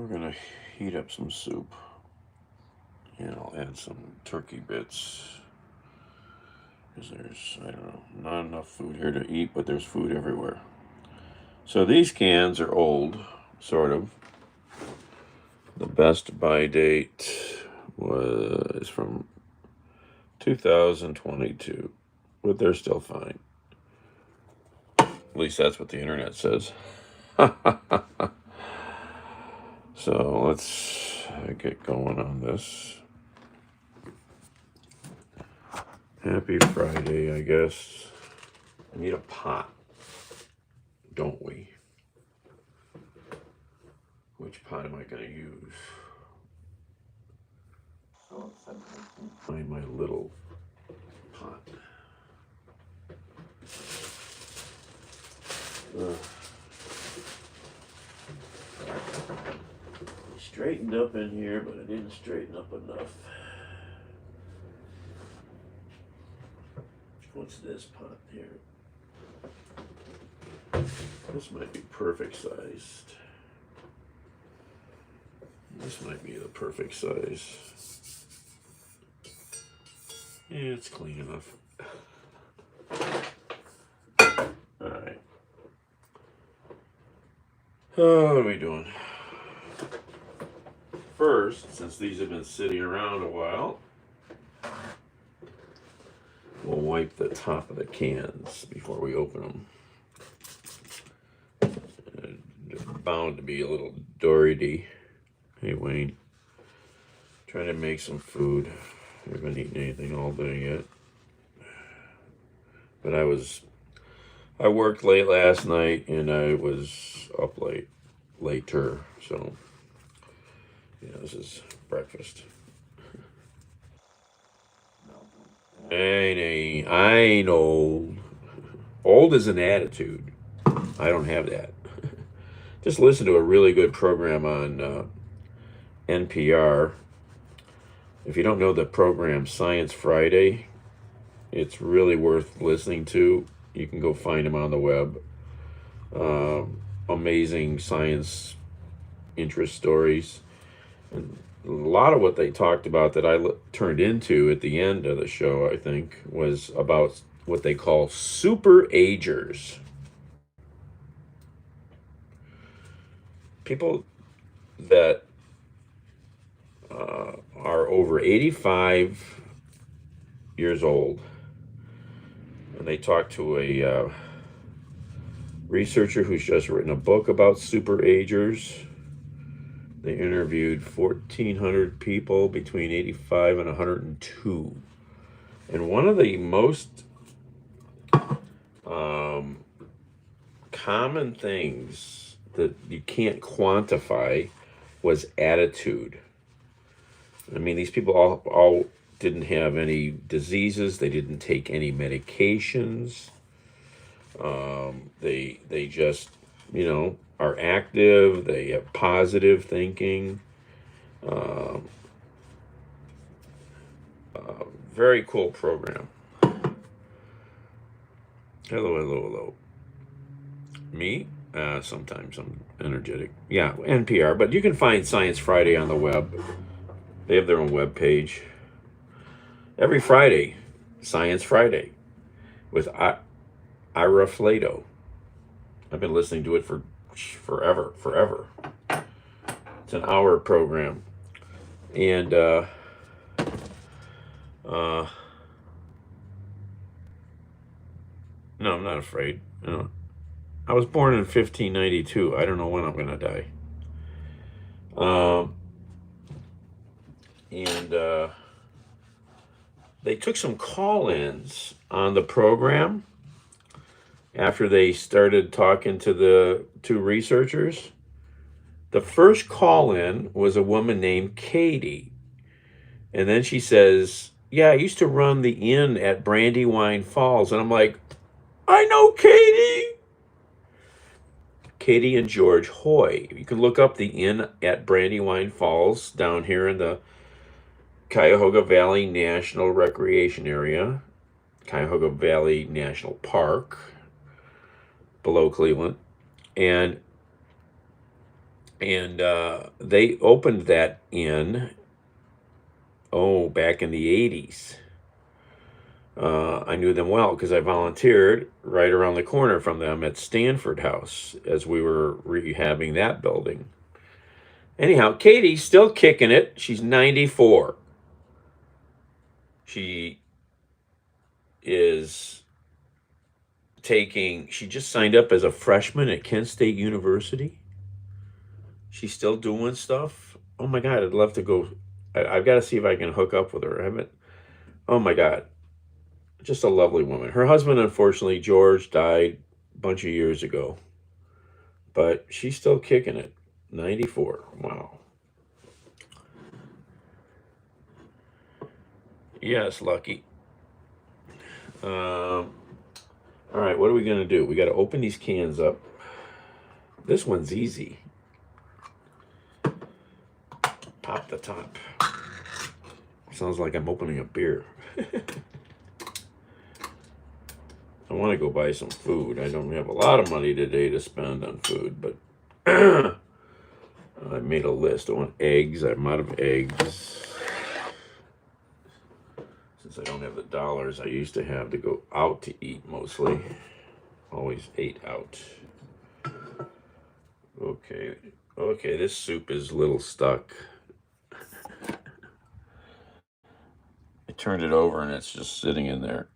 we're gonna heat up some soup. And I'll add some turkey bits. Because there's, I don't know, not enough food here to eat, but there's food everywhere. So these cans are old, sort of. The best buy date was from 2022, but they're still fine. At least that's what the internet says. So let's get going on this. Happy Friday, I guess. We need a pot, don't we? Which pot am I going to use? Find my little pot. Straightened up in here, but I didn't straighten up enough. What's this pot here? This might be perfect sized. This might be the perfect size. Yeah, it's clean enough. Alright. What are we doing? First, since these have been sitting around a while, we'll wipe the top of the cans before we open them. They're bound to be a little doughy. Hey Wayne, trying to make some food. I haven't eaten anything all day yet. But I worked late last night and I was up later, so yeah, this is breakfast. I know. Old is an attitude. I don't have that. Just listen to a really good program on NPR. If you don't know the program Science Friday, it's really worth listening to. You can go find them on the web. Amazing science interest stories. And a lot of what they talked about that I turned into at the end of the show, I think, was about what they call super agers. People that are over 85 years old. And they talked to a researcher who's just written a book about super agers. They interviewed 1,400 people between 85 and 102. And one of the most common things that you can't quantify was attitude. I mean, these people all didn't have any diseases. They didn't take any medications. They just, are active. They have positive thinking. Very cool program. Hello. Me? Sometimes I'm energetic. Yeah, NPR. But you can find Science Friday on the web. They have their own web page. Every Friday, Science Friday, with Ira Flatow. I've been listening to it for forever. It's an hour program. And no, I'm not afraid. I was born in 1592. I don't know when I'm going to die. And they took some call-ins on the program after they started talking to the two researchers. The first call-in was a woman named Katie. And then she says, yeah, I used to run the inn at Brandywine Falls. And I'm like, I know Katie. Katie and George Hoy. You can look up the inn at Brandywine Falls down here in the Cuyahoga Valley National Recreation Area, Cuyahoga Valley National Park, below Cleveland. And And they opened that back in the 80s. I knew them well because I volunteered right around the corner from them at Stanford House as we were rehabbing that building. Anyhow, Katie's still kicking it. She's 94. She is she just signed up as a freshman at Kent State University. She's still doing stuff. Oh my God, I'd love to go. I've got to see if I can hook up with her. I haven't. Oh my God, just a lovely woman. Her husband, unfortunately, George, died a bunch of years ago, but she's still kicking it. 94. Wow. Yes, Lucky. All right, what are we going to do? We got to open these cans up. This one's easy. Pop the top. Sounds like I'm opening a beer. I want to go buy some food. I don't have a lot of money today to spend on food, but I made a list. I want eggs. I'm out of eggs. Since I don't have the dollars I used to have to go out to eat mostly. Always ate out. Okay. Okay, this soup is a little stuck. I turned it over and it's just sitting in there.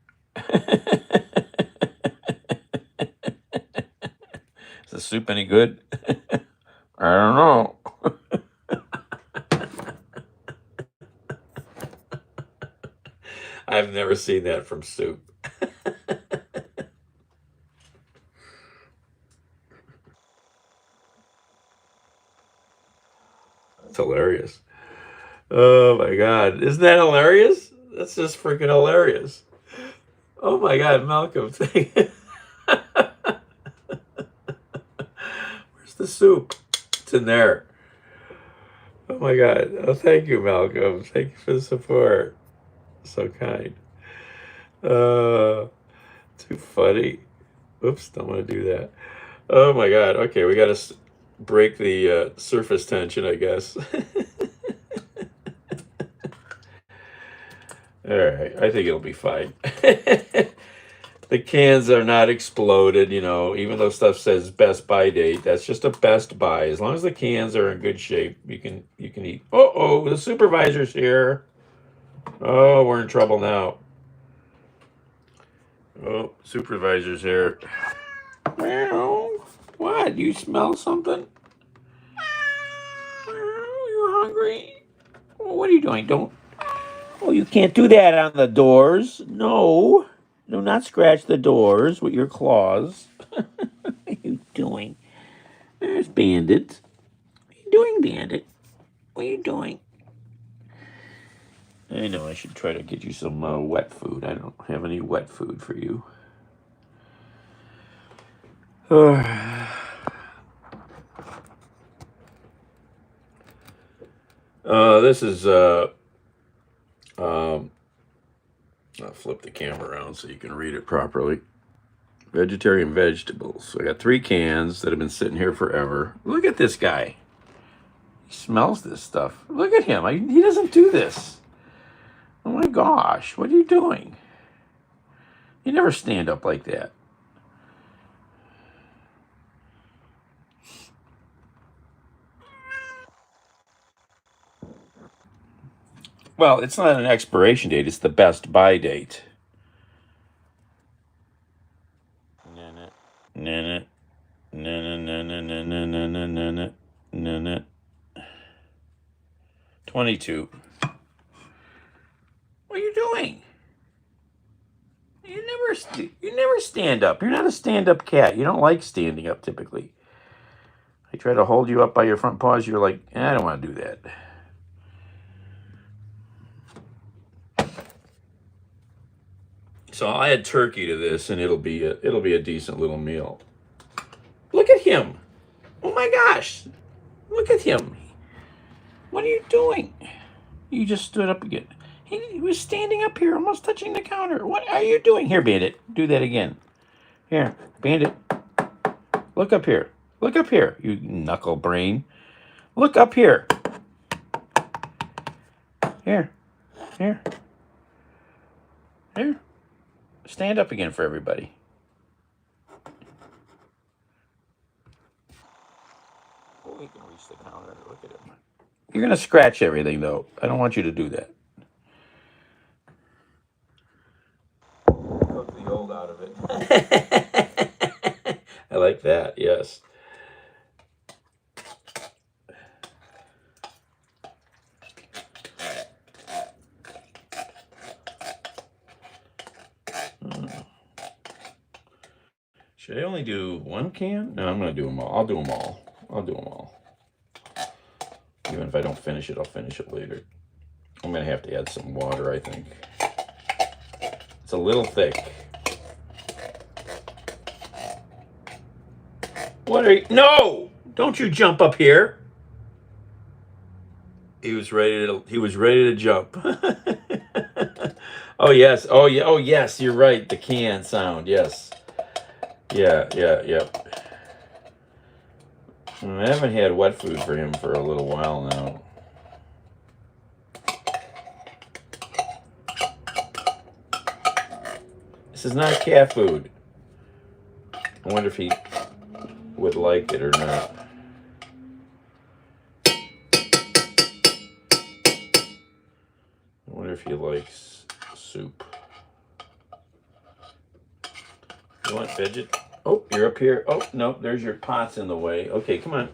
Is the soup any good? I don't know. I've never seen that from soup. It's hilarious. Oh my God. Isn't that hilarious? That's just freaking hilarious. Oh my God, Malcolm. Where's the soup? It's in there. Oh my God. Oh, thank you, Malcolm. Thank you for the support. So kind. Uh, too funny. Oops, don't want to do that. Oh my God. Okay, we got to break the surface tension, I guess. All right, I think it'll be fine. The cans are not exploded, even though stuff says best buy date. That's just a best buy. As long as the cans are in good shape, you can eat. Oh, the supervisor's here. Oh, we're in trouble now. Oh, supervisor's here. Well, what? You smell something? You hungry? What are you doing? Don't. Oh, you can't do that on the doors. No. Do not scratch the doors with your claws. What are you doing? There's Bandit. What are you doing, Bandit? What are you doing? I know I should try to get you some wet food. I don't have any wet food for you. This is I'll flip the camera around so you can read it properly. Vegetarian vegetables. So I got 3 cans that have been sitting here forever. Look at this guy. He smells this stuff. Look at him. He doesn't do this. Oh my gosh, what are you doing? You never stand up like that. Well, it's not an expiration date, it's the best buy date. Nana, nana, nana, nana, nana, nana, nana, nana. 22. What are you doing? You never stand up. You're not a stand-up cat. You don't like standing up typically. I try to hold you up by your front paws. You're like, I don't want to do that. So I'll add turkey to this, and it'll be a decent little meal. Look at him! Oh my gosh! Look at him! What are you doing? You just stood up again. He was standing up here, almost touching the counter. What are you doing? Here, Bandit. Do that again. Here, Bandit. Look up here. Look up here, you knuckle brain. Look up here. Here. Here. Here. Stand up again for everybody. Oh, he can reach the counter. Look at him. You're going to scratch everything, though. I don't want you to do that. Took the old out of it. I like that, yes. Should I only do one can? No, I'm going to do them all. I'll do them all. I'll do them all. Even if I don't finish it, I'll finish it later. I'm going to have to add some water, I think. It's a little thick. What are you? No! Don't you jump up here. He was ready to jump. Oh yes. Oh yeah. Oh yes, you're right. The can sound. Yes. Yeah. I haven't had wet food for him for a little while now. This is not cat food. I wonder if he would like it or not. I wonder if he likes soup. You want fidget? Oh, you're up here. Oh, no, there's your pots in the way. Okay, come on.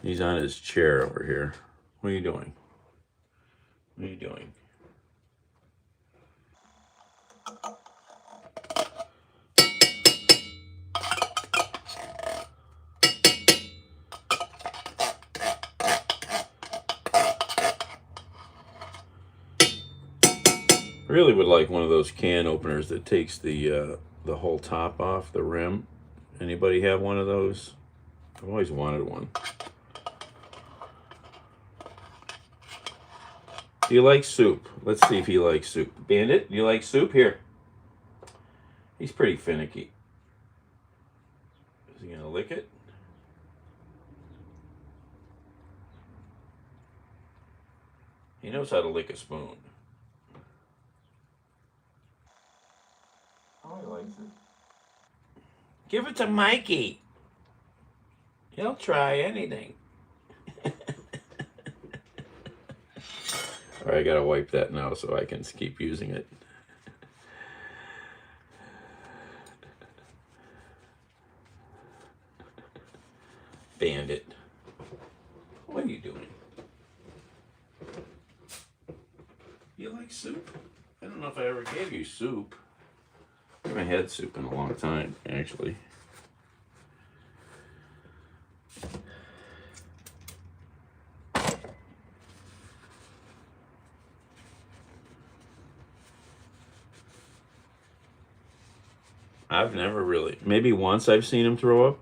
He's on his chair over here. What are you doing? What are you doing? I really would like one of those can openers that takes the whole top off, the rim. Anybody have one of those? I've always wanted one. Do you like soup? Let's see if he likes soup. Bandit, do you like soup? Here. He's pretty finicky. Is he gonna lick it? He knows how to lick a spoon. Oh, he likes it. Give it to Mikey. He'll try anything. All right, I gotta wipe that now so I can keep using it. Bandit. What are you doing? You like soup? I don't know if I ever gave you soup. I haven't had soup in a long time, actually. I've never really, maybe once I've seen him throw up.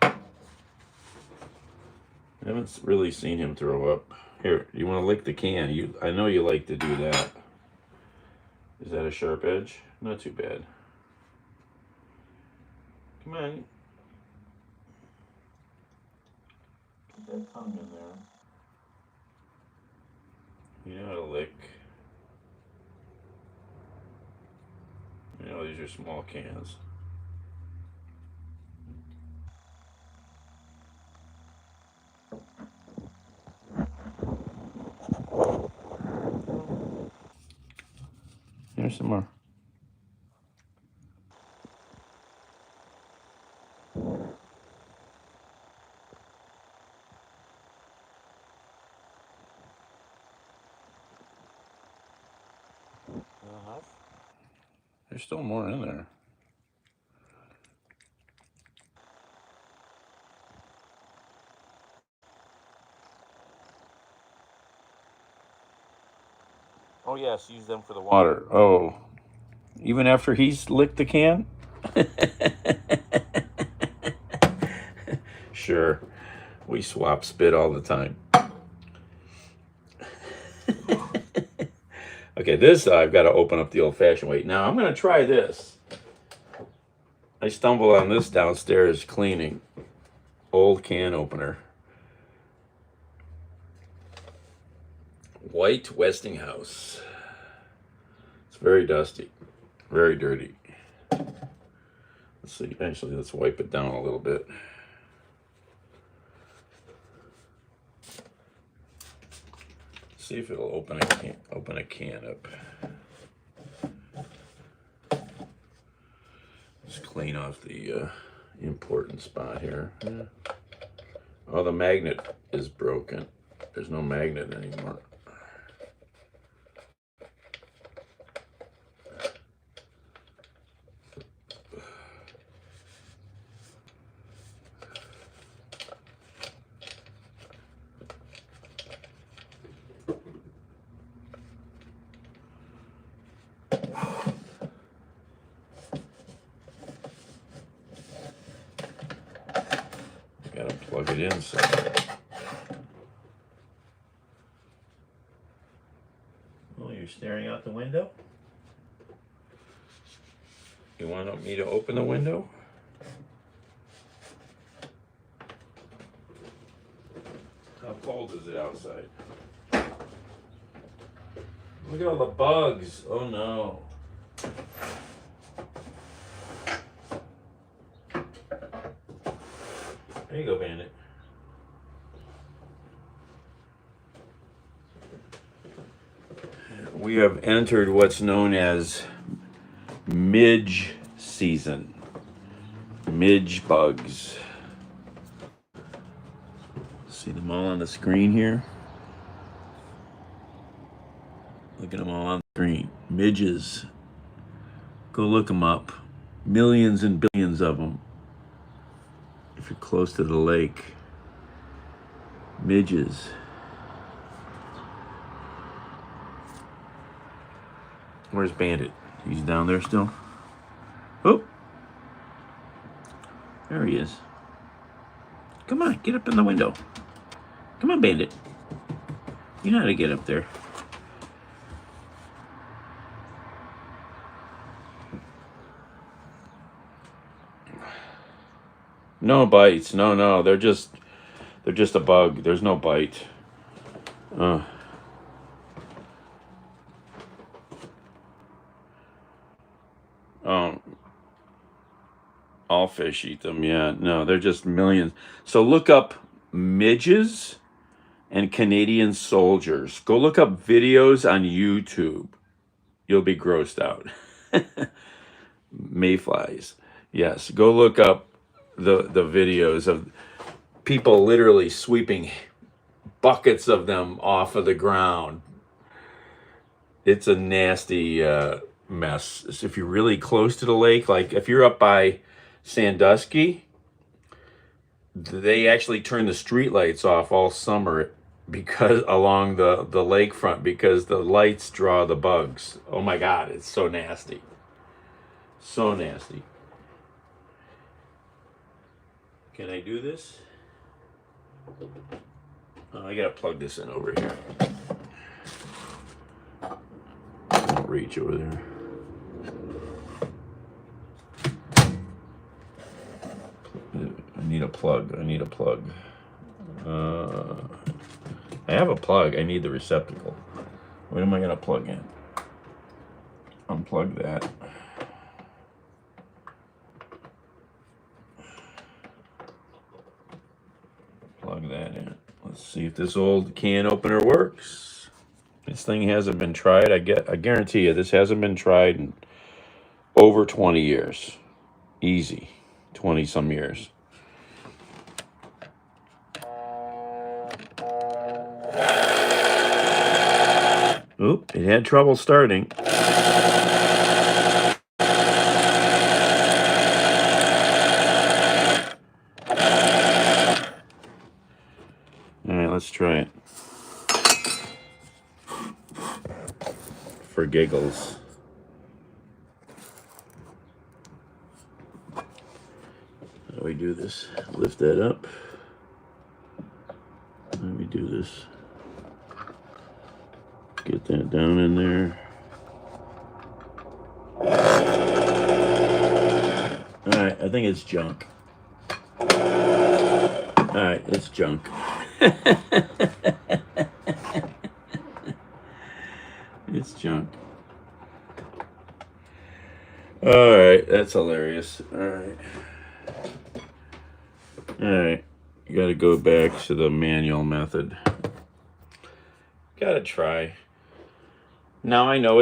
I haven't really seen him throw up. Here, you want to lick the can? I know you like to do that. Is that a sharp edge? Not too bad. Come on. Get that tongue in there. You know how to lick. You know, these are small cans. Here's some more. There's still more in there. Oh yes, use them for the water. Oh, even after he's licked the can? Sure, we swap spit all the time. Okay, this I've got to open up the old-fashioned way. Now I'm going to try this. I stumbled on this downstairs cleaning. Old can opener. White Westinghouse. It's very dusty. Very dirty. Let's see. Actually, let's wipe it down a little bit. See if it'll open a can up. Just clean off the important spot here. Oh, the magnet is broken. There's no magnet anymore. Gotta plug it in somewhere. Oh, you're staring out the window? You want me to open the window? How cold is it outside? Look at all the bugs. Oh no. There you go, Bandit. We have entered what's known as midge season. Midge bugs. See them all on the screen here? Look at them all on the screen. Midges. Go look them up. Millions and billions of them. If you're close to the lake. Midges. Where's Bandit? He's down there still? Oh! There he is. Come on, get up in the window. Come on, Bandit. You know how to get up there. No bites. No. They're just a bug. There's no bite. All fish eat them. Yeah. No, they're just millions. So look up midges and Canadian soldiers. Go look up videos on YouTube. You'll be grossed out. Mayflies. Yes. Go look up the videos of people literally sweeping buckets of them off of the ground. It's a nasty mess. So if you're really close to the lake, like if you're up by Sandusky, they actually turn the streetlights off all summer because along the lakefront because the lights draw the bugs. Oh my God, it's so nasty. So nasty. Can I do this? Oh, I gotta plug this in over here. Don't reach over there. I need a plug. I have a plug. I need the receptacle. What am I gonna plug in? Unplug that. Plug that in. Let's see if this old can opener works. This thing hasn't been tried. I guarantee you this hasn't been tried in over 20 years. Easy. 20 some years. Oop, it had trouble starting. All right, let's try it. For giggles. How do we do this? Lift that up. Let me do this. Get that down in there. I think it's junk. All right, it's junk. It's junk. All right, that's hilarious. All right. All right. You got to go back to the manual method. Got to try. Now I know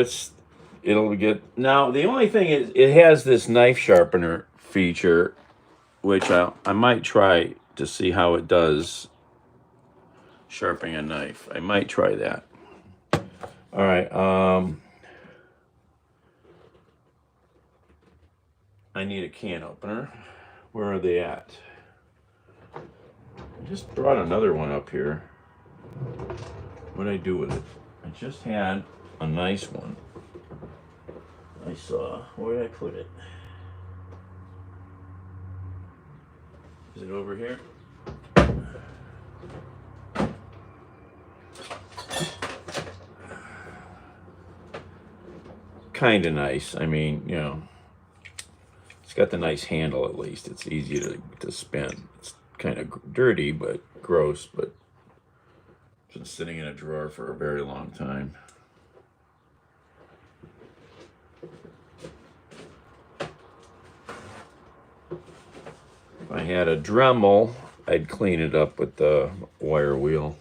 it'll get. Now the only thing is it has this knife sharpener feature, which I might try to see how it does sharpening a knife. I might try that. All right. I need a can opener. Where are they at? I just brought another one up here. What did I do with it? I just had a nice one. I saw. Where did I put it? Is it over here? Kind of nice. I mean, you know, it's got the nice handle at least. It's easy to spin. It's kind of dirty, but gross, but it's been sitting in a drawer for a very long time. If I had a Dremel, I'd clean it up with the wire wheel.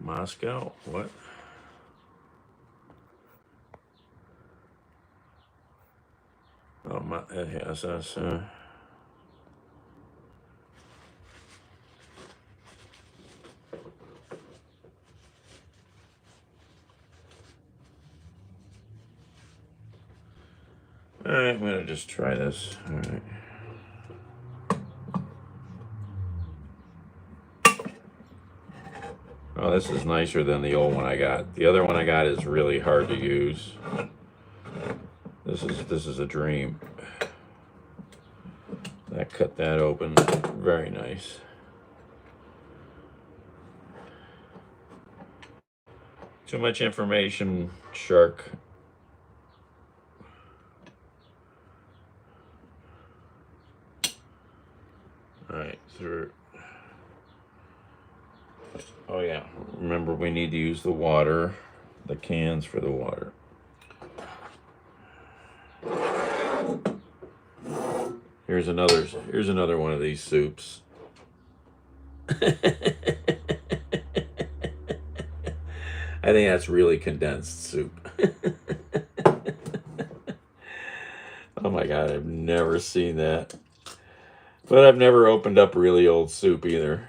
Moscow? What? Oh, it has us. All right, I'm gonna just try this. All right. Oh, this is nicer than the old one I got. The other one I got is really hard to use. This is a dream. That cut that open. Very nice. Too much information, shark. All right, through. Oh yeah, remember we need to use the water, the cans for the water. Here's another one of these soups. I think that's really condensed soup. Oh my God, I've never seen that. But I've never opened up really old soup either.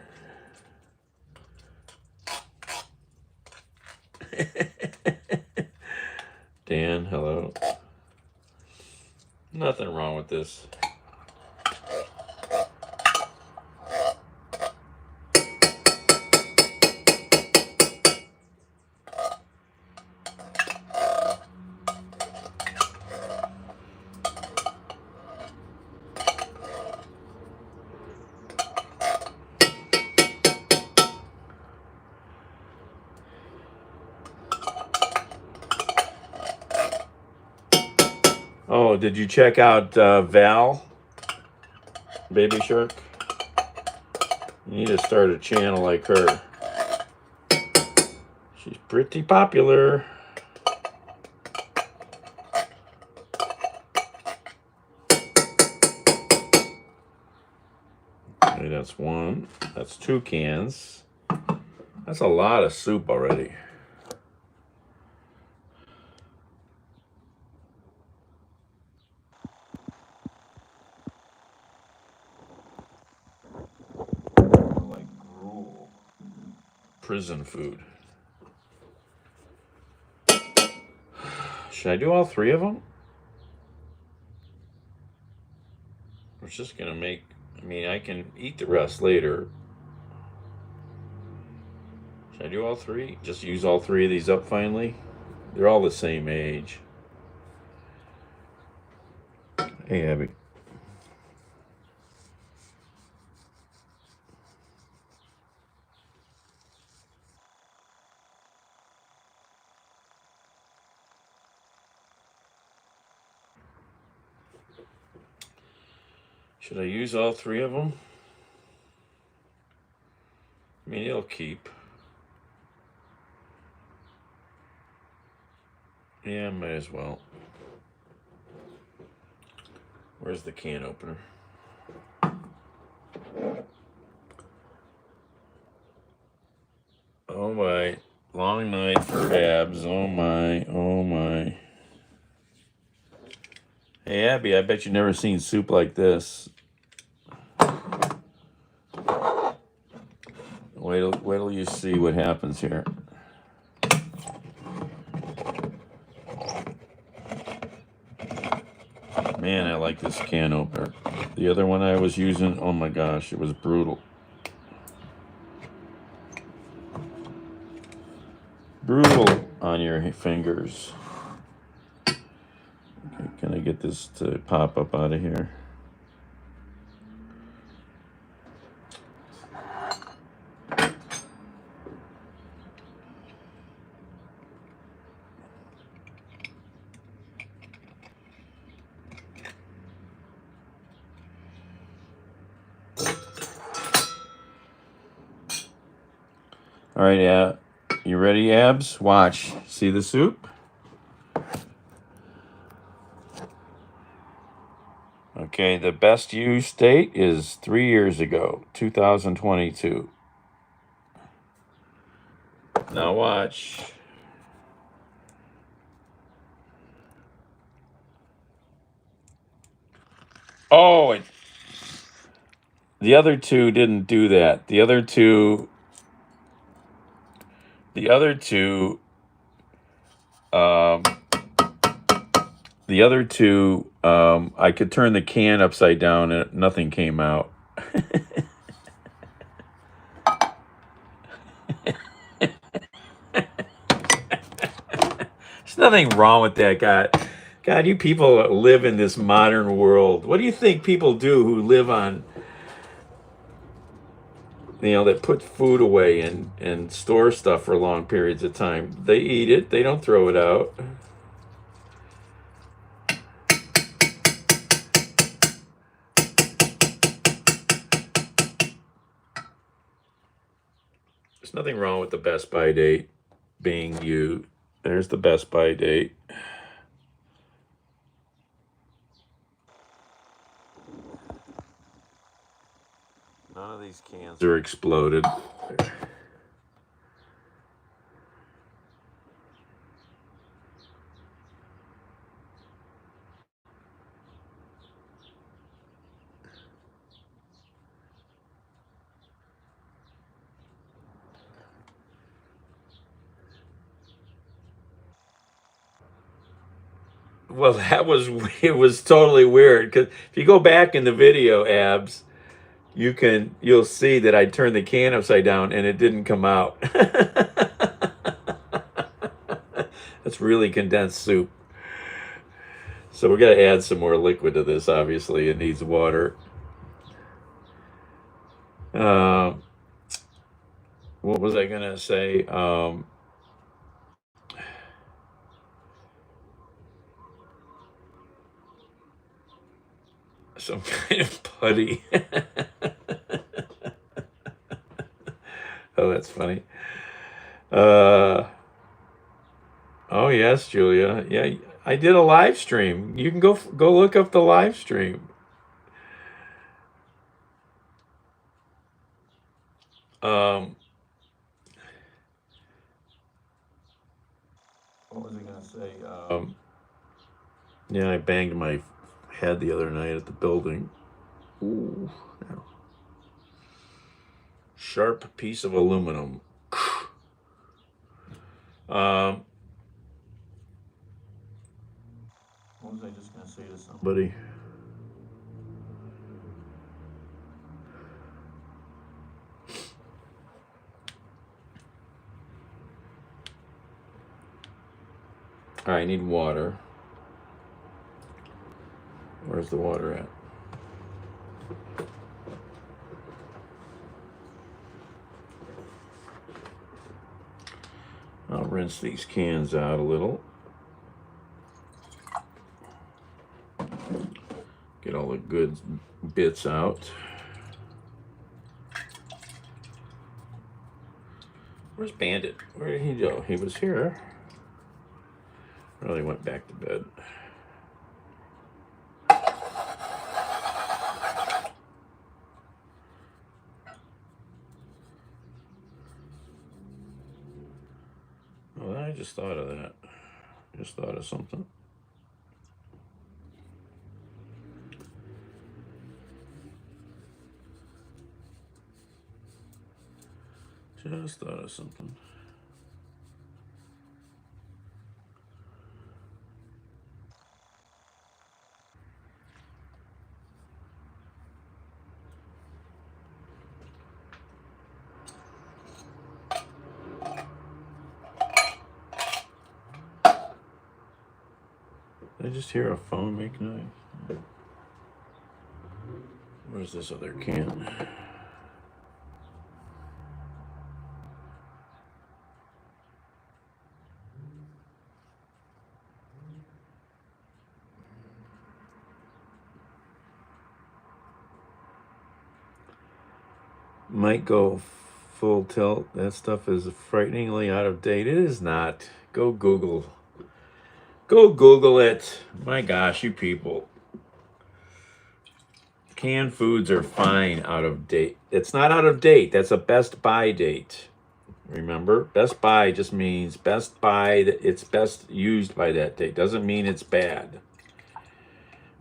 Dan, hello. Nothing wrong with this. Oh, did you check out Val, Baby Shark? You need to start a channel like her. She's pretty popular. Okay, that's one. That's 2 cans. That's a lot of soup already. Like gruel. Prison food. Should I do all 3 of them? It's just gonna make. I mean, I can eat the rest later. Should I do all 3? Just use all 3 of these up finally? They're all the same age. Hey, Abby. Should I use all three of them? I mean, it'll keep. Yeah, might as well. Where's the can opener? Oh my. Long night for Abs. Oh my. Oh my. Hey, Abby, I bet you've never seen soup like this. Wait till you see what happens here. Man, I like this can opener. The other one I was using, oh my gosh, it was brutal. Brutal on your fingers. Okay, can I get this to pop up out of here? All right, yeah. You ready, Abs? Watch. See the soup? Okay, the best used date is 3 years ago, 2022. Now watch. Oh, the other two didn't do that. The other two, um, I could turn the can upside down and nothing came out. There's nothing wrong with that, God, you people live in this modern world. What do you think people do who live on, that put food away and store stuff for long periods of time? They eat it. They don't throw it out. There's nothing wrong with the Best By date being you. There's the Best By date. None of these cans are exploded. Well, it was totally weird because if you go back in the video, Abs, you'll see that I turned the can upside down and it didn't come out. That's really condensed soup. So we're gonna add some more liquid to this. Obviously, it needs water. What was I gonna say? Some kind of putty. Oh, that's funny. Oh yes, Julia. Yeah, I did a live stream. You can go look up the live stream. What was I gonna say? Yeah, I banged my head the other night at the building. Ooh, sharp piece of aluminum. What was I just gonna say to somebody? All right, I need water. Where's the water at? I'll rinse these cans out a little. Get all the good bits out. Where's Bandit? Where did he go? He was here. Really went back to bed. Well, I just thought of that. Just thought of something. Just thought of something. Did I just hear a phone make noise? Where's this other can? Might go full tilt. That stuff is frighteningly out of date. It is not. Go Google. Go Google it. My gosh, you people. Canned foods are fine out of date. It's not out of date. That's a Best Buy date. Remember, Best Buy just means Best Buy, it's best used by that date. Doesn't mean it's bad.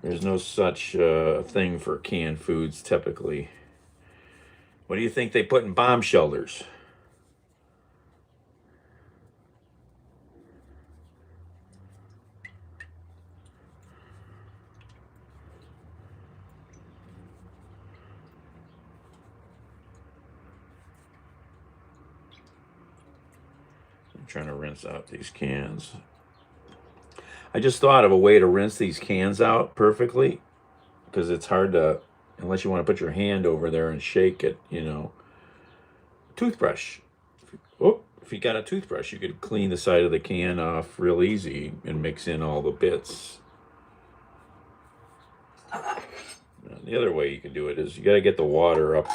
There's no such thing for canned foods typically. What do you think they put in bomb shelters? I'm trying to rinse out these cans. I just thought of a way to rinse these cans out perfectly, because it's hard to, unless you want to put your hand over there and shake it, you know. Toothbrush. Oh, if you got a toothbrush, you could clean the side of the can off real easy and mix in all the bits. The other way you can do it is you got to get the water up.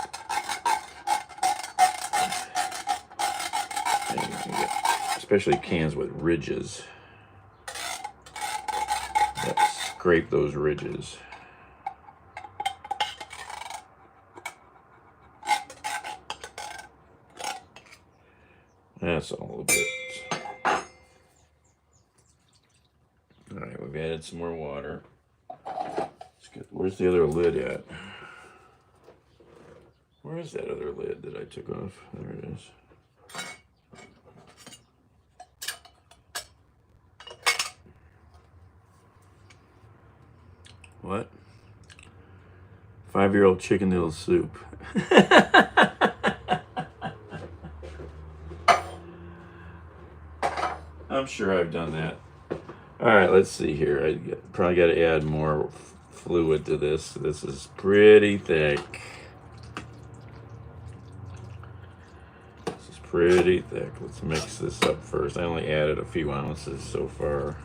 And you can get, especially cans with ridges. Scrape those ridges. That's a little bit. All right, we've added some more water. Let's get, where's the other lid at? Where is that other lid that I took off? There it is. What? 5-year-old chicken noodle soup. I'm sure I've done that. All right, let's see here. I probably got to add more fluid to this. This is pretty thick. This is pretty thick. Let's mix this up first. I only added a few ounces so far.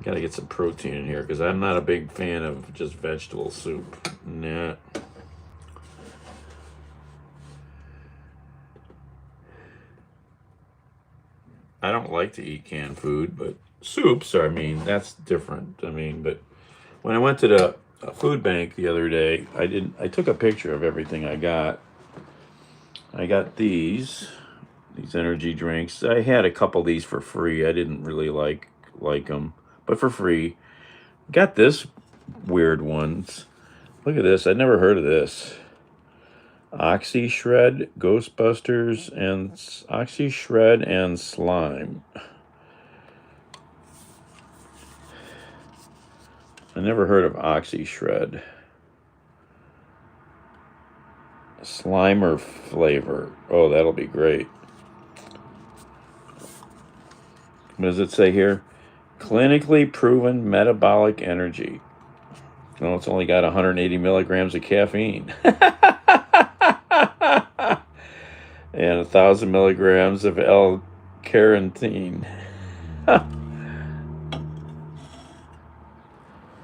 Got to get some protein in here because I'm not a big fan of just vegetable soup. Nah. I don't like to eat canned food, but soups are, I mean, that's different. I mean, but when I went to the food bank the other day, I took a picture of everything I got. I got these energy drinks. I had a couple of these for free. I didn't really like them, but for free. Got this weird ones. Look at this. I'd never heard of this. Oxy Shred, Ghostbusters, and Oxy Shred and Slime. I never heard of Oxy Shred. Slimer flavor. Oh, that'll be great. What does it say here? Clinically proven metabolic energy. No, it's only got 180 milligrams of caffeine. And 1,000 milligrams of L-carnitine.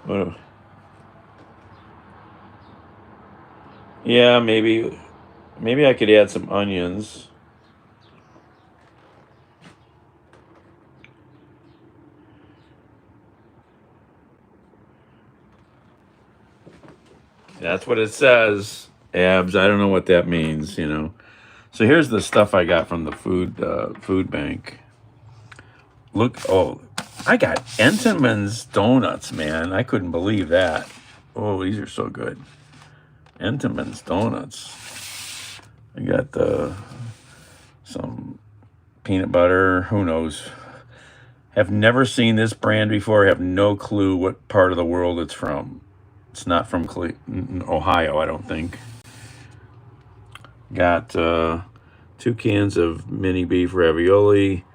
What? Yeah, maybe I could add some onions. That's what it says. Abs. I don't know what that means. So here's the stuff I got from the food bank. Look, oh, I got Entenmann's donuts, man. I couldn't believe that. Oh, these are so good. Entenmann's donuts. I got some peanut butter. Who knows? Have never seen this brand before. Have no clue what part of the world it's from. It's not from Ohio, I don't think. Got 2 cans of mini beef ravioli,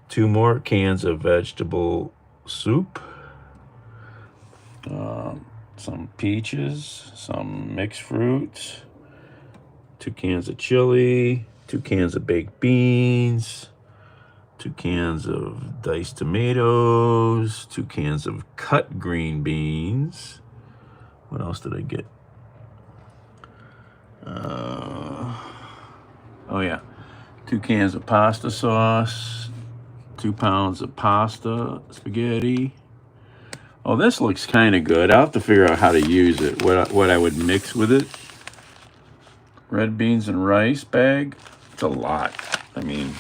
2 more cans of vegetable soup, some peaches, some mixed fruit, 2 cans of chili, 2 cans of baked beans, 2 cans of diced tomatoes, 2 cans of cut green beans. What else did I get? Oh yeah, 2 cans of pasta sauce, 2 pounds of pasta, spaghetti. Oh, this looks kind of good. I'll have to figure out how to use it, what I would mix with it. Red beans and rice bag. It's a lot. I mean,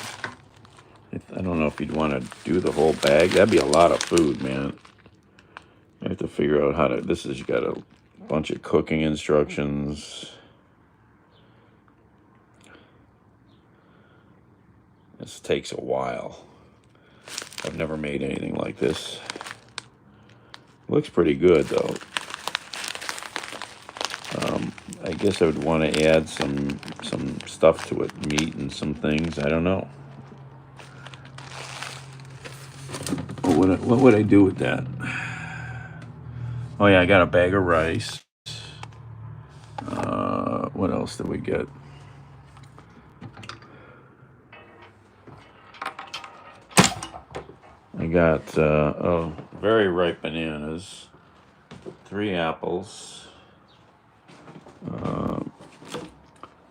I don't know if you'd want to do the whole bag. That'd be a lot of food, man. I have to figure out how to. This has got a bunch of cooking instructions. This takes a while. I've never made anything like this. Looks pretty good, though. I guess I would want to add some stuff to it, meat and some things. I don't know. What would I do with that? Oh yeah, I got a bag of rice. What else did we get? I got very ripe bananas, 3 apples.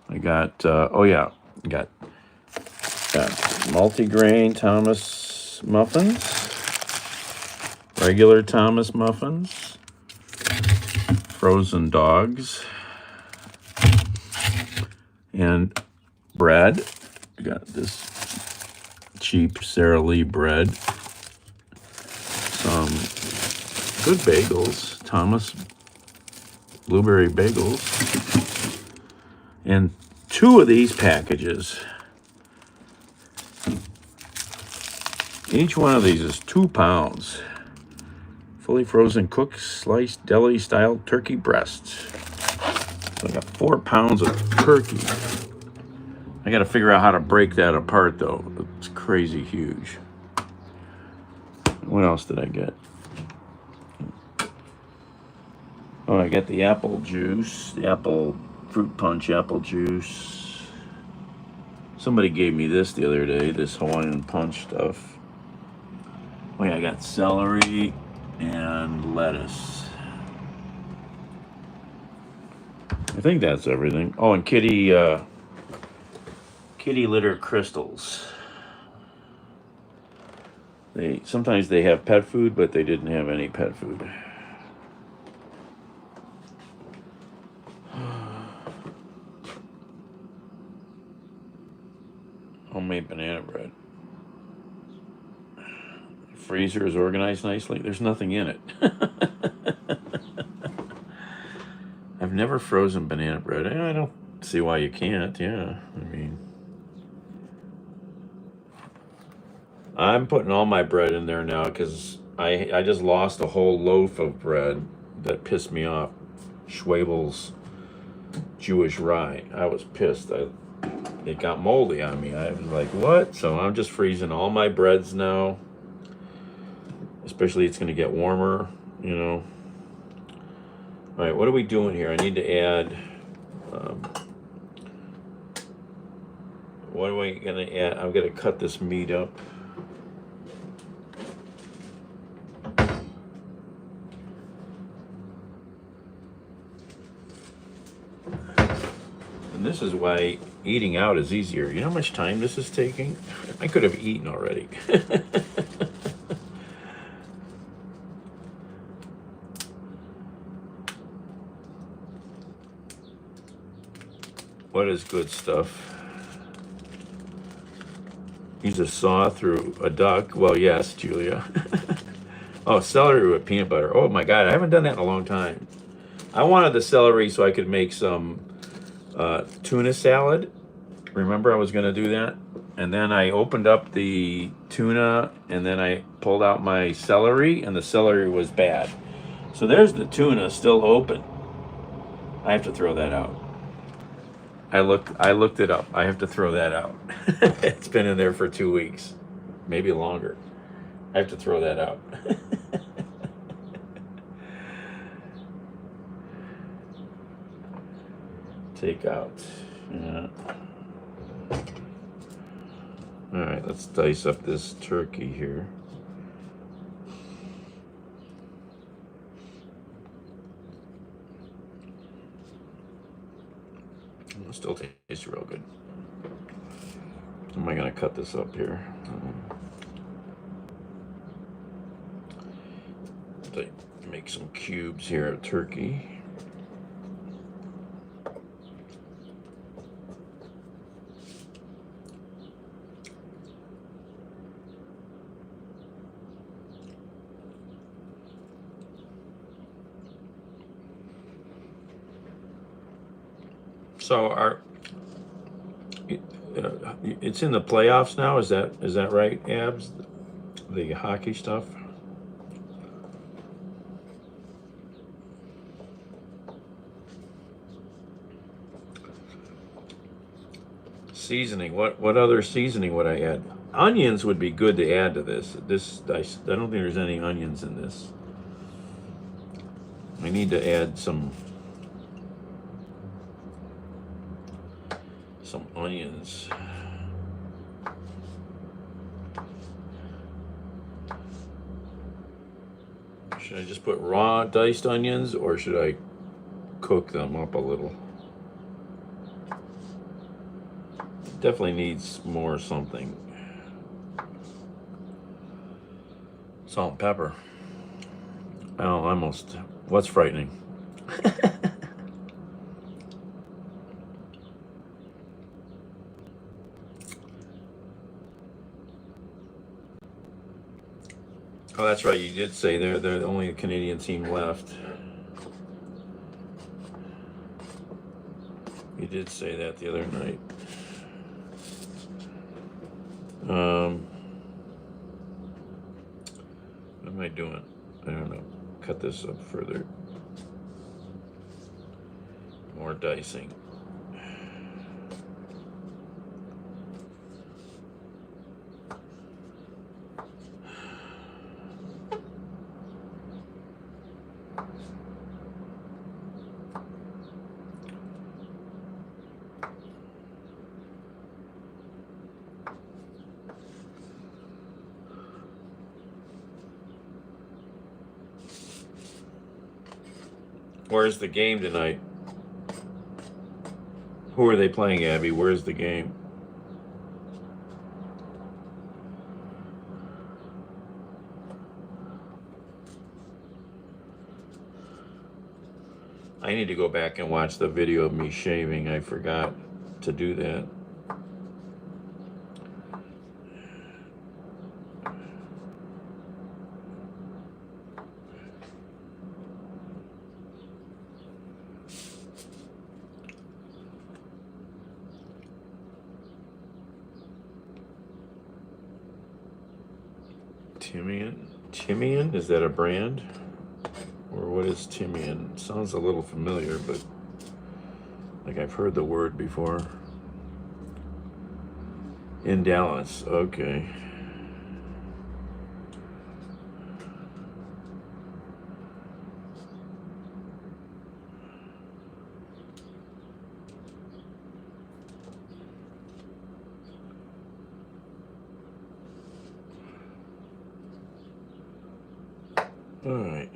I got got multigrain Thomas muffins, regular Thomas muffins, frozen dogs, and bread. I got this cheap Sara Lee bread, some good bagels, Thomas blueberry bagels, and 2 of these packages. Each one of these is 2 pounds. Fully frozen cooked sliced deli style turkey breasts. So I got 4 pounds of turkey. I got to figure out how to break that apart, though. It's crazy huge. What else did I get? Oh, I got the apple juice, the apple fruit punch apple juice. Somebody gave me this the other day, this Hawaiian punch stuff. Oh yeah, I got celery and lettuce. I think that's everything. Oh, and kitty litter crystals. Sometimes they have pet food, but they didn't have any pet food. Homemade banana bread. The freezer is organized nicely. There's nothing in it. I've never frozen banana bread. I don't see why you can't. Yeah, I mean, I'm putting all my bread in there now because I just lost a whole loaf of bread that pissed me off. Schwabel's Jewish rye. I was pissed. It got moldy on me. I was like, what? So I'm just freezing all my breads now. Especially it's going to get warmer, All right, what are we doing here? I need to add, what am I going to add? I'm going to cut this meat up. And this is why eating out is easier. You know how much time this is taking? I could have eaten already. What is good stuff? Use a saw through a duck. Well, yes, Julia. Oh, celery with peanut butter. Oh my God, I haven't done that in a long time. I wanted the celery so I could make some tuna salad. Remember, I was going to do that? And then I opened up the tuna and then I pulled out my celery, and the celery was bad. So there's the tuna still open. I have to throw that out. I looked it up. I have to throw that out. It's been in there for 2 weeks, maybe longer. I have to throw that out. Take out. Yeah. All right, let's dice up this turkey here. It still tastes real good. Am I gonna cut this up here? Make some cubes here of turkey. So it's in the playoffs now. Is that right, Abs? The hockey stuff. Seasoning. What other seasoning would I add? Onions would be good to add to this. I don't think there's any onions in this. I need to add some onions. Should I just put raw diced onions, or should I cook them up a little? Definitely needs more something. Salt and pepper. Oh, almost. What's frightening? Oh, that's right. You did say they're the only Canadian team left. You did say that the other night. What am I doing? I don't know. Cut this up further. More dicing. Where's the game tonight? Who are they playing, Abby? Where's the game? I need to go back and watch the video of me shaving. I forgot to do that. Timian? Is that a brand? Or what is Timian? Sounds a little familiar, but like I've heard the word before. In Dallas, okay. All right.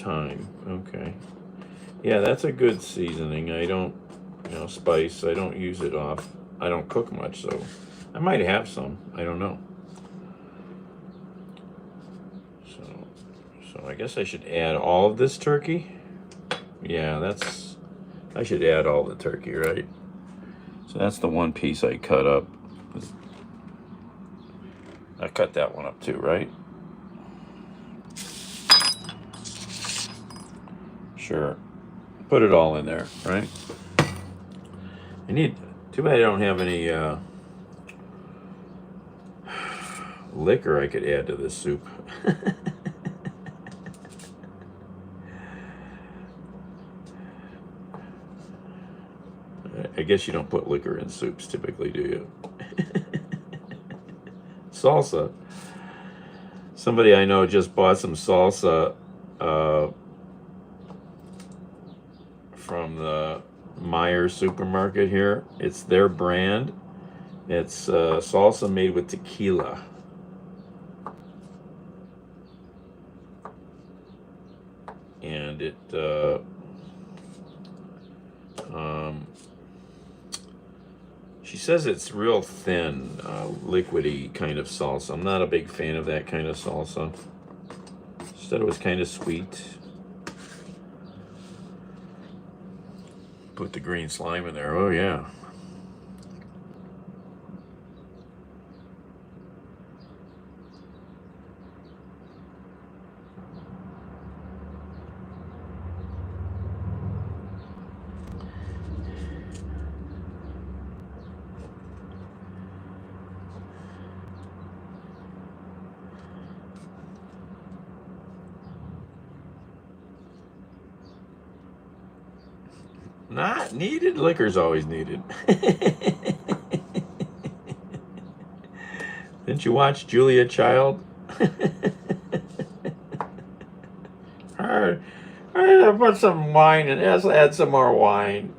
thyme. Okay. Yeah, that's a good seasoning. I don't, spice. I don't use it off. I don't cook much, so I might have some. I don't know. So I guess I should add all of this turkey. Yeah, I should add all the turkey, right? So that's the one piece I cut up. I cut that one up too, right? Sure. Put it all in there, right? Too bad I don't have any liquor I could add to this soup. I guess you don't put liquor in soups typically, do you? Salsa. Somebody I know just bought some salsa from the Meijer supermarket here. It's their brand. It's salsa made with tequila. And it she says it's real thin, liquidy kind of salsa. I'm not a big fan of that kind of salsa. She said it was kind of sweet. Put the green slime in there. Oh, yeah. Not needed. Liquor's always needed. Didn't you watch Julia Child? I put some wine in. Let's add some more wine.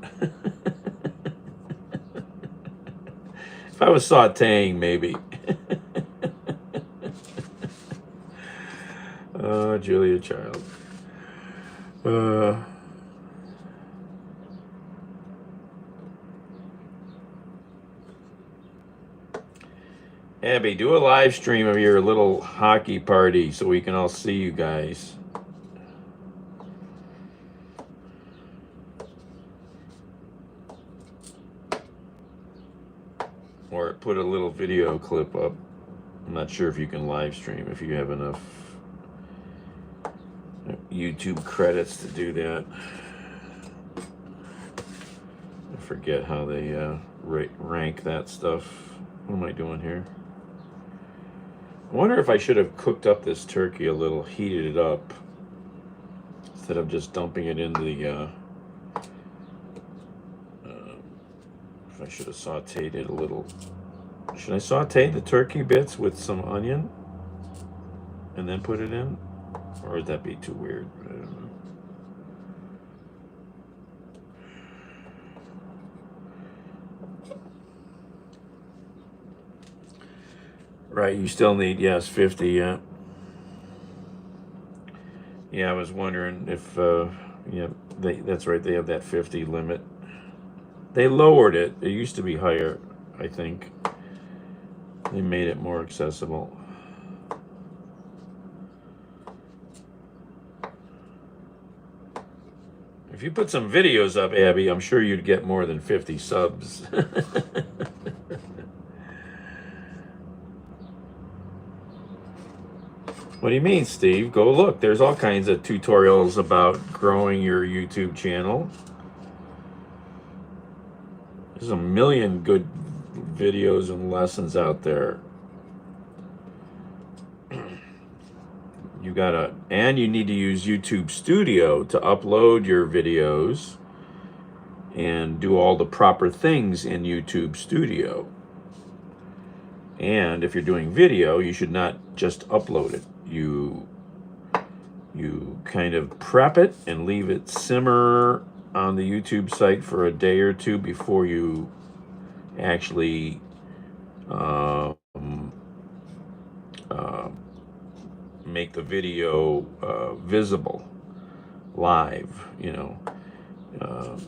If I was sauteing, maybe. Julia Child. Abby, do a live stream of your little hockey party so we can all see you guys. Or put a little video clip up. I'm not sure if you can live stream, if you have enough YouTube credits to do that. I forget how they rank that stuff. What am I doing here? I wonder if I should have cooked up this turkey a little, heated it up, instead of just dumping it in the, if I should have sauteed it a little. Should I saute the turkey bits with some onion and then put it in? Or would that be too weird? I don't know. Right, you still need, yes, 50, yeah. Yeah, I was wondering if, yeah, that's right, they have that 50 limit. They lowered it. It used to be higher, I think. They made it more accessible. If you put some videos up, Abby, I'm sure you'd get more than 50 subs. What do you mean, Steve? Go look. There's all kinds of tutorials about growing your YouTube channel. There's a million good videos and lessons out there. And you need to use YouTube Studio to upload your videos and do all the proper things in YouTube Studio. And if you're doing video, you should not just upload it. You kind of prep it and leave it simmer on the YouTube site for a day or two before you actually make the video visible. live, you know. Uh,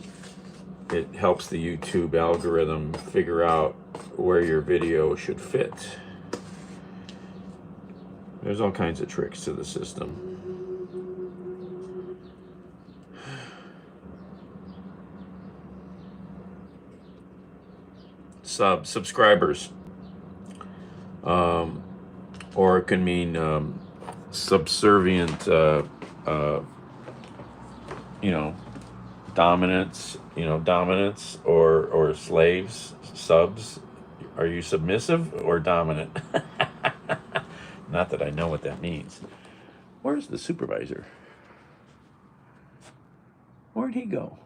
it helps the YouTube algorithm figure out where your video should fit. There's all kinds of tricks to the system. Subscribers, or it can mean subservient, you know, dominance, or slaves, subs. Are you submissive or dominant? Not that I know what that means. Where's the supervisor? Where'd he go?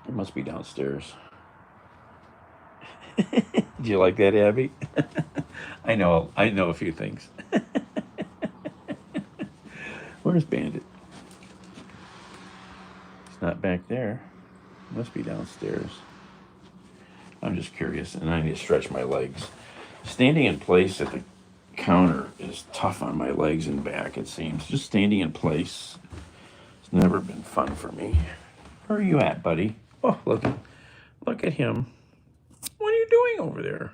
It must be downstairs. Do you like that, Abby? I know a few things. Where's Bandit? He's not back there. Must be downstairs. I'm just curious, and I need to stretch my legs. Standing in place at the counter is tough on my legs and back, it seems. Just standing in place has never been fun for me. Where are you at, buddy? Oh, look at him. What are you doing over there?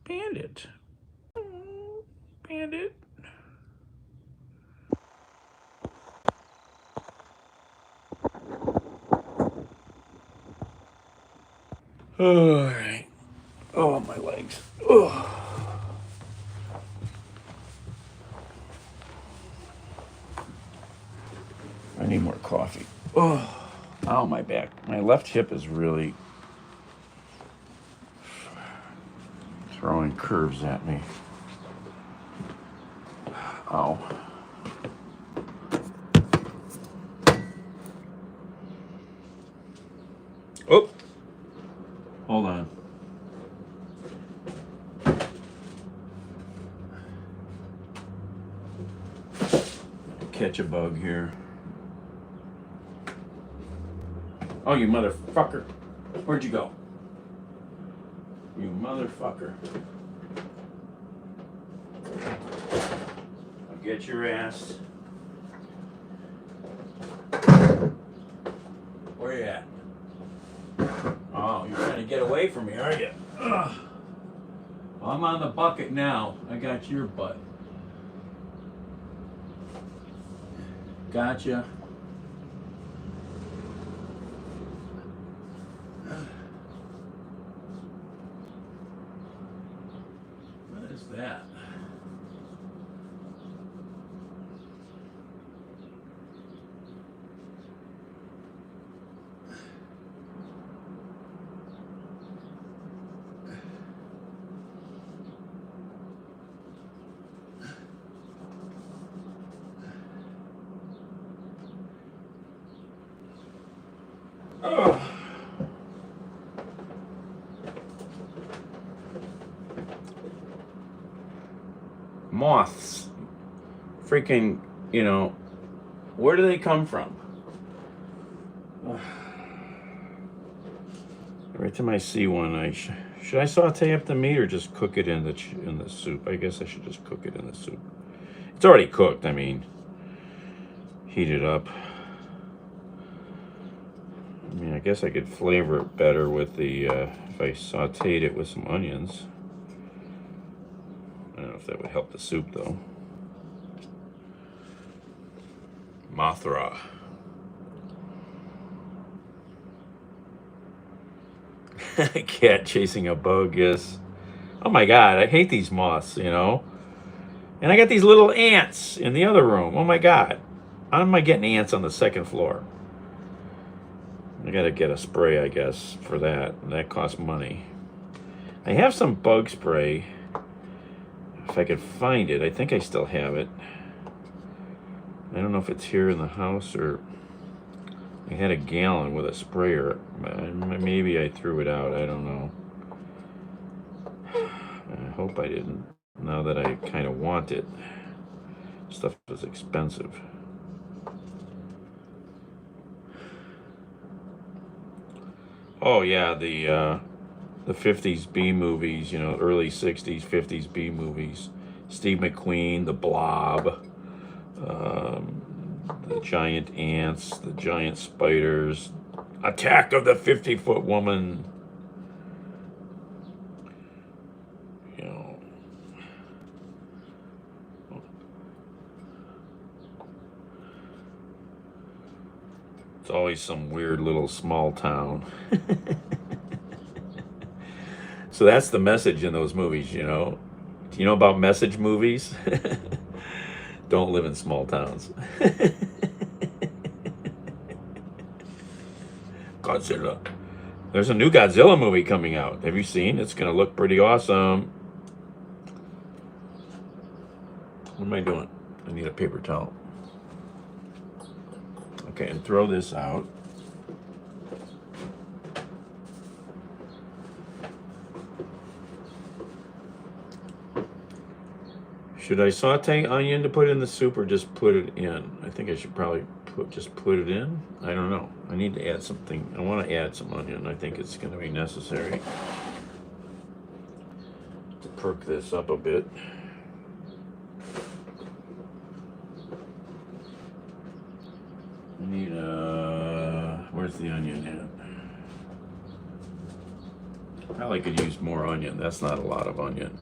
Bandit. Oh, Bandit. All right. Oh, my legs. Oh. I need more coffee. Oh, my back. My left hip is really throwing curves at me. Ow. Oh. Hold on. Catch a bug here. Oh, you motherfucker. Where'd you go? You motherfucker. I'll get your ass. Where you at? Oh, you're trying to get away from me, are you? Ugh. Well, I'm on the bucket now. I got your butt. Gotcha. What is that? Oh. Moths. Freaking, where do they come from? Every time I see one, should I saute up the meat or just cook it in the soup? I guess I should just cook it in the soup. It's already cooked. I mean, heat it up. I mean, I guess I could flavor it better with the if I sauteed it with some onions. I don't know if that would help the soup though. Mothra. Cat chasing a bug, yes. Oh my god, I hate these moths, And I got these little ants in the other room. Oh my god. How am I getting ants on the second floor? I gotta get a spray, I guess, for that. And that costs money. I have some bug spray. If I could find it. I think I still have it. I don't know if it's here in the house or... I had a gallon with a sprayer. Maybe I threw it out. I don't know. I hope I didn't. Now that I kind of want it. Stuff is expensive. Oh yeah, the the 50s B movies, you know, early 60s, 50s B movies. Steve McQueen, The Blob, the giant ants, the giant spiders, Attack of the 50-Foot Woman. You know, it's always some weird little small town. So that's the message in those movies, you know. Do you know about message movies? Don't live in small towns. Godzilla. There's a new Godzilla movie coming out. Have you seen? It's going to look pretty awesome. What am I doing? I need a paper towel. Okay, and throw this out. Should I saute onion to put in the soup or just put it in? I think I should probably just put it in. I don't know. I need to add something. I want to add some onion. I think it's going to be necessary to perk this up a bit. I need where's the onion at? Probably could use more onion. That's not a lot of onion.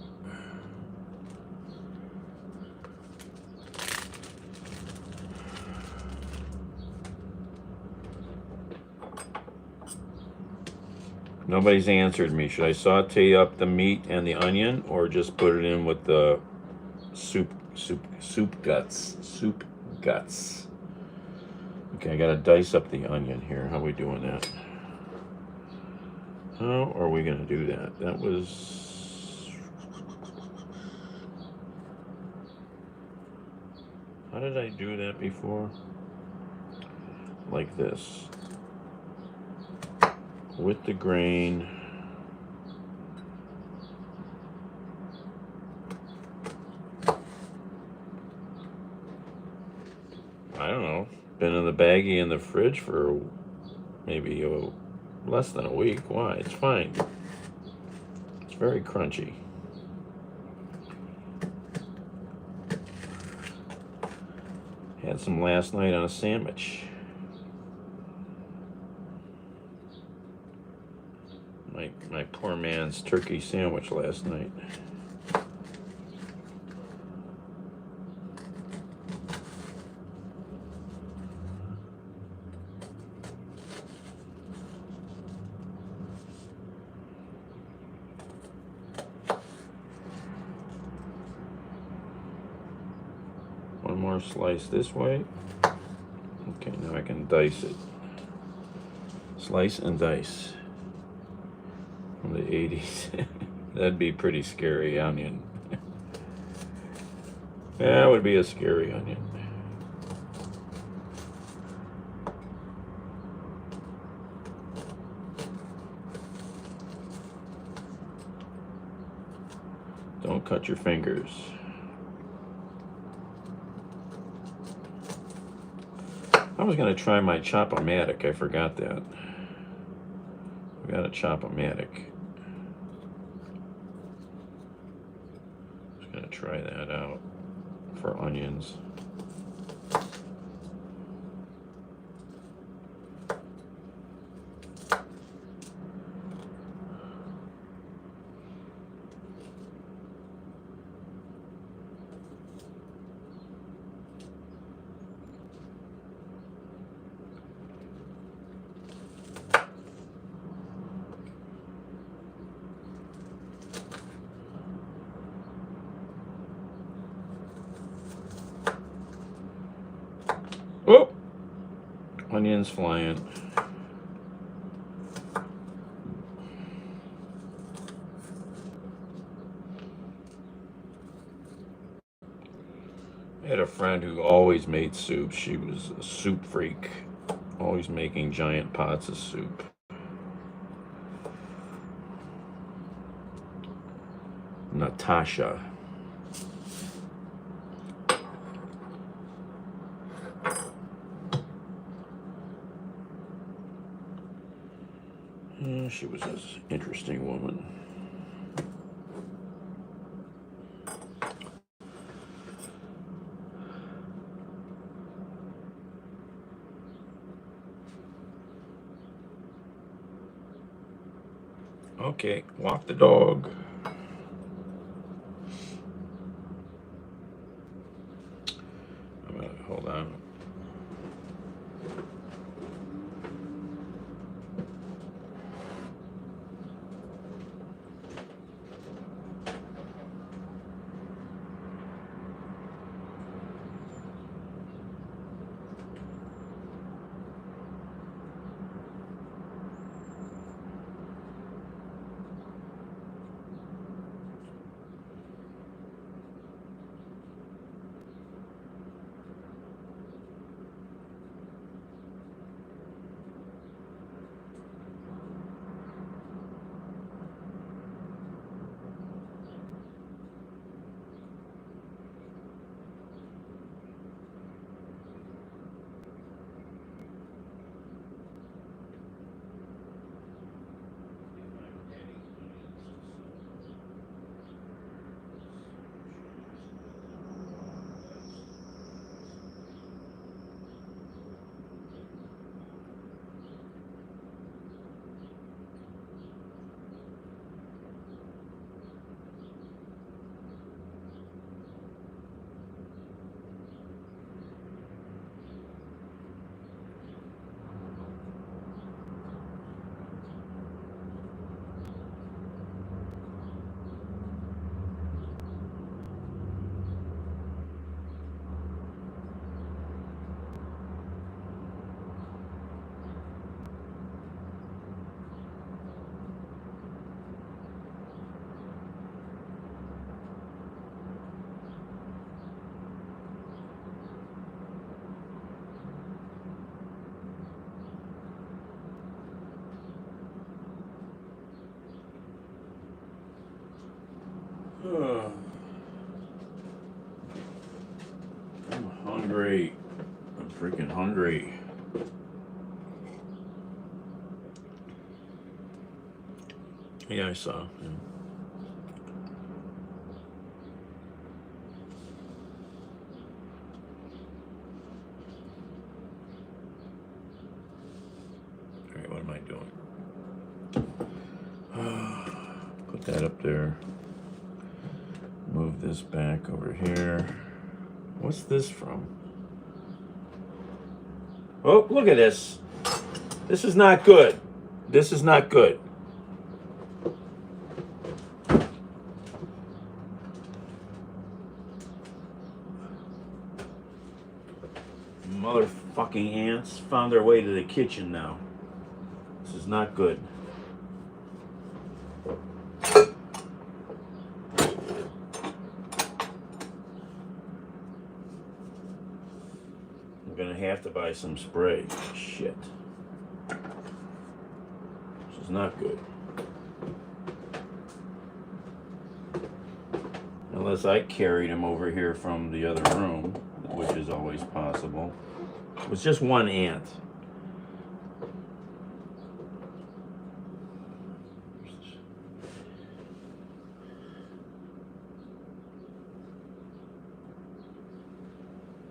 Nobody's answered me. Should I saute up the meat and the onion, or just put it in with the soup guts? Soup guts. Okay, I gotta dice up the onion here. How are we doing that? How are we gonna do that? That was... How did I do that before? Like this. With the grain. I don't know. Been in the baggie in the fridge for maybe less than a week. Why? It's fine. It's very crunchy. Had some last night on a sandwich. My poor man's turkey sandwich last night. One more slice this way. Okay, now I can dice it. Slice and dice. From the 80s. That'd be pretty scary onion. That would be a scary onion. Don't cut your fingers. I was going to try my Chop-O-Matic. I forgot that. We got a Chop-O-Matic. Just going to try that out for onions. Oh! Onions flying. I had a friend who always made soup. She was a soup freak, always making giant pots of soup. Natasha. She was an interesting woman. Okay, walk the dog. I'm gonna hold on. I'm hungry. I'm freaking hungry. Yeah, I saw. Yeah. All right, what am I doing? Put that up there. Move this back over here. What's this from? Oh, look at this. This is not good. This is not good. Motherfucking ants found their way to the kitchen now. This is not good. I'm gonna have to buy some spray. Shit. This is not good. Unless I carried him over here from the other room, which is always possible. It was just one ant.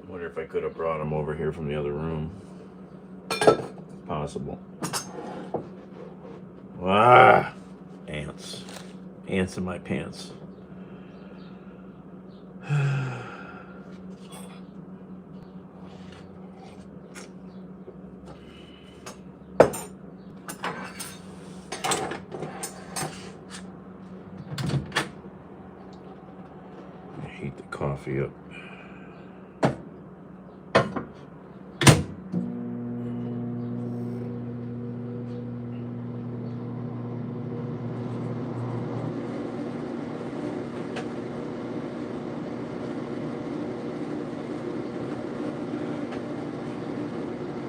I wonder if I could have brought him over here from the other room. Possible. Ah! Ants. Ants in my pants. Heat the coffee up.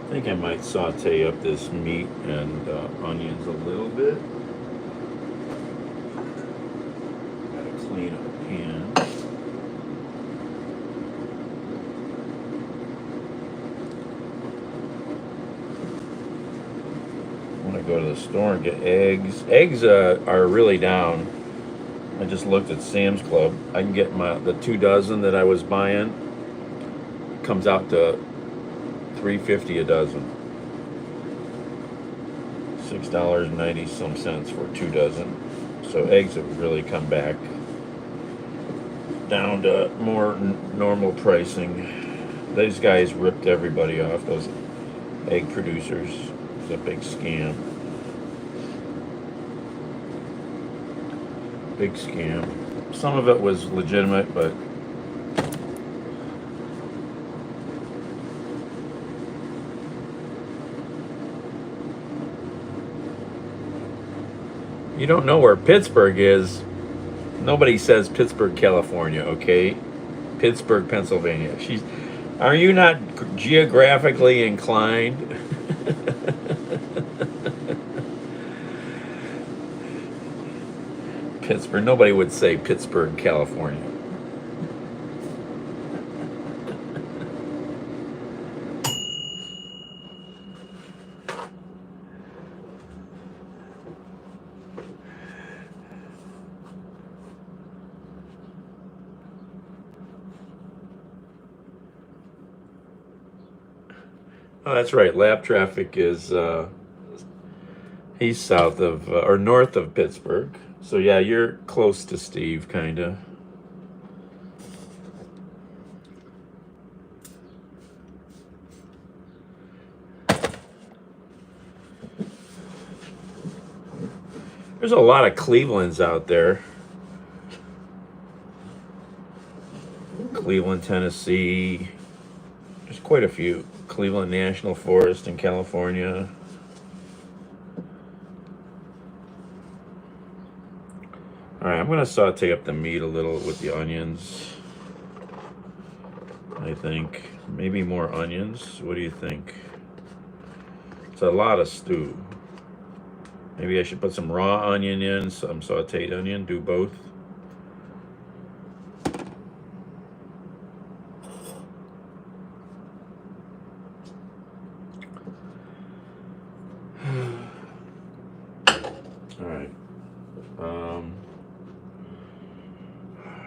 I think I might saute up this meat and onions a little bit. Gotta clean up the pan. go to the store and get eggs. Eggs are really down. I just looked at Sam's Club. I can get the 2 dozen that I was buying. Comes out to $3.50 a dozen. $6.90 some cents for 2 dozen. So eggs have really come back down to more normal pricing. These guys ripped everybody off. Those egg producers. It's a big scam. Big scam. Some of it was legitimate, but you don't know where Pittsburgh is. Nobody says Pittsburgh, California, okay? Pittsburgh, Pennsylvania. Are you not geographically inclined? Pittsburgh. Nobody would say Pittsburgh, California. Oh, that's right. Lap Traffic is he's south of or north of Pittsburgh. So yeah, you're close to Steve, kinda. There's a lot of Clevelands out there. Cleveland, Tennessee. There's quite a few. Cleveland National Forest in California. All right, I'm going to saute up the meat a little with the onions. I think maybe more onions. What do you think? It's a lot of stew. Maybe I should put some raw onion in, some sauteed onion, do both. All right.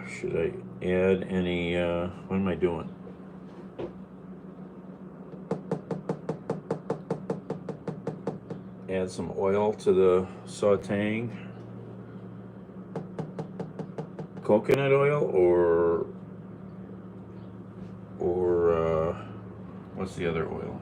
Should I add any, what am I doing? Add some oil to the sauteing. Coconut oil or what's the other oil?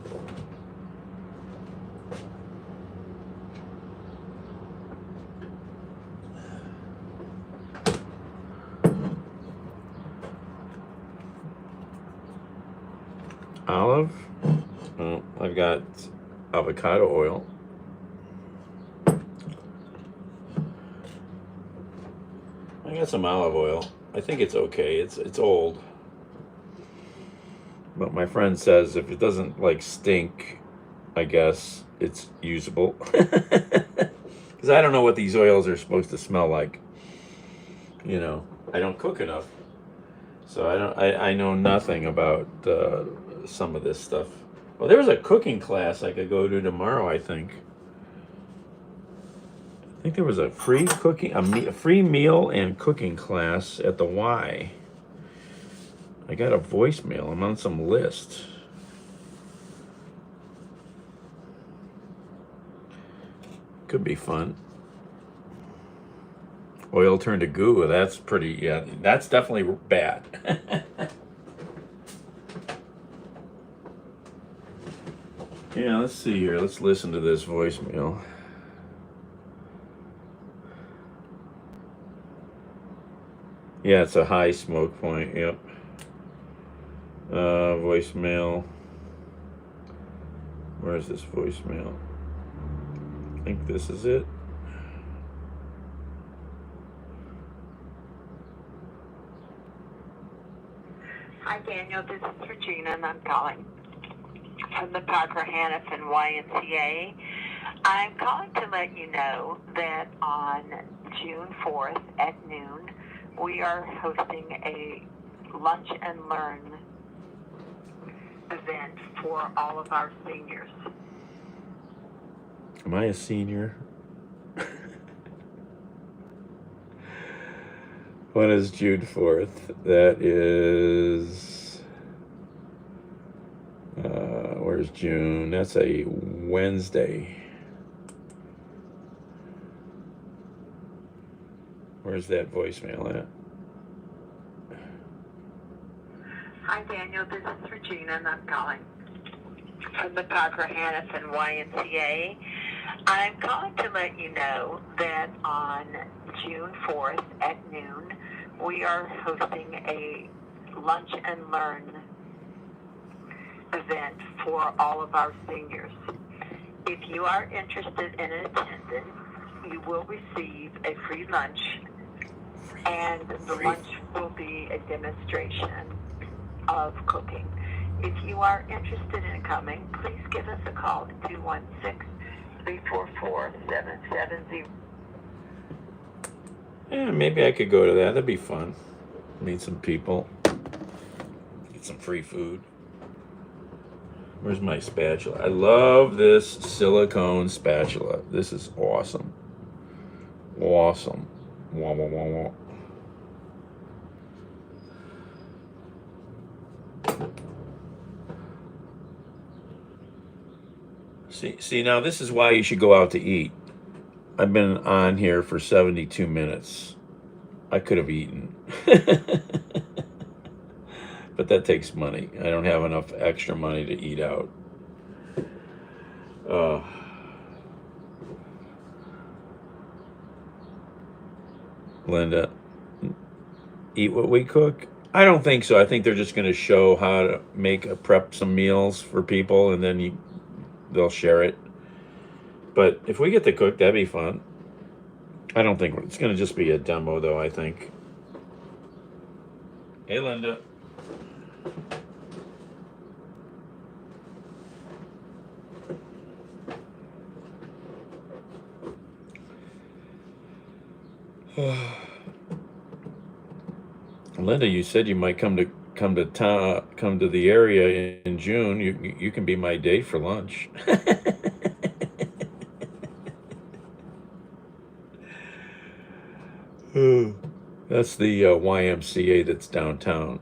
Olive. Oh, I've got avocado oil. I got some olive oil. I think it's okay. It's old. But my friend says if it doesn't like stink, I guess it's usable. Because I don't know what these oils are supposed to smell like. You know, I don't cook enough. So I know nothing about some of this stuff. Well, there's a cooking class I could go to tomorrow, I think. I think there was a free a free meal and cooking class at the Y. I got a voicemail. I'm on some list. Could be fun. Oil turned to goo. That's pretty, yeah, that's definitely bad. Yeah, let's see here. Let's listen to this voicemail. Yeah, it's a high smoke point. Yep. Voicemail. Where's this voicemail? I think this is it. Hi, Daniel. This is Regina, and I'm calling from the Parker Hannafin YMCA. I'm calling to let you know that on June 4th at noon, we are hosting a lunch and learn event for all of our seniors. Am I a senior? When is June 4th? That is. Where's June? That's a Wednesday. Where's that voicemail at? Hi, Daniel. This is Regina, and I'm calling from the Parker Hannifin YMCA. I'm calling to let you know that on June 4th at noon, we are hosting a lunch and learn event for all of our seniors. If you are interested in attendance, you will receive a free lunch, and the lunch will be a demonstration of cooking. If you are interested in coming, please give us a call at 216-344-770. Yeah, maybe I could go to that. That'd be fun. Meet some people. Get some free food. Where's my spatula? I love this silicone spatula. This is awesome. Awesome. Wah, wah, wah, wah. See, now this is why you should go out to eat. I've been on here for 72 minutes. I could have eaten. But that takes money. I don't have enough extra money to eat out. Linda, eat what we cook? I don't think so. I think they're just going to show how to prep some meals for people, and then they'll share it. But if we get to cook, that'd be fun. I don't think it's going to just be a demo, though, I think. Hey, Linda. Linda, you said you might come to the area in June. You can be my date for lunch. That's the YMCA that's downtown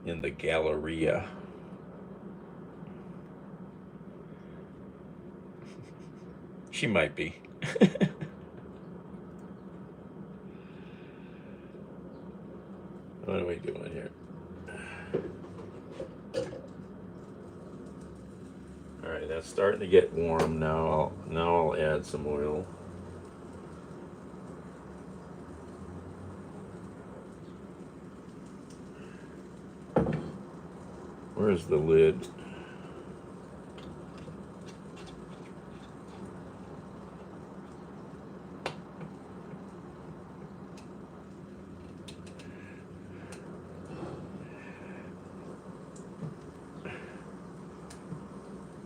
in the Galleria. She might be. What are we doing here? All right, that's starting to get warm now. I'll add some oil. Where's the lid?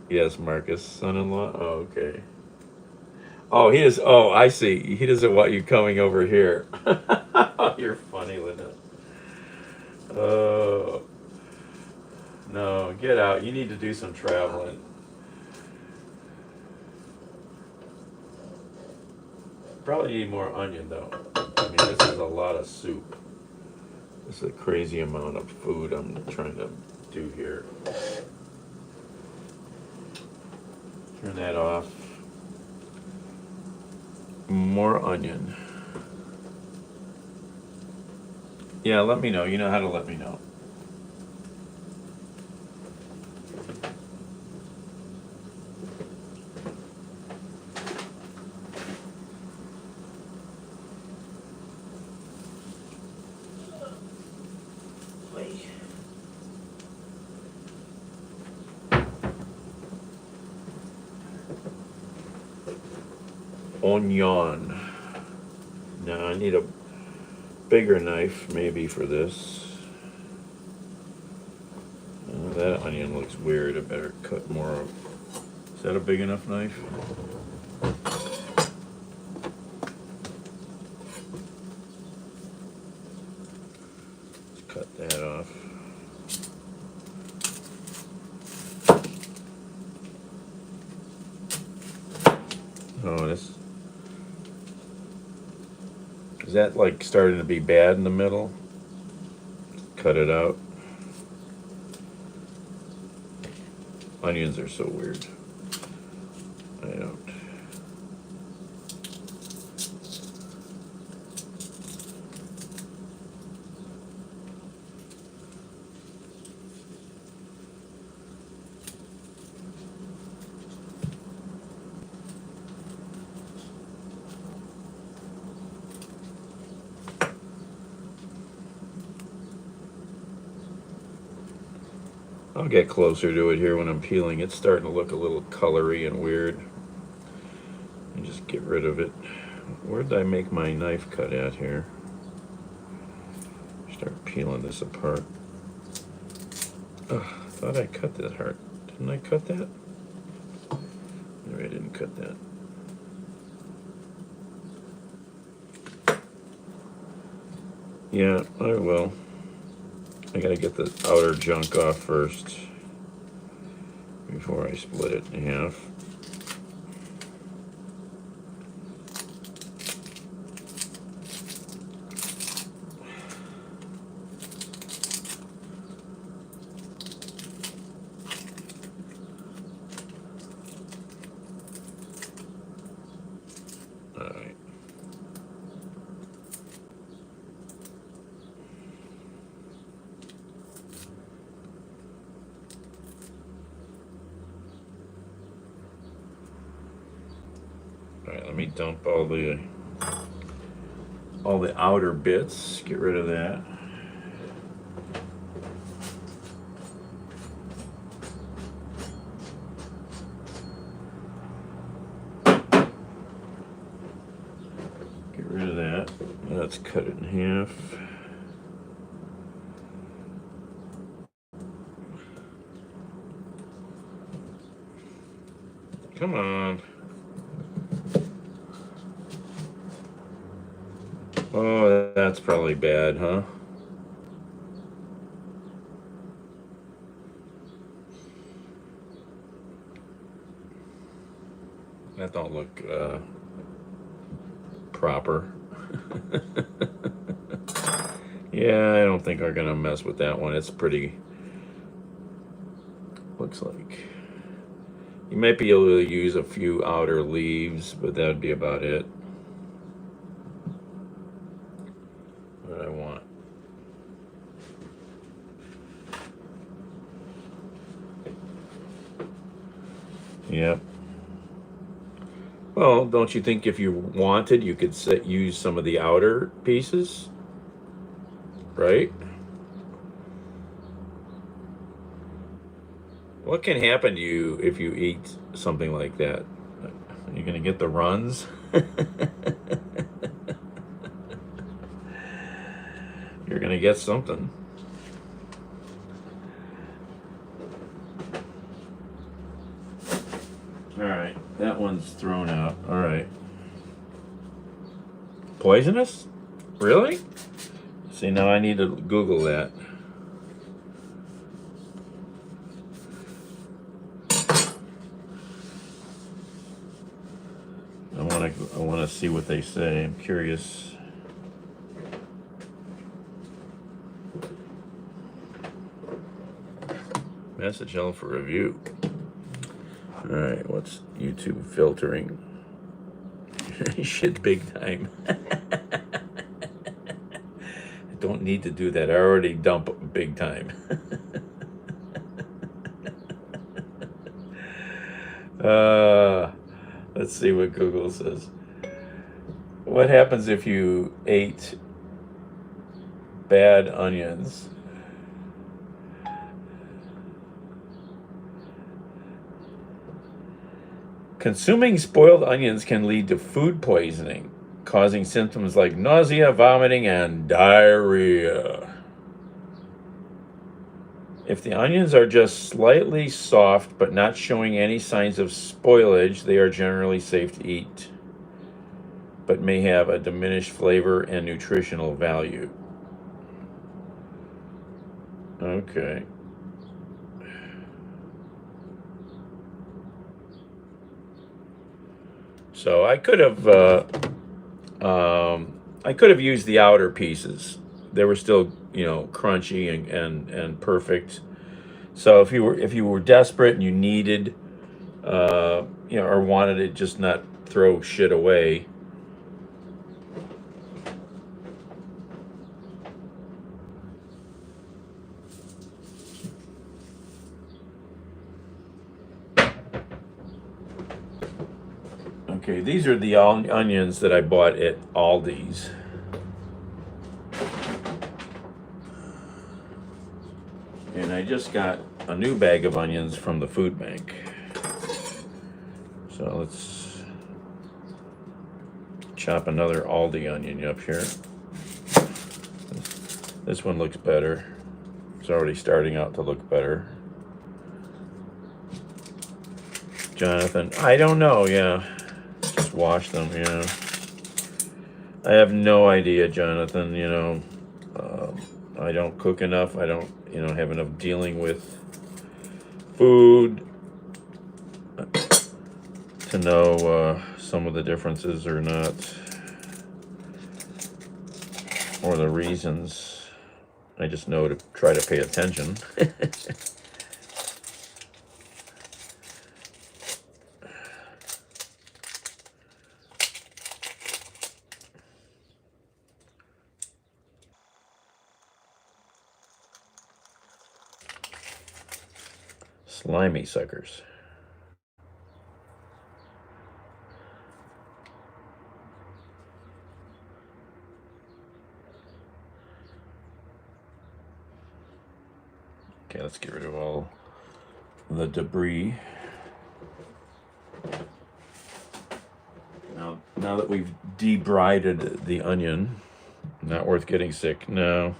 Yes, Marcus, son-in-law. Oh, okay. Oh, he is. Oh, I see. He doesn't want you coming over here. You're funny, Linda. Oh, no, get out. You need to do some traveling. Probably need more onion, though. I mean, this is a lot of soup. This is a crazy amount of food I'm trying to do here. Turn that off. More onion. Yeah, let me know. You know how to let me know. Onion. Now I need a bigger knife maybe for this. That onion looks weird. I better cut more of. Is that a big enough knife? Let's cut that off. Is that like starting to be bad in the middle? Cut it out. Onions are so weird. I don't. I'll get closer to it here when I'm peeling. It's starting to look a little colory and weird. And just get rid of it. Where did I make my knife cut at here? Start peeling this apart. Ugh, I thought I cut that hard. Didn't I cut that? No, I didn't cut that. Yeah, I will. I gotta get the outer junk off first before I split it in half. Alright. Alright, let me dump all the outer bits. Get rid of that. Get rid of that. Let's cut it in half. Come on. Oh, that's probably bad, huh? That don't look proper. Yeah, I don't think we're gonna mess with that one. It's pretty, looks like. You might be able to use a few outer leaves, but that would be about it. What I want. Yep. Well, don't you think if you wanted, you could use some of the outer pieces, right? What can happen to you if you eat something like that? You're gonna get the runs. You're gonna get something. All right, that one's thrown out. All right. Poisonous? Really? See, now I need to Google that. I want to see what they say. I'm curious. Message held for review. All right, what's YouTube filtering? Shit, big time. I don't need to do that. I already dump big time. Let's see what Google says. What happens if you ate bad onions? Consuming spoiled onions can lead to food poisoning, causing symptoms like nausea, vomiting, and diarrhea. If the onions are just slightly soft but not showing any signs of spoilage, they are generally safe to eat, but may have a diminished flavor and nutritional value. Okay. So I could have, I could have used the outer pieces. They were still, you know, crunchy and perfect. So if you were desperate and you needed, you know, or wanted to just not throw shit away. Okay, these are the onions that I bought at Aldi's. And I just got a new bag of onions from the food bank. So let's chop another Aldi onion up here. This one looks better. It's already starting out to look better. Jonathan, I don't know, yeah. Just wash them, yeah. I have no idea, Jonathan, you know. I don't cook enough. I don't, you know, have enough dealing with food to know some of the differences or not, or the reasons. I just know to try to pay attention. Slimy suckers. Okay, let's get rid of all the debris. Now that we've debrided the onion, not worth getting sick. No.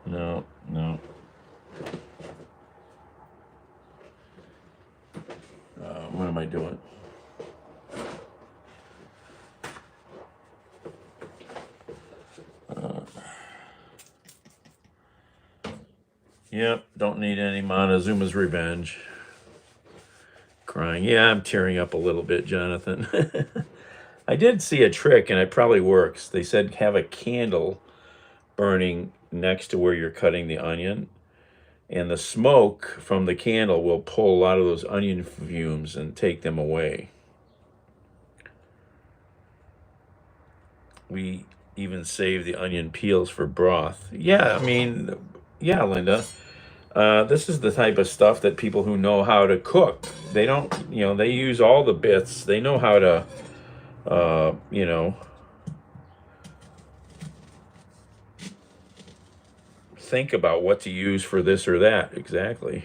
No, no. What am I doing? Yep, don't need any Montezuma's Revenge. Crying. Yeah, I'm tearing up a little bit, Jonathan. I did see a trick, and it probably works. They said have a candle burning next to where you're cutting the onion, and the smoke from the candle will pull a lot of those onion fumes and take them away. We even save the onion peels for broth. Yeah, I mean, yeah, Linda. This is the type of stuff that people who know how to cook, they don't, you know, they use all the bits. They know how to, you know, think about what to use for this or that. Exactly.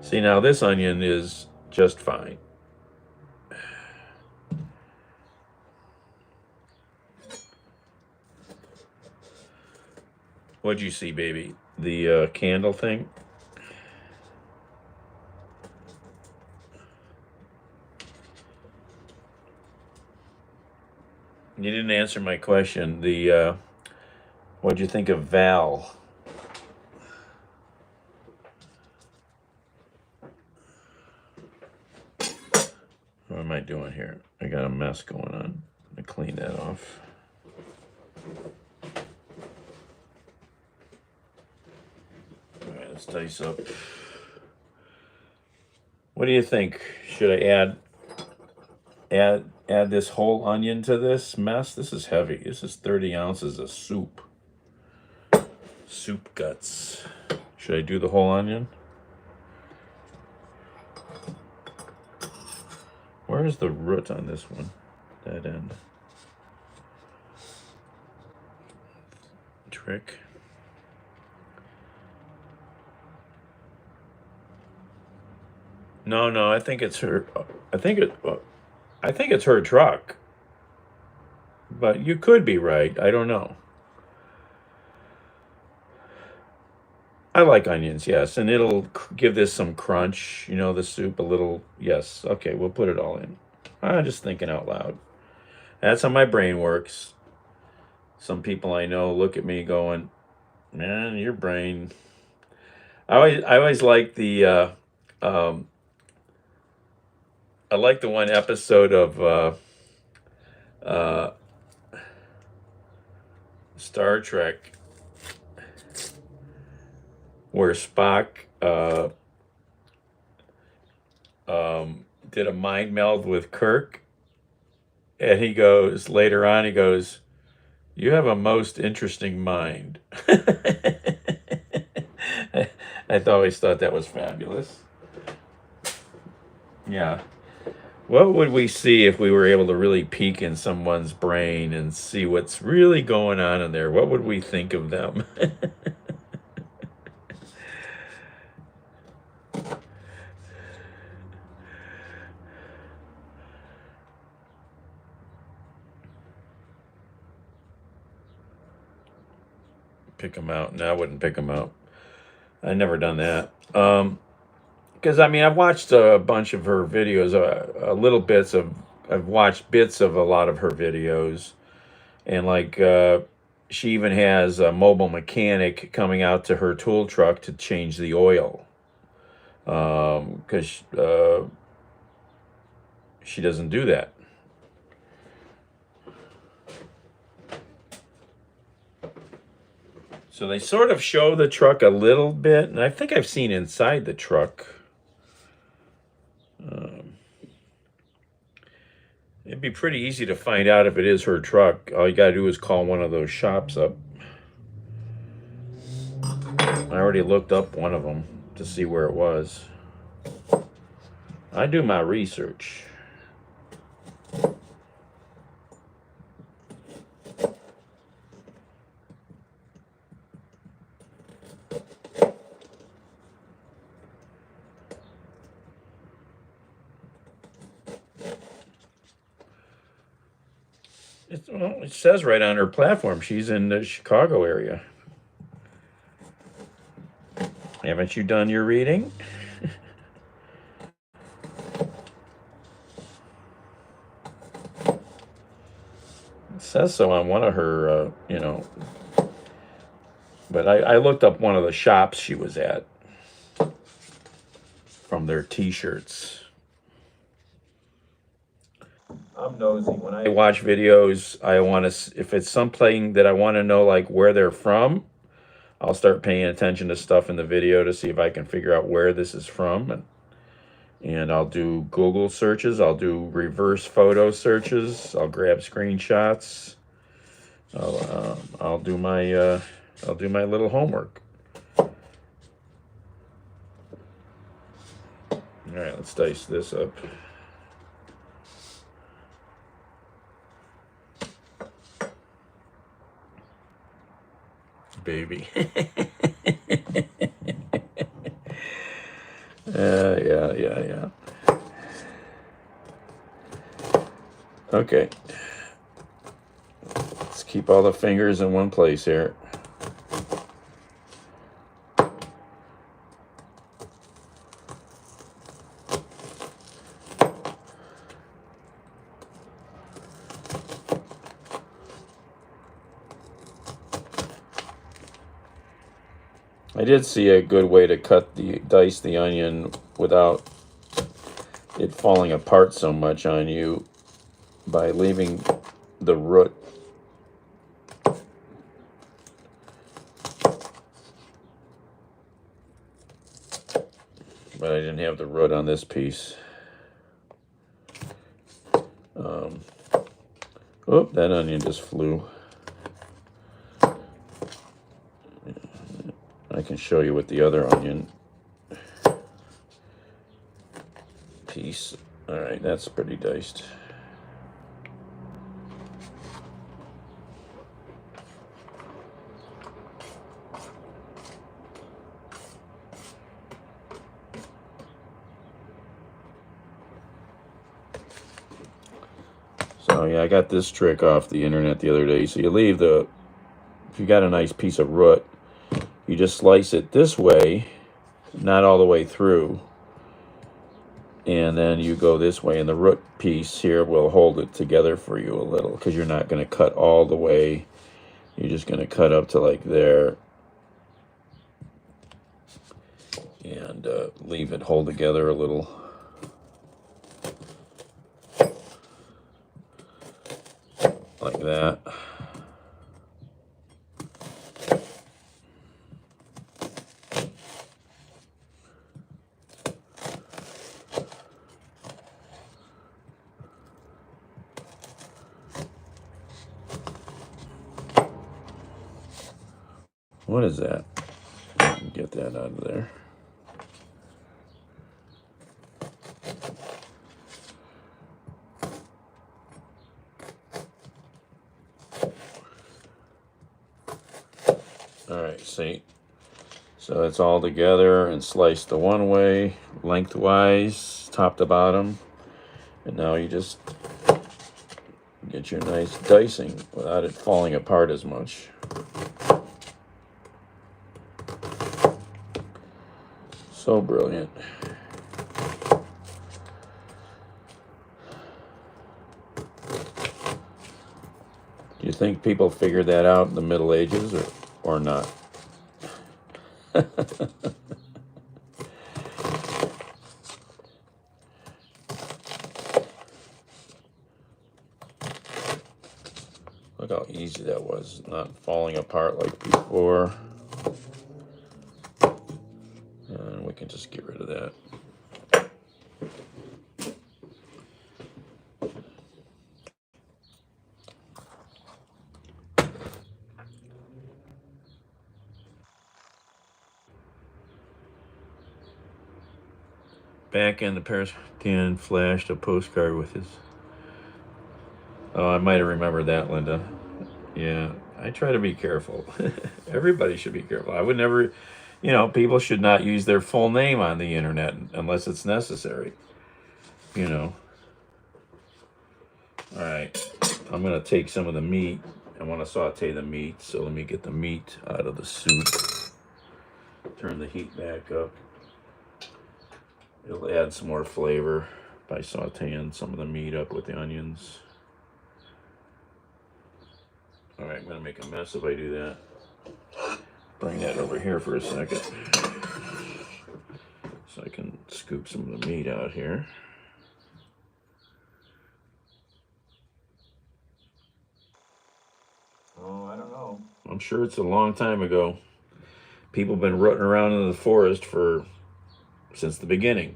See, now this onion is just fine. What'd you see, baby? The candle thing? You didn't answer my question. The what'd you think of Val? What am I doing here? I got a mess going on. I'm gonna clean that off. All right, let's dice up. What do you think? Should I add this whole onion to this mess? This is heavy. This is 30 ounces of soup. Soup guts. Should I do the whole onion? Where's the root on this one? That end. Trick. No, I think it's her. I think it's her truck. But you could be right. I don't know. I like onions, yes, and it'll give this some crunch. You know, the soup a little. Yes, okay, we'll put it all in. I'm just thinking out loud. That's how my brain works. Some people I know look at me going, "Man, your brain." I always like the I like the one episode of uh, Star Trek where Spock did a mind meld with Kirk, and he goes later on. He goes, "You have a most interesting mind." I always thought that was fabulous. Yeah. What would we see if we were able to really peek in someone's brain and see what's really going on in there? What would we think of them? Pick them out? No, I wouldn't pick them out. I never done that. Because I mean, I've watched a bunch of her videos, I've watched bits of a lot of her videos, and like she even has a mobile mechanic coming out to her tool truck to change the oil, because she doesn't do that. So they sort of show the truck a little bit, and I think I've seen inside the truck. It'd be pretty easy to find out if it is her truck. All you gotta do is call one of those shops up. I already looked up one of them to see where it was. I do my research. Well, it says right on her platform she's in the Chicago area. Haven't you done your reading? It says so on one of her, But I looked up one of the shops she was at from their T-shirts. I'm nosy. When I watch videos, I want to, if it's something that I want to know, like where they're from, I'll start paying attention to stuff in the video to see if I can figure out where this is from. And I'll do Google searches. I'll do reverse photo searches. I'll grab screenshots. I'll do my little homework. All right, let's dice this up. Baby. Yeah. Okay. Let's keep all the fingers in one place here. I did see a good way to dice the onion without it falling apart so much on you by leaving the root. But I didn't have the root on this piece. Oh, that onion just flew. I can show you with the other onion piece. All right, that's pretty diced. So yeah, I got this trick off the internet the other day. So you leave if you got a nice piece of root, you just slice it this way, not all the way through. And then you go this way, and the root piece here will hold it together for you a little, because you're not going to cut all the way. You're just going to cut up to like there. And leave it hold together a little. like that. What is that? Get that out of there. All right, see. So it's all together and sliced the one way, lengthwise, top to bottom. And now you just get your nice dicing without it falling apart as much. So brilliant. Do you think people figured that out in the Middle Ages or not? Look how easy that was, not falling apart like before. And we can just get rid of that. Back end, the Paris Dan flashed a postcard with his. Oh, I might have remembered that, Linda. Yeah, I try to be careful. Everybody should be careful. I would never, people should not use their full name on the internet unless it's necessary. All right, I'm going to take some of the meat. I want to saute the meat, so let me get the meat out of the soup. Turn the heat back up. It'll add some more flavor by sauteing some of the meat up with the onions. All right, I'm going to make a mess if I do that. Bring that over here for a second so I can scoop some of the meat out here. Oh, I don't know. I'm sure it's a long time ago. People have been rooting around in the forest since the beginning.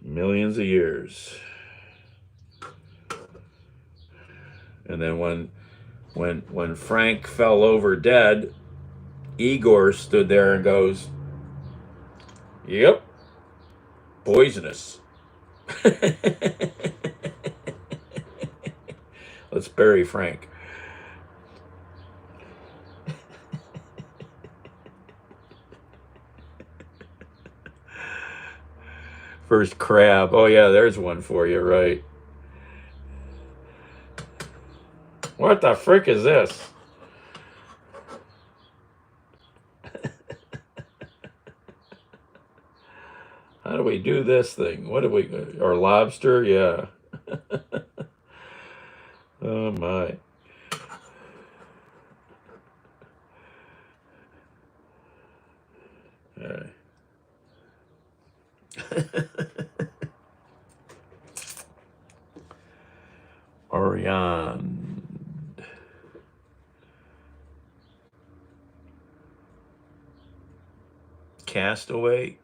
Millions of years. And then when Frank fell over dead, Igor stood there and goes, "Yep, poisonous." Let's bury Frank. First crab. Oh yeah, there's one for you, right? What the frick is this? How do we do this thing? What do we, or lobster? Yeah. Oh my. All right. Orion. Castaway?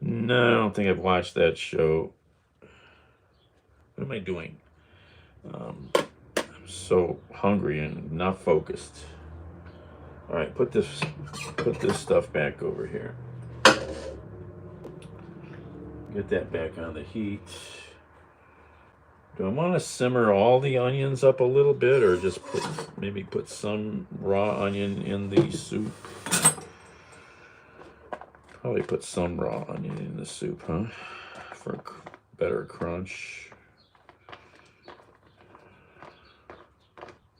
No, I don't think I've watched that show. What am I doing? I'm so hungry and not focused. All right, put this stuff back over here. Get that back on the heat. Do I want to simmer all the onions up a little bit, or just maybe put some raw onion in the soup? Probably put some raw onion in the soup, huh? For better crunch.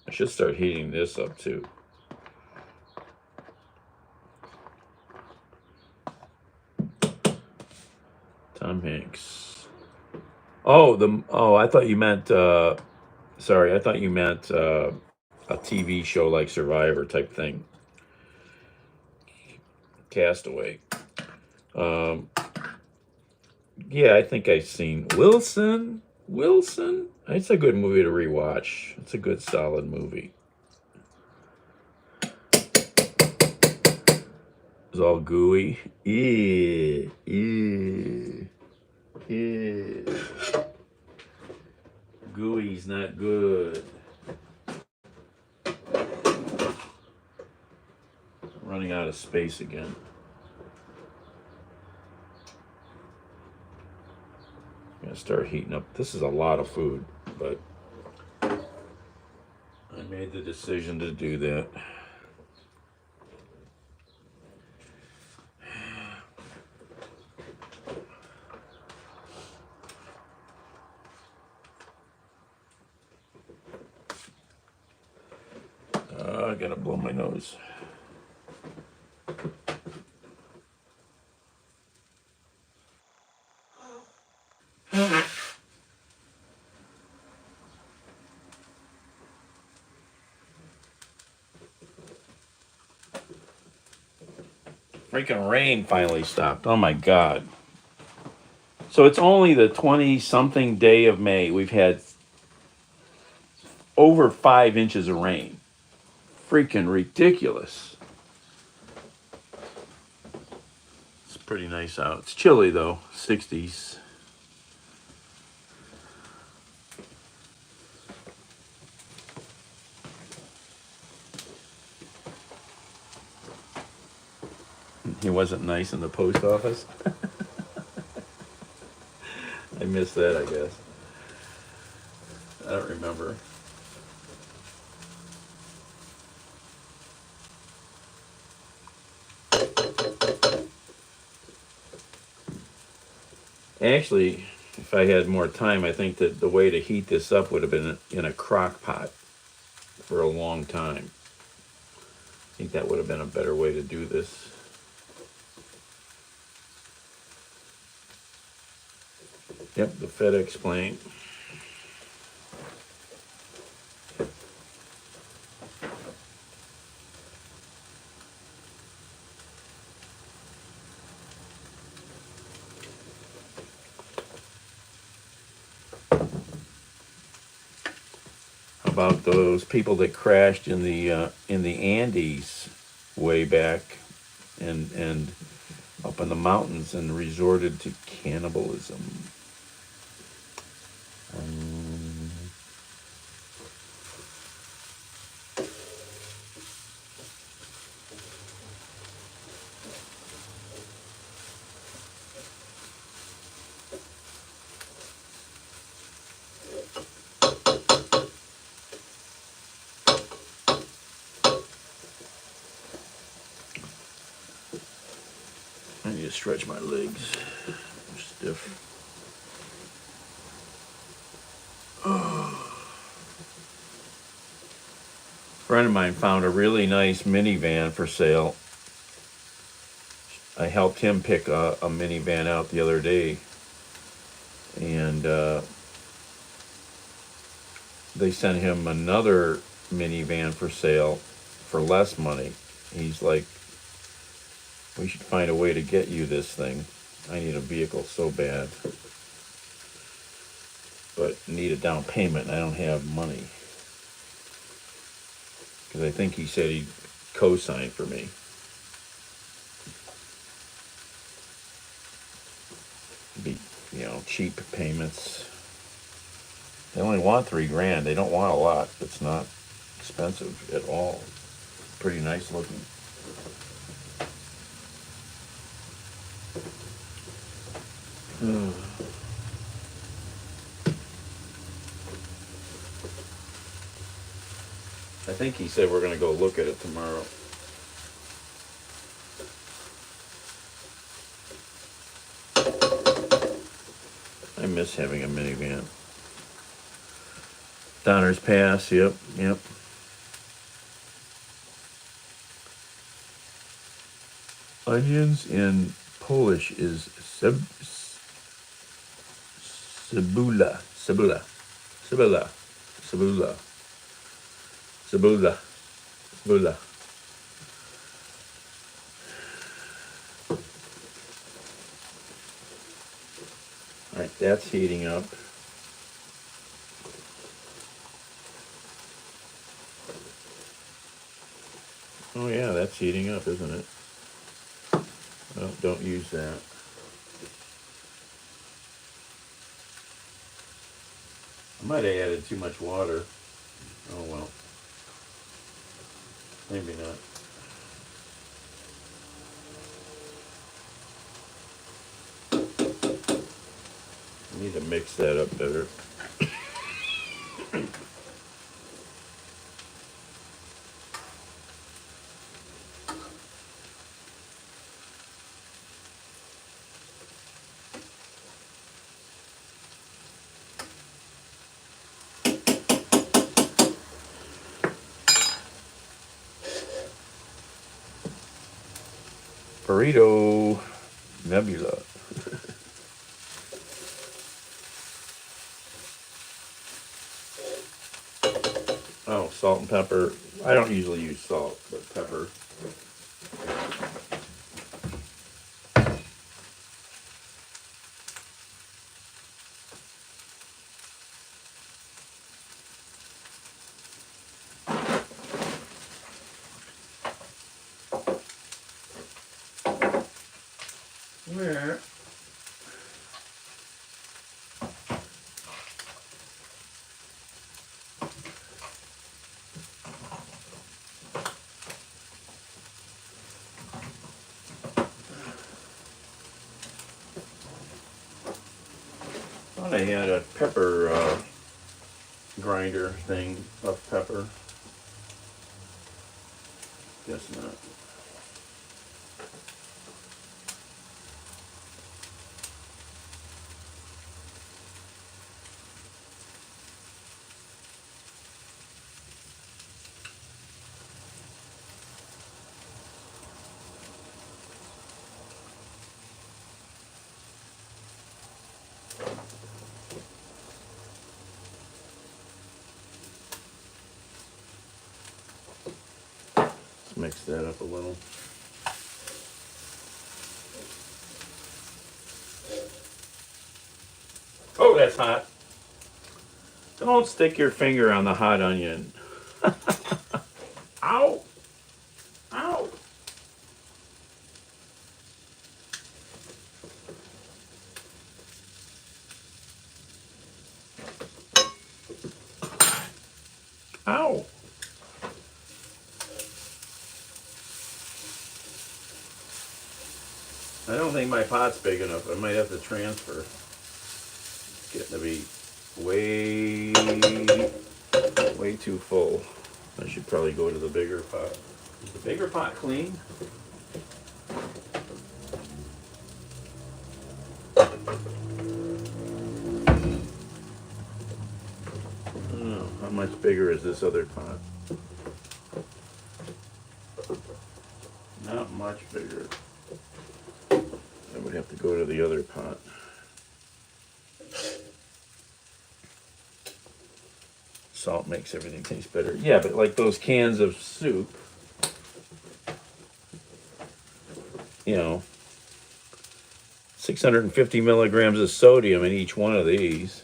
I should start heating this up too. Tom Hanks. Oh, I thought you meant, sorry, I thought you meant a TV show like Survivor type thing. Castaway. Yeah, I think I've seen Wilson. Wilson. It's a good movie to rewatch. It's a good, solid movie. It's all gooey. Ew, ew, ew. Gooey's not good. Running out of space again. I'm gonna start heating up. This is a lot of food, but I made the decision to do that. I gotta blow my nose. Freaking rain finally stopped. Oh my God. So it's only the 20 something day of May. We've had over 5 inches of rain. Freaking ridiculous. It's pretty nice out. It's chilly though, 60s. He wasn't nice in the post office. I missed that, I guess. I don't remember. Actually, if I had more time, I think that the way to heat this up would have been in a crock pot for a long time. I think that would have been a better way to do this. Yep, the FedEx plane. How about those people that crashed in the Andes way back and up in the mountains and resorted to cannibalism? I need to stretch my legs. They're stiff. A friend of mine found a really nice minivan for sale. I helped him pick a minivan out the other day, and they sent him another minivan for sale for less money. He's like, we should find a way to get you this thing. I need a vehicle so bad, but need a down payment and I don't have money. Because I think he said he'd co-sign for me. Be, cheap payments. They only want $3,000. They don't want a lot. It's not expensive at all. Pretty nice looking. I think he said we're going to go look at it tomorrow. I miss having a minivan. Donner's Pass, yep. Onions in Polish is cebula. Cebula. Cebula. Cebula. Cebula. Cebula. All right, that's heating up. Oh yeah, that's heating up, isn't it? Oh, don't use that. I might have added too much water. Oh well, maybe not. I need to mix that up better. Burrito Nebula. Oh, salt and pepper. I don't usually use salt, but pepper. Where? I thought I had a pepper grinder thing of pepper. Guess not. Let's mix that up a little. Oh, that's hot. Don't stick your finger on the hot onion. Ow! Ow! Ow! I don't think my pot's big enough. I might have to transfer. It's getting to be way too full. I should probably go to the bigger pot. Is the bigger pot clean? Oh, how much bigger is this other pot? Not much bigger. I would have to go to the other pot. Salt makes everything taste better. Yeah, but like those cans of soup, you know, 650 milligrams of sodium in each one of these.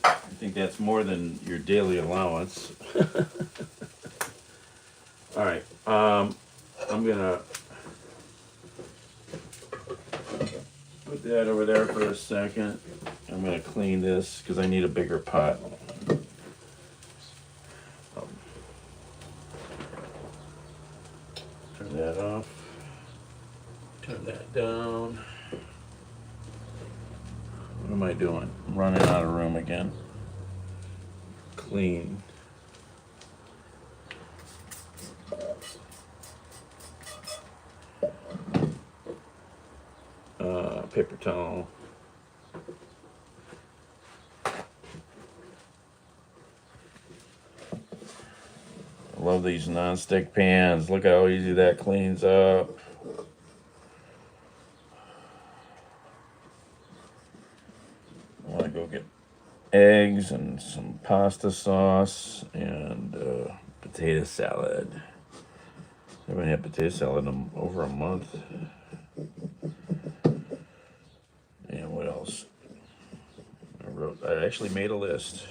I think that's more than your daily allowance. All right, I'm gonna put that over there for a second. I'm gonna clean this because I need a bigger pot. Turn that off. Turn that down. What am I doing? I'm running out of room again. Clean. Paper towel. I love these non-stick pans. Look how easy that cleans up. I want to go get eggs and some pasta sauce and potato salad. I haven't had potato salad in over a month. And what else? I actually made a list.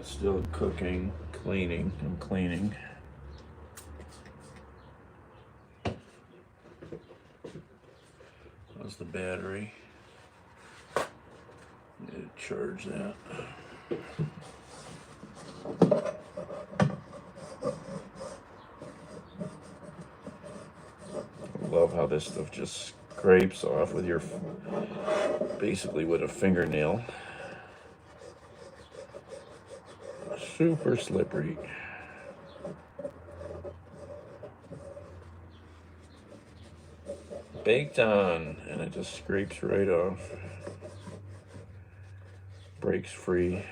That's still cooking, cleaning. I'm cleaning. How's the battery? Need to charge that. I love how this stuff just scrapes off with your, basically with a fingernail. Super slippery. Baked on, and it just scrapes right off. Breaks free.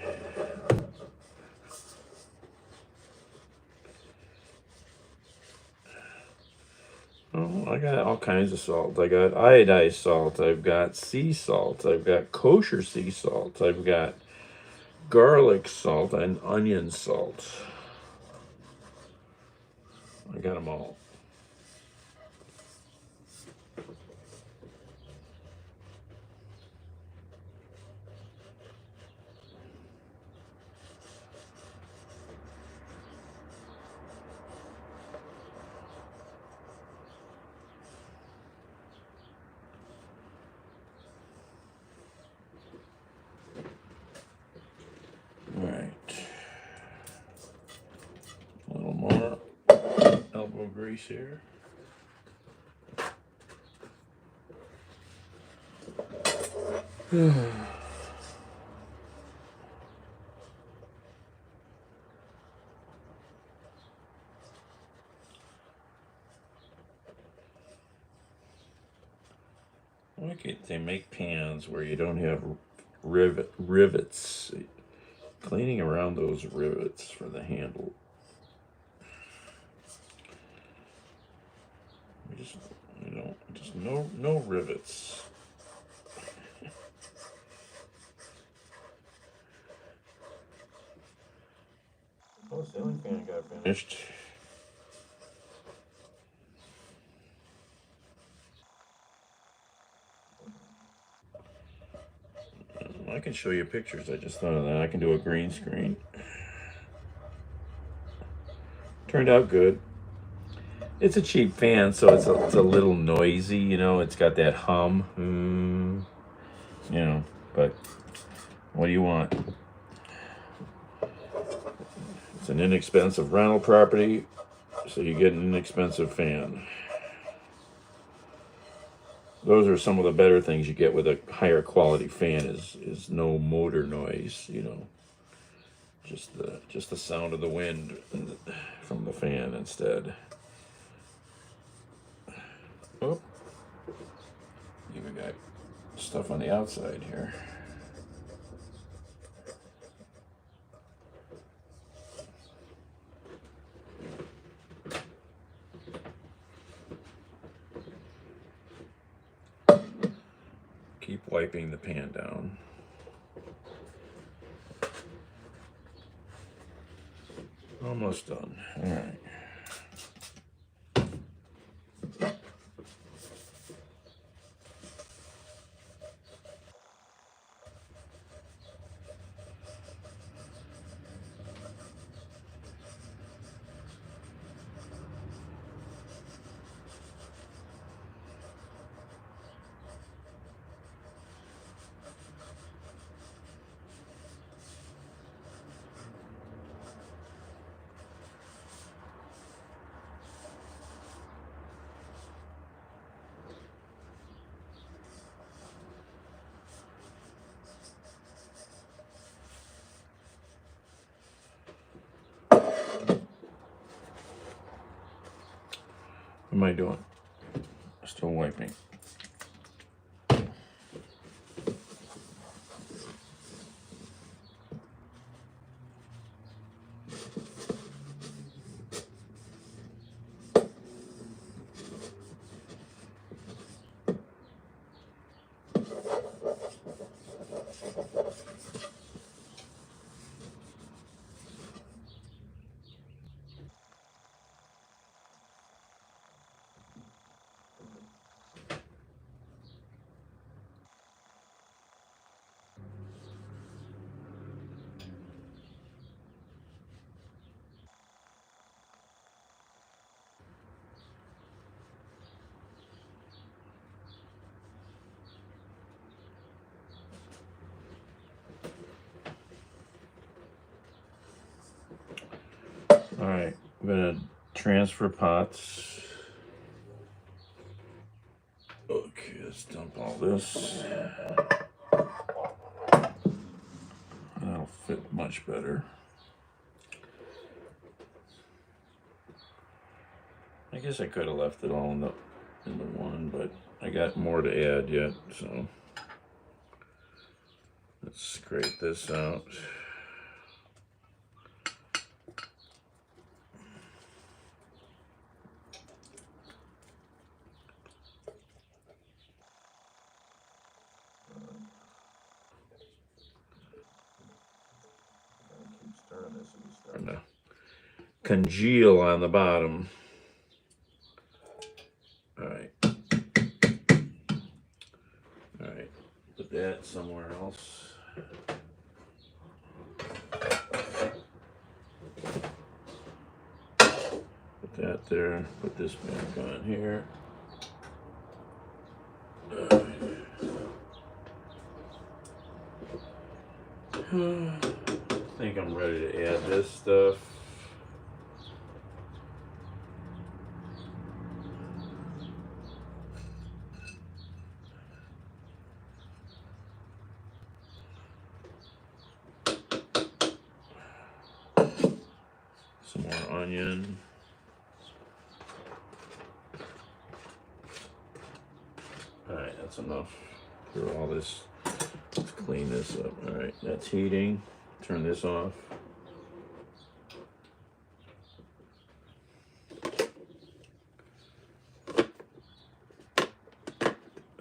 Oh, I got all kinds of salt. I got iodized salt. I've got sea salt. I've got kosher sea salt. I've got garlic salt and onion salt. I got them all. All right. A little more elbow grease here. They make pans where you don't have rivets. Cleaning around those rivets for the handle. Just, just no rivets. Oh, ceiling fan got finished. I can show you pictures. I just thought of that. I can do a green screen. Turned out good. It's a cheap fan, so it's a little noisy, you know. It's got that hum, you know. But what do you want? It's an inexpensive rental property, so you get an inexpensive fan. Those are some of the better things you get with a higher quality fan is no motor noise, you know. Just the sound of the wind from the fan instead. Oh, even got stuff on the outside here. Keep wiping the pan down. Almost done. All right. What am I doing? Still wiping. All right, I'm gonna transfer pots. Okay, let's dump all this. That'll fit much better. I guess I could have left it all in the one, but I got more to add yet, so let's scrape this out. Starting to congeal on the bottom. All right. All right. Put that somewhere else. Put that there. Put this back on here. I think I'm ready to add this stuff. Some more onion. Alright, that's enough for all this. Let's clean this up. Alright, that's heating. Turn this off.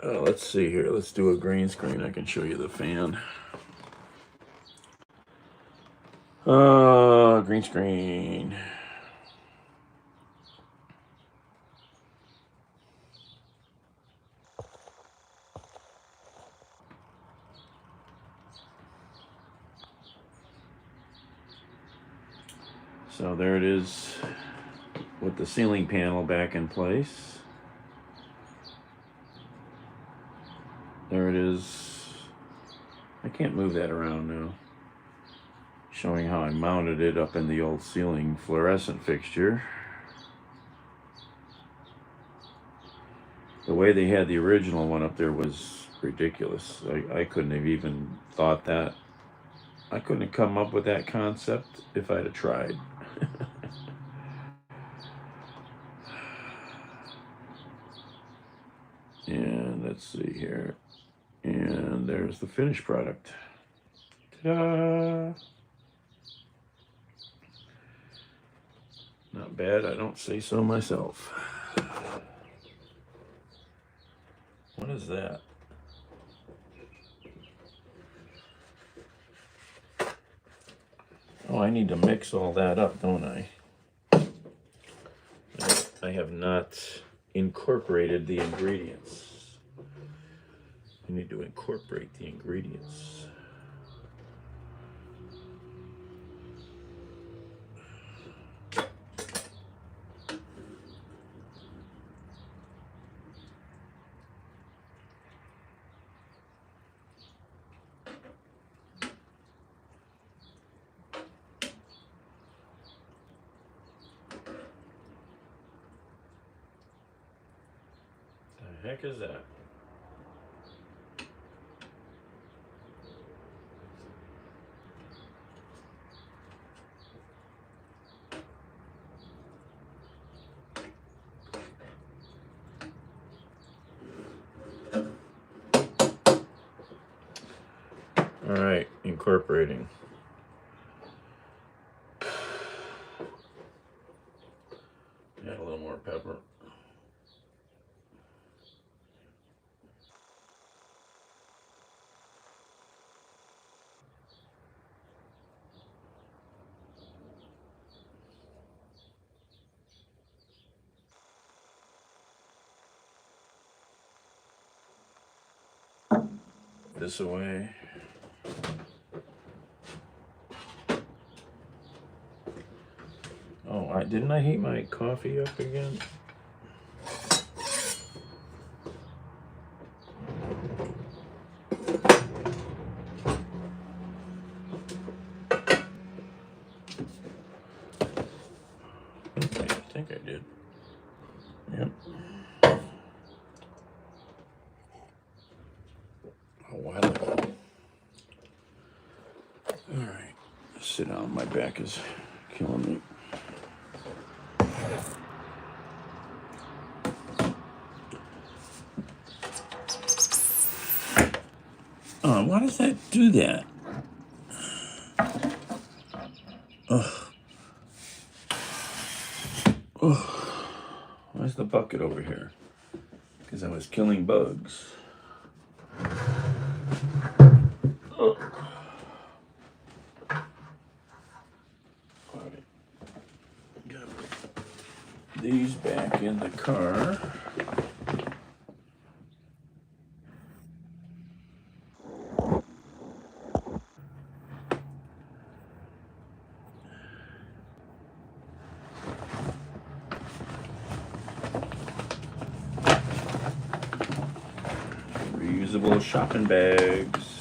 Let's see here. Let's do a green screen. I can show you the fan. Green screen. So there it is with the ceiling panel back in place. There it is. I can't move that around now. Showing how I mounted it up in the old ceiling fluorescent fixture. The way they had the original one up there was ridiculous. I couldn't have even thought that. I couldn't have come up with that concept if I'd have tried. And let's see here. And there's the finished product. Ta-da! Not bad, I don't say so myself. What is that? Oh, I need to mix all that up, don't I? I have not incorporated the ingredients. You need to incorporate the ingredients. The heck is that? All right, incorporating. Add a little more pepper. This away. Oh, didn't I heat my coffee up again? I did. Yep. A while ago. All right. Sit down. My back is killing me. Why does that do that? Ugh. Ugh. Where's the bucket over here? Because I was killing bugs. Ugh. All right. Got these back in the car. Reusable shopping bags.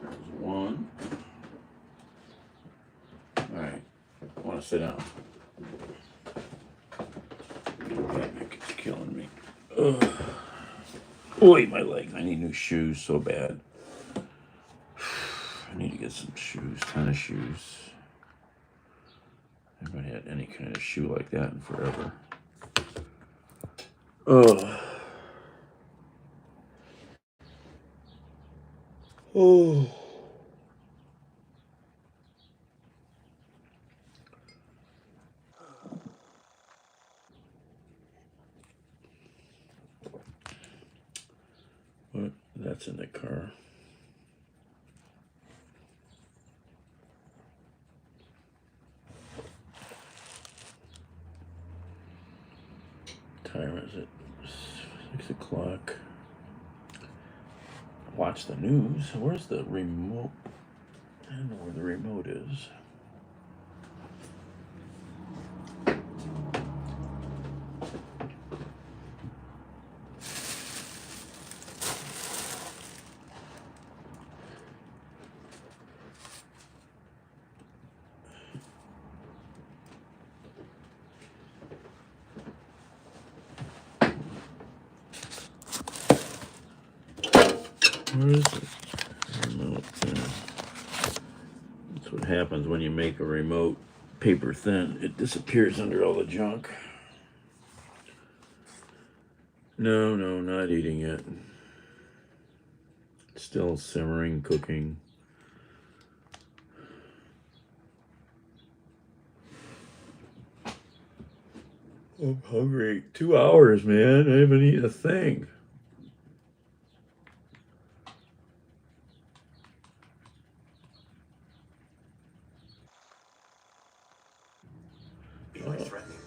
There's one. All right, I want to sit down. That neck is killing me. Ugh. Oy, my legs. I need new shoes so bad. I need to get some shoes, tennis shoes. I haven't had any kind of shoe like that in forever. Oh. Oh. What? That's in the car. Time is it? 6 o'clock. Watch the news. Where's the remote? I don't know where the remote is. Where is it? Remote there. That's what happens when you make a remote paper thin. It disappears under all the junk. No, not eating it. Still simmering, cooking. I'm hungry. 2 hours, man. I haven't eaten a thing.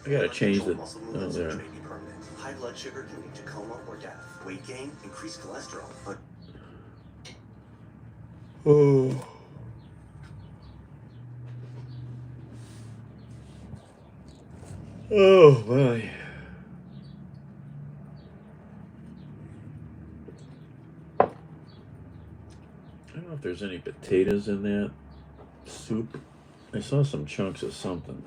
I gotta change the. Oh, there. High blood sugar can lead to coma or death. Weight gain, increased cholesterol. Oh. Oh my. I don't know if there's any potatoes in that soup. I saw some chunks of something.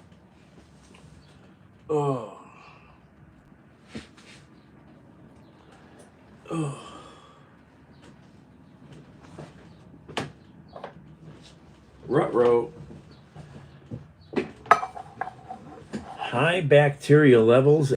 Oh. Oh. Ruh-roh. High bacteria levels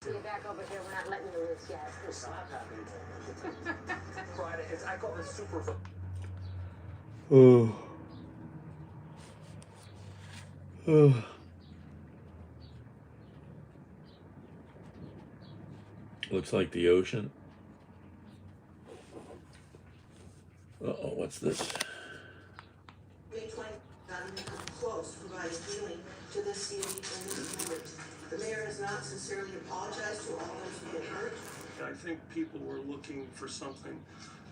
see you back over here. We're not letting you loose yet. Stop happening. Friday, I call this super. Oh. Oh. Looks like the ocean. Uh-oh, what's this? May 20, not even come close to providing healing to the city and its members. The mayor has not sincerely apologized to all those who have been hurt. I think people were looking for something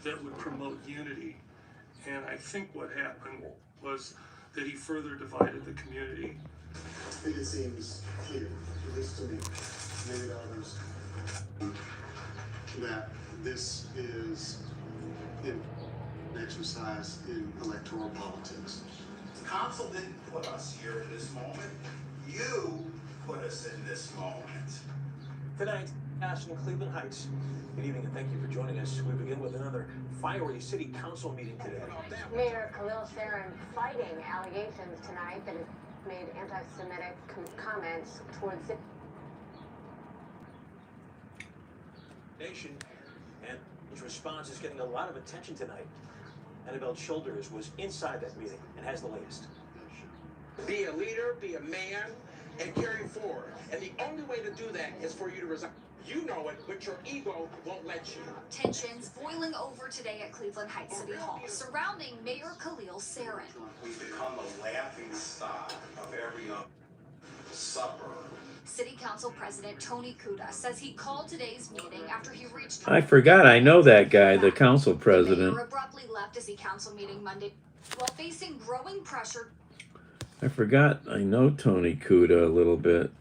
that would promote unity. And I think what happened was that he further divided the community. I think it seems clear, at least to me, maybe to others, that this is an exercise in electoral politics. The council didn't put us here in this moment. You put us in this moment. Tonight, Ash in Cleveland Heights. Good evening and thank you for joining us. We begin with another fiery city council meeting today. Mayor Khalil Saran fighting allegations tonight that has made anti-Semitic comments towards it. Nation, and his response is getting a lot of attention tonight. Annabelle Childers was inside that meeting and has the latest. Be a leader, be a man, and carry forward. And the only way to do that is for you to resign. You know it, but your ego won't let you. Tensions boiling over today at Cleveland Heights City Hall surrounding Mayor Khalil Saran. We've become a laughing stock of every suburb. City Council President Tony Kuda says he called today's meeting after he reached. I forgot, I know that guy, the council president. The mayor abruptly left a city council meeting Monday while facing growing pressure. I forgot, I know Tony Kuda a little bit.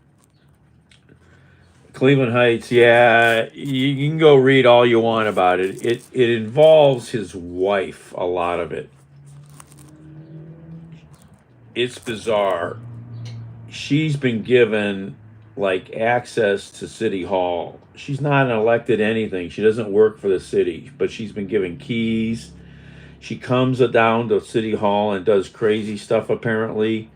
Cleveland Heights, yeah, you can go read all you want about it. It involves his wife, a lot of it. It's bizarre. She's been given like access to City Hall. She's not elected anything. She doesn't work for the city, but she's been given keys. She comes down to City Hall and does crazy stuff apparently.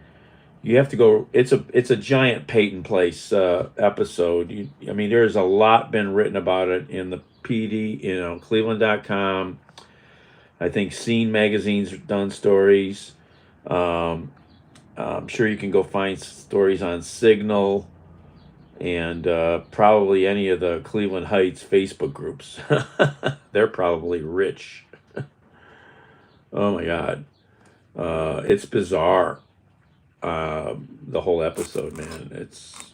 You have to go. It's a giant Peyton Place episode. I mean, there's a lot been written about it in the PD, Cleveland.com. I think Scene Magazine's done stories. I'm sure you can go find stories on Signal and probably any of the Cleveland Heights Facebook groups. They're probably rich. Oh my God. It's bizarre. The whole episode, man. It's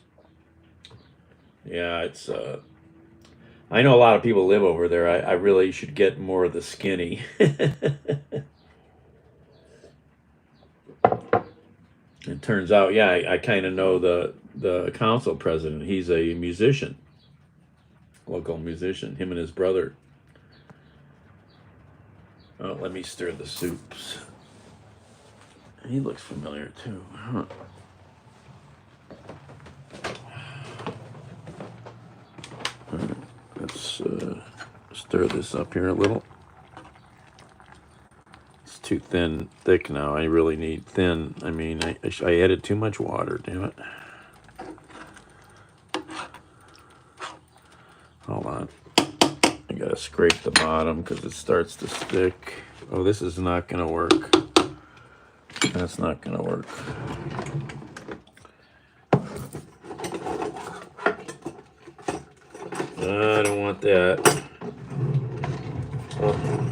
I know a lot of people live over there. I really should get more of the skinny. It turns out, yeah, I kind of know the council president. He's a musician, local musician, him and his brother. Oh, let me stir the soups. He looks familiar too. Huh. All right, let's stir this up here a little. It's too thick now. I really need thin. I mean, I added too much water, damn it. Hold on. I gotta scrape the bottom because it starts to stick. Oh, this is not gonna work. That's not gonna work. I don't want that. Oh.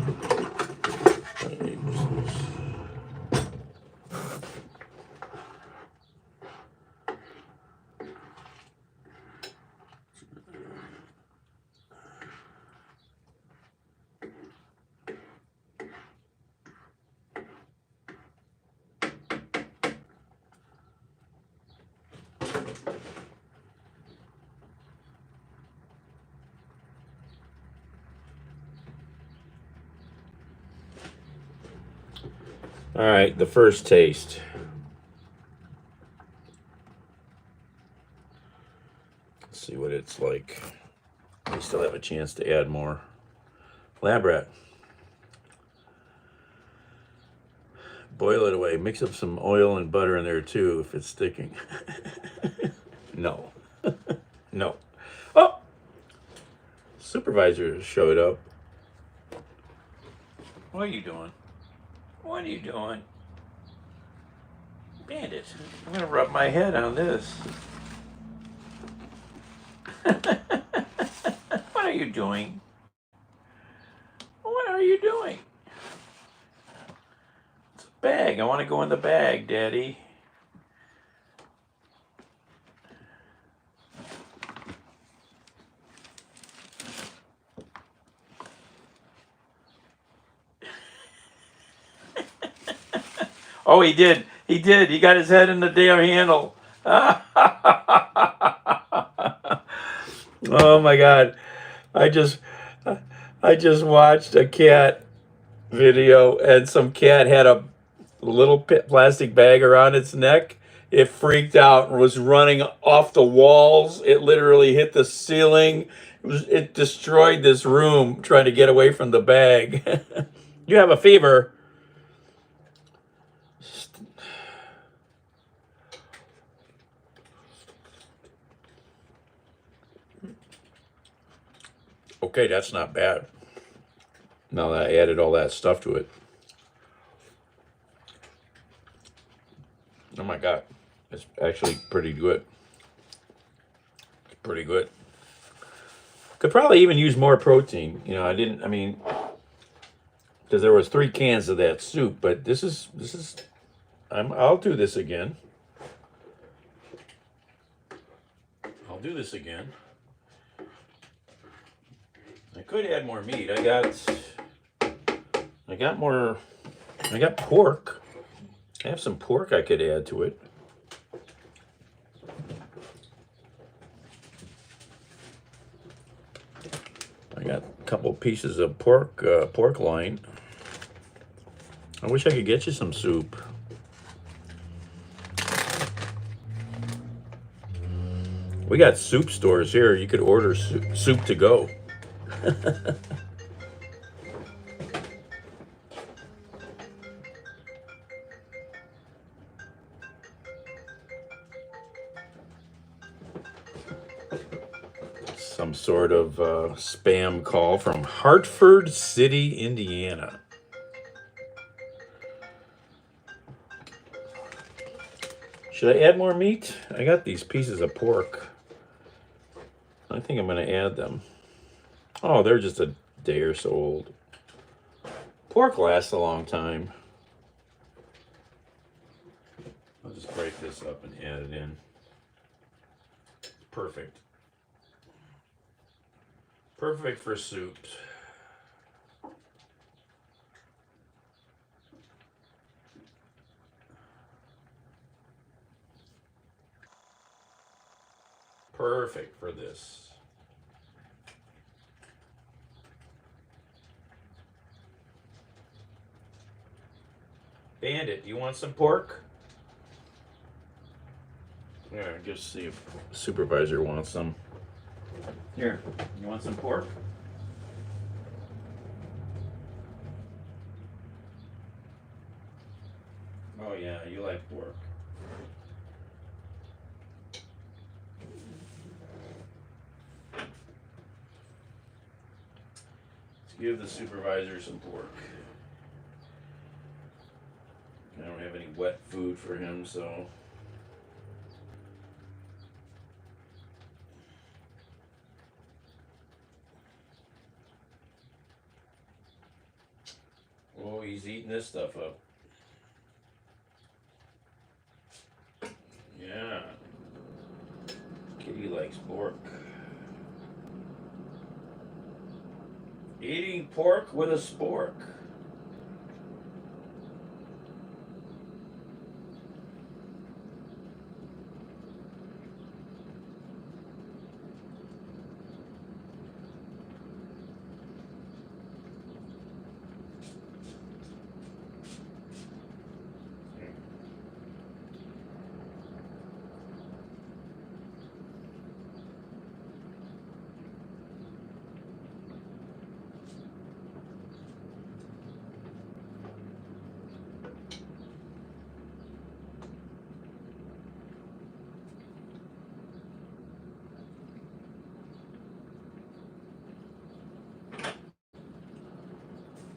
All right, the first taste. Let's see what it's like. We still have a chance to add more. Lab rat. Boil it away. Mix up some oil and butter in there too if it's sticking. No. No. Oh! Supervisor showed up. What are you doing? What are you doing? Bandit, I'm gonna rub my head on this. What are you doing? What are you doing? It's a bag. I want to go in the bag, Daddy. Oh, he did. He did. He got his head in the damn handle. Oh my God. I just watched a cat video, and some cat had a little plastic bag around its neck. It freaked out and was running off the walls. It literally hit the ceiling. It destroyed this room trying to get away from the bag. You have a fever. Okay, that's not bad. Now that I added all that stuff to it. Oh my God. It's actually pretty good. It's pretty good. Could probably even use more protein. You know, because there was 3 cans of that soup, but this is I'll do this again. I'll do this again. I could add more meat. I got pork. I have some pork I could add to it. I got a couple pieces of pork loin. I wish I could get you some soup. We got soup stores here. You could order soup to go. Some sort of spam call from Hartford City, Indiana. Should I add more meat? I got these pieces of pork. I think I'm going to add them. Oh, they're just a day or so old. Pork lasts a long time. I'll just break this up and add it in. Perfect. Perfect for soups. Perfect for this. Bandit, you want some pork? Here, just see if the supervisor wants some. Here, you want some pork? Oh yeah, you like pork. Let's give the supervisor some pork. I don't have any wet food for him, so. Oh, he's eating this stuff up. Yeah. Kitty likes pork. Eating pork with a spork.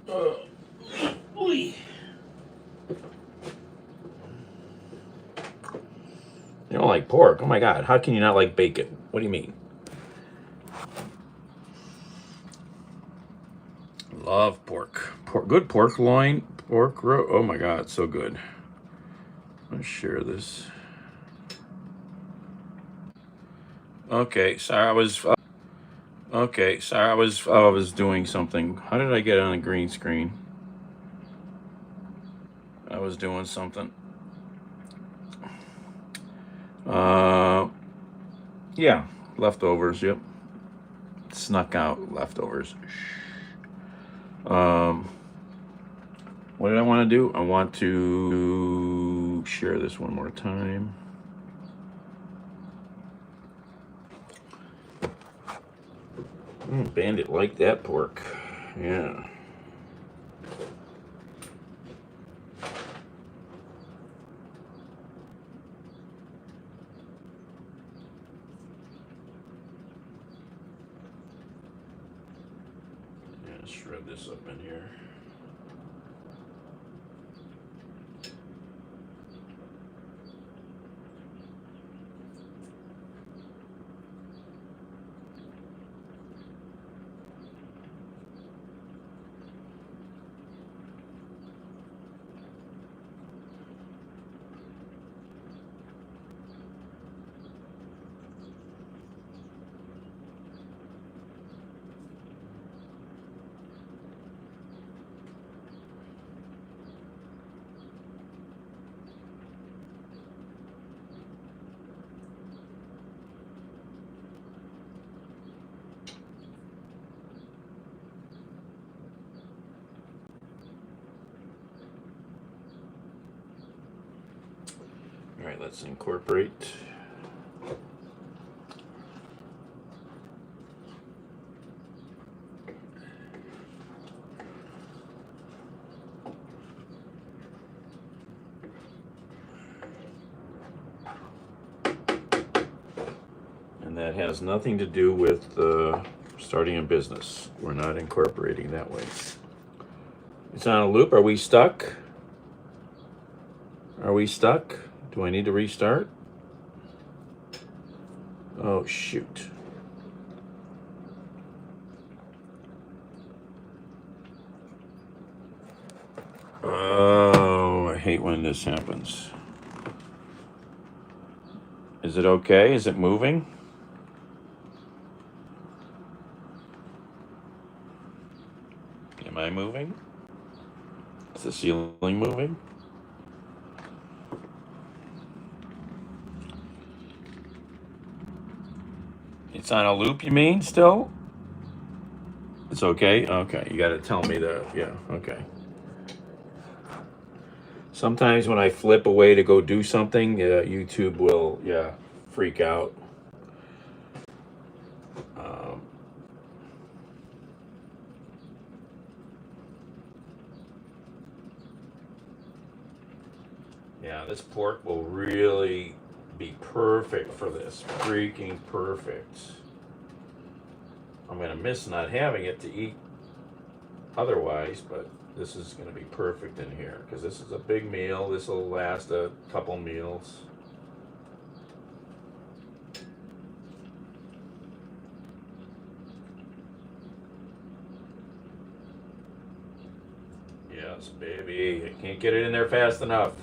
Oy. You don't like pork? Oh my God! How can you not like bacon? What do you mean? Love pork. Good pork loin, oh my God, so good. Let's share this. Okay, sorry, I was. Okay, sorry, I was doing something. How did I get on a green screen? I was doing something. Yeah, leftovers. Yep, snuck out leftovers. What did I want to do? I want to share this one more time. Bandit liked that pork. Yeah. Yeah, shred this up in here. All right, let's incorporate. And that has nothing to do with starting a business. We're not incorporating that way. It's on a loop. Are we stuck? Are we stuck? Do I need to restart? Oh, shoot. Oh, I hate when this happens. Is it okay? Is it moving? Am I moving? Is the ceiling moving? It's on a loop, you mean, still? It's okay? Okay, you gotta tell me yeah, okay. Sometimes when I flip away to go do something, YouTube will, freak out. Yeah, this pork will really be perfect for this. Freaking perfect. I'm gonna miss not having it to eat otherwise, but this is gonna be perfect in here because this is a big meal. This will last a couple meals. Yes, baby. I can't get it in there fast enough.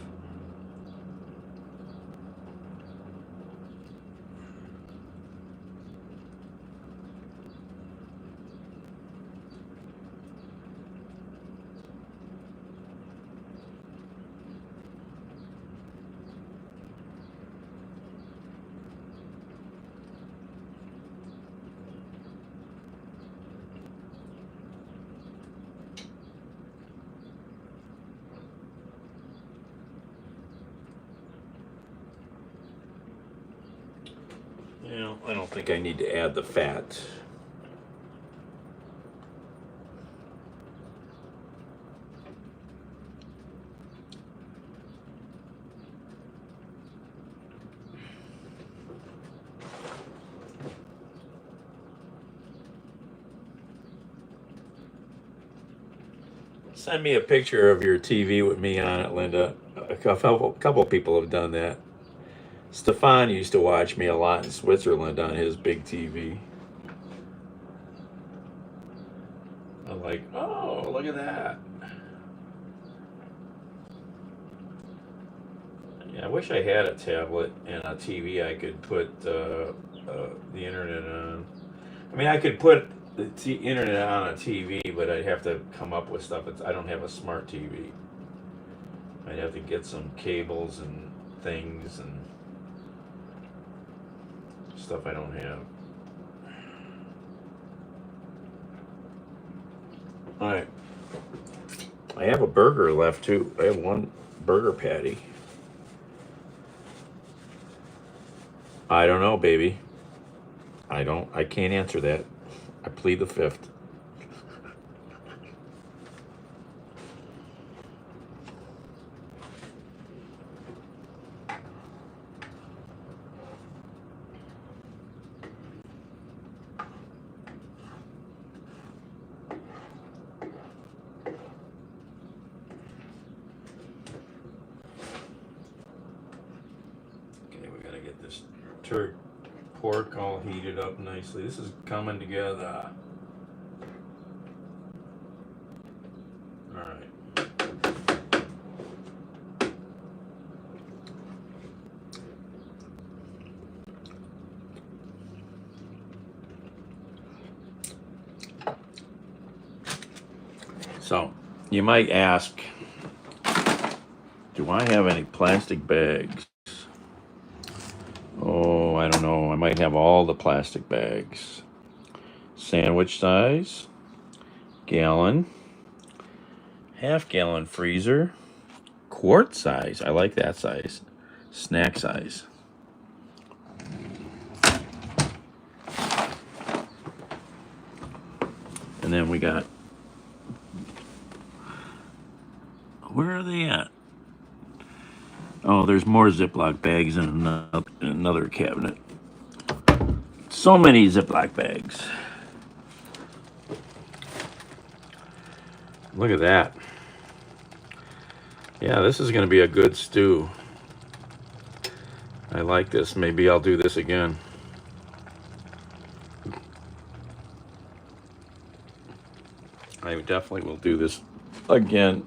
I don't think I need to add the fat. Send me a picture of your TV with me on it, Linda. A couple people have done that. Stefan used to watch me a lot in Switzerland on his big TV. I'm like, oh, look at that. Yeah, I wish I had a tablet and a TV I could put the internet on. I mean, I could put the internet on a TV, but I'd have to come up with stuff. I don't have a smart TV. I'd have to get some cables and things and stuff I don't have. All right. I have a burger left too. I have one burger patty. I don't know, baby. I can't answer that. I plead the fifth. Okay, we gotta get this pork all heated up nicely. This is coming together. All right. So, you might ask, do I have any plastic bags? Oh, I don't know. I might have all the plastic bags. Sandwich size, gallon, half-gallon freezer, quart size. I like that size. Snack size. And then we got, where are they at? Oh, there's more Ziploc bags in another cabinet. So many Ziploc bags. Look at that. Yeah, this is going to be a good stew. I like this. Maybe I'll do this again. I definitely will do this again.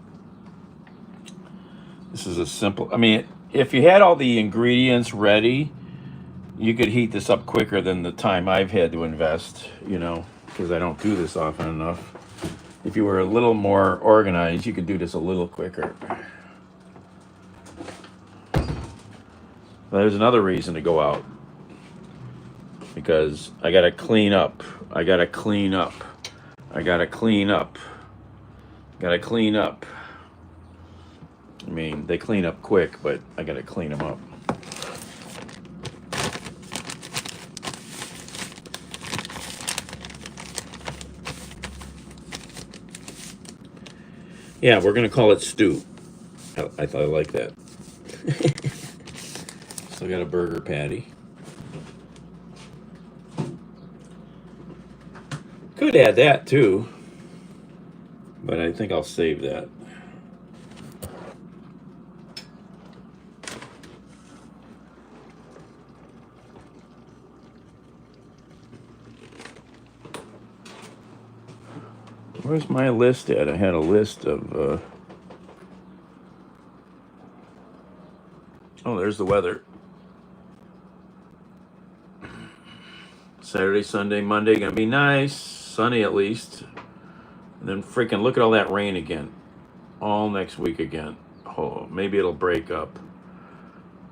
This is a simple, I mean, if you had all the ingredients ready, you could heat this up quicker than the time I've had to invest, you know, because I don't do this often enough. If you were a little more organized, you could do this a little quicker. There's another reason to go out, because I gotta clean up. I gotta clean up. I gotta clean up. Gotta clean up. I mean, they clean up quick, but I gotta clean them up. Yeah, we're gonna call it stew. I thought I liked that. Still got a burger patty. Could add that too, but I think I'll save that. Where's my list at? I had a list of, oh, there's the weather. Saturday, Sunday, Monday, gonna be nice. Sunny at least. And then freaking look at all that rain again. All next week again. Oh, maybe it'll break up.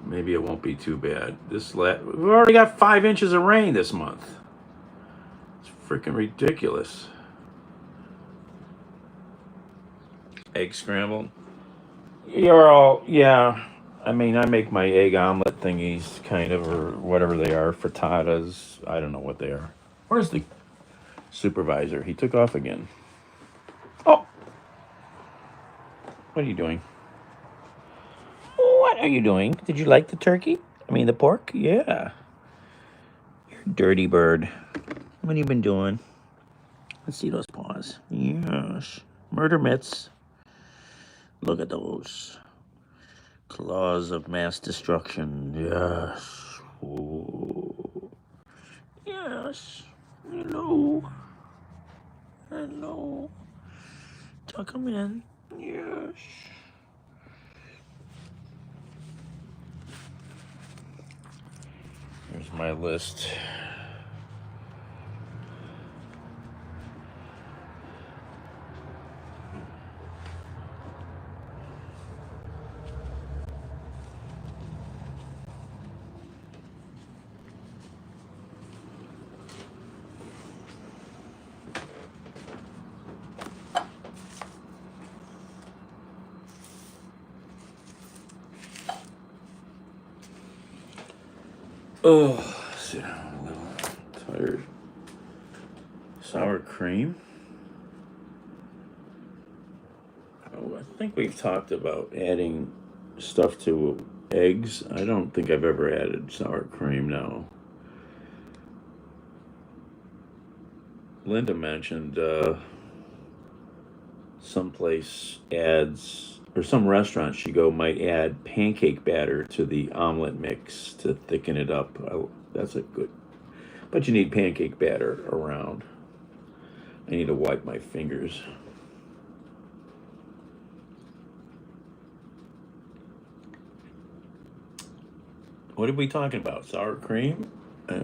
Maybe it won't be too bad. We've already got 5 inches of rain this month. It's freaking ridiculous. Egg scrambled. You're all, yeah. I mean, I make my egg omelet thingies, kind of, or whatever they are, frittatas. I don't know what they are. Where's the supervisor? He took off again. Oh! What are you doing? What are you doing? Did you like the turkey? I mean, the pork? Yeah. You're a dirty bird. What have you been doing? Let's see those paws. Yes. Murder mitts. Look at those claws of mass destruction. Yes. Ooh. Yes. Hello. Hello. Tuck them in. Yes. Here's my list. Oh, sit down a little. Tired. Sour cream. Oh, I think we've talked about adding stuff to eggs. I don't think I've ever added sour cream now. Linda mentioned someplace adds, or some restaurant she go might add pancake batter to the omelet mix to thicken it up. That's a good, but you need pancake batter around. I need to wipe my fingers. What are we talking about? Sour cream? I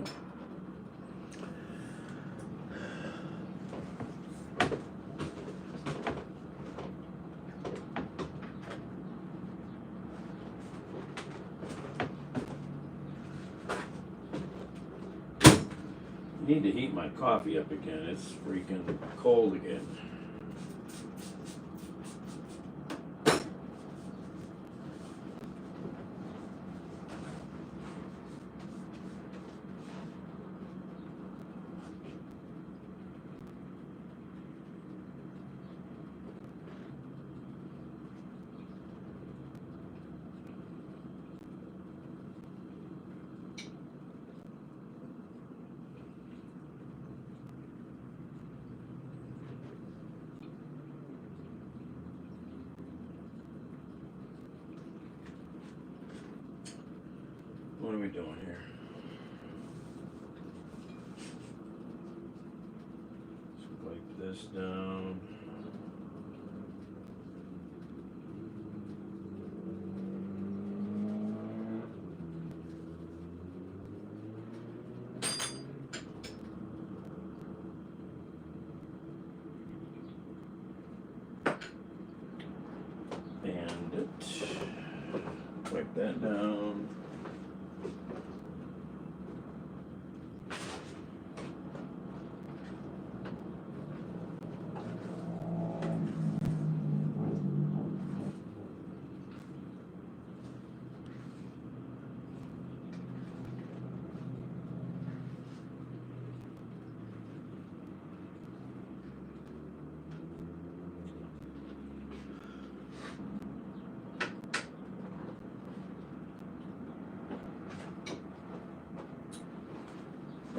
need to heat my coffee up again. It's freaking cold again. What are we doing here? Let's wipe this down. Bandit. Wipe that down.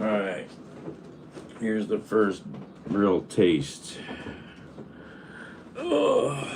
Alright, here's the first real taste. Oh.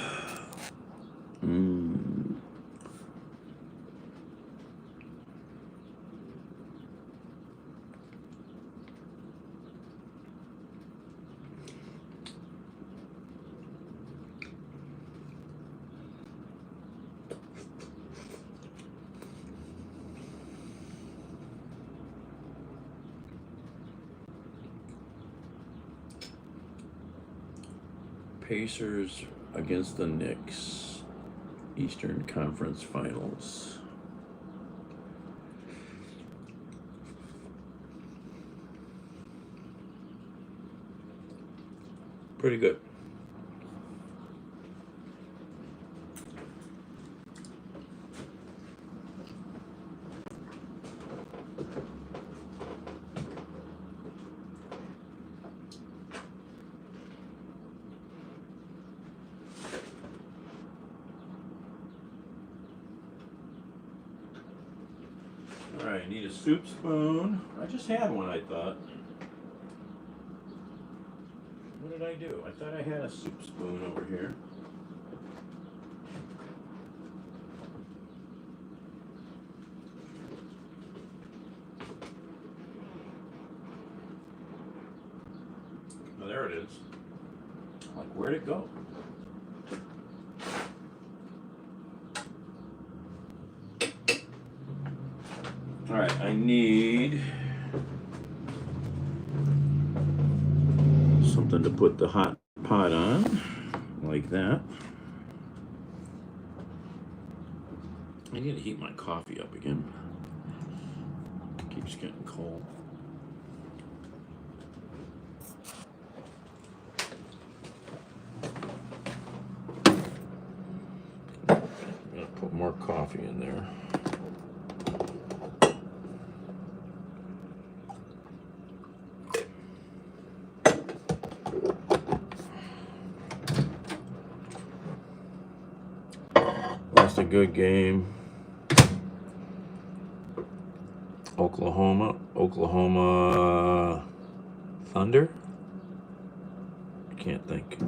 Pacers against the Knicks, Eastern Conference Finals. Pretty good. Alright, I need a soup spoon. I just had one, I thought. What did I do? I thought I had a soup spoon over here. Oh, there it is. Like, where'd it go? All right, I need something to put the hot pot on, like that. I need to heat my coffee up again. It keeps getting cold. I'm gonna put more coffee in there. Lost a good game. Oklahoma Thunder? I can't think.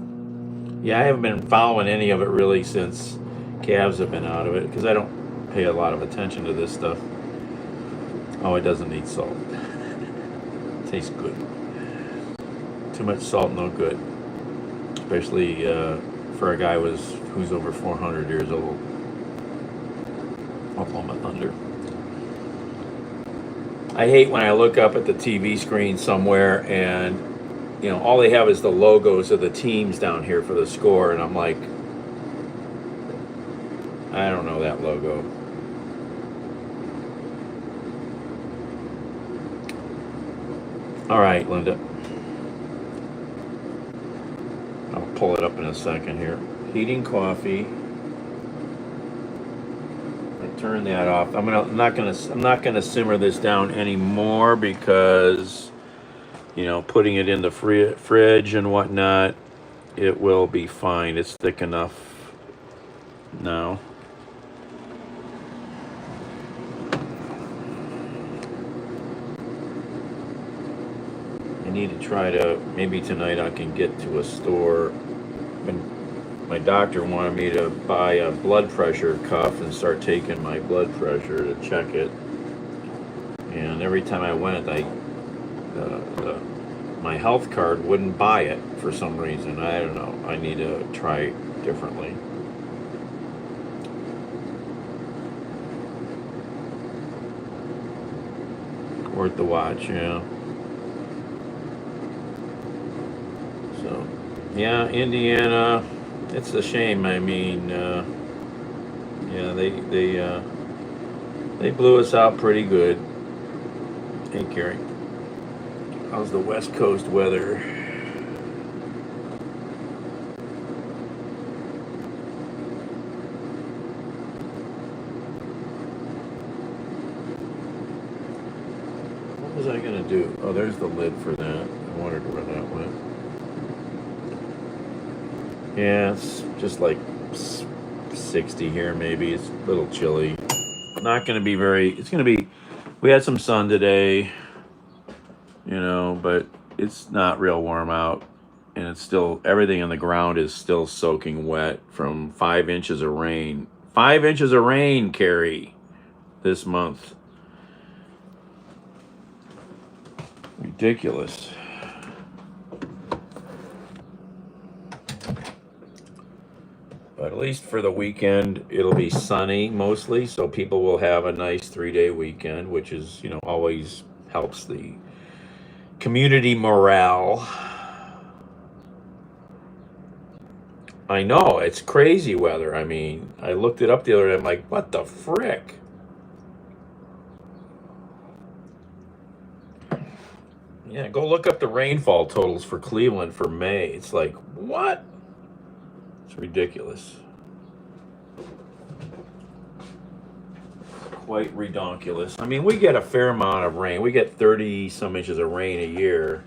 Yeah, I haven't been following any of it really since Cavs have been out of it because I don't pay a lot of attention to this stuff. Oh, it doesn't need salt. Tastes good. Too much salt, no good. Especially for a guy who's over 400 years old. Oklahoma Thunder. I hate when I look up at the TV screen somewhere and, you know, all they have is the logos of the teams down here for the score, and I'm like, I don't know that logo. All right, Linda. I'll pull it up in a second here. Heating coffee. Turn that off. I'm not gonna simmer this down anymore because, you know, putting it in the fridge and whatnot, it will be fine. It's thick enough now. I need to try to, maybe tonight I can get to a store. My doctor wanted me to buy a blood pressure cuff and start taking my blood pressure to check it. And every time I went, my health card wouldn't buy it for some reason. I don't know. I need to try it differently. Worth the watch, yeah. So, yeah, Indiana. It's a shame. I mean, yeah, they blew us out pretty good. Hey, Carrie, how's the West Coast weather? What was I gonna do? Oh, there's the lid for that. I wondered where that went. Yeah, it's just like 60 here, maybe. It's a little chilly. Not going to be very, it's going to be, we had some sun today, you know, but it's not real warm out. And it's still, everything on the ground is still soaking wet from 5 inches of rain. 5 inches of rain, Carrie, this month. Ridiculous. But at least for the weekend, it'll be sunny mostly, so people will have a nice 3-day weekend, which is, you know, always helps the community morale. I know, it's crazy weather. I mean, I looked it up the other day, I'm like, what the frick? Yeah, go look up the rainfall totals for Cleveland for May. It's like, what? It's ridiculous. Quite redonkulous. I mean, we get a fair amount of rain. We get 30 some inches of rain a year,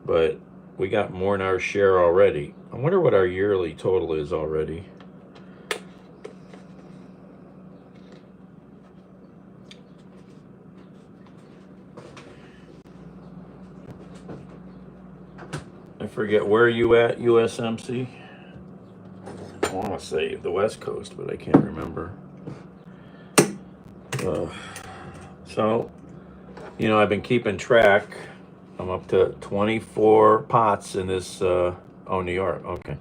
but we got more than our share already. I wonder what our yearly total is already. I forget, where are you at, USMC? I want to say the West Coast, but I can't remember. So, you know, I've been keeping track I'm up to 24 pots in this, oh, New York, okay.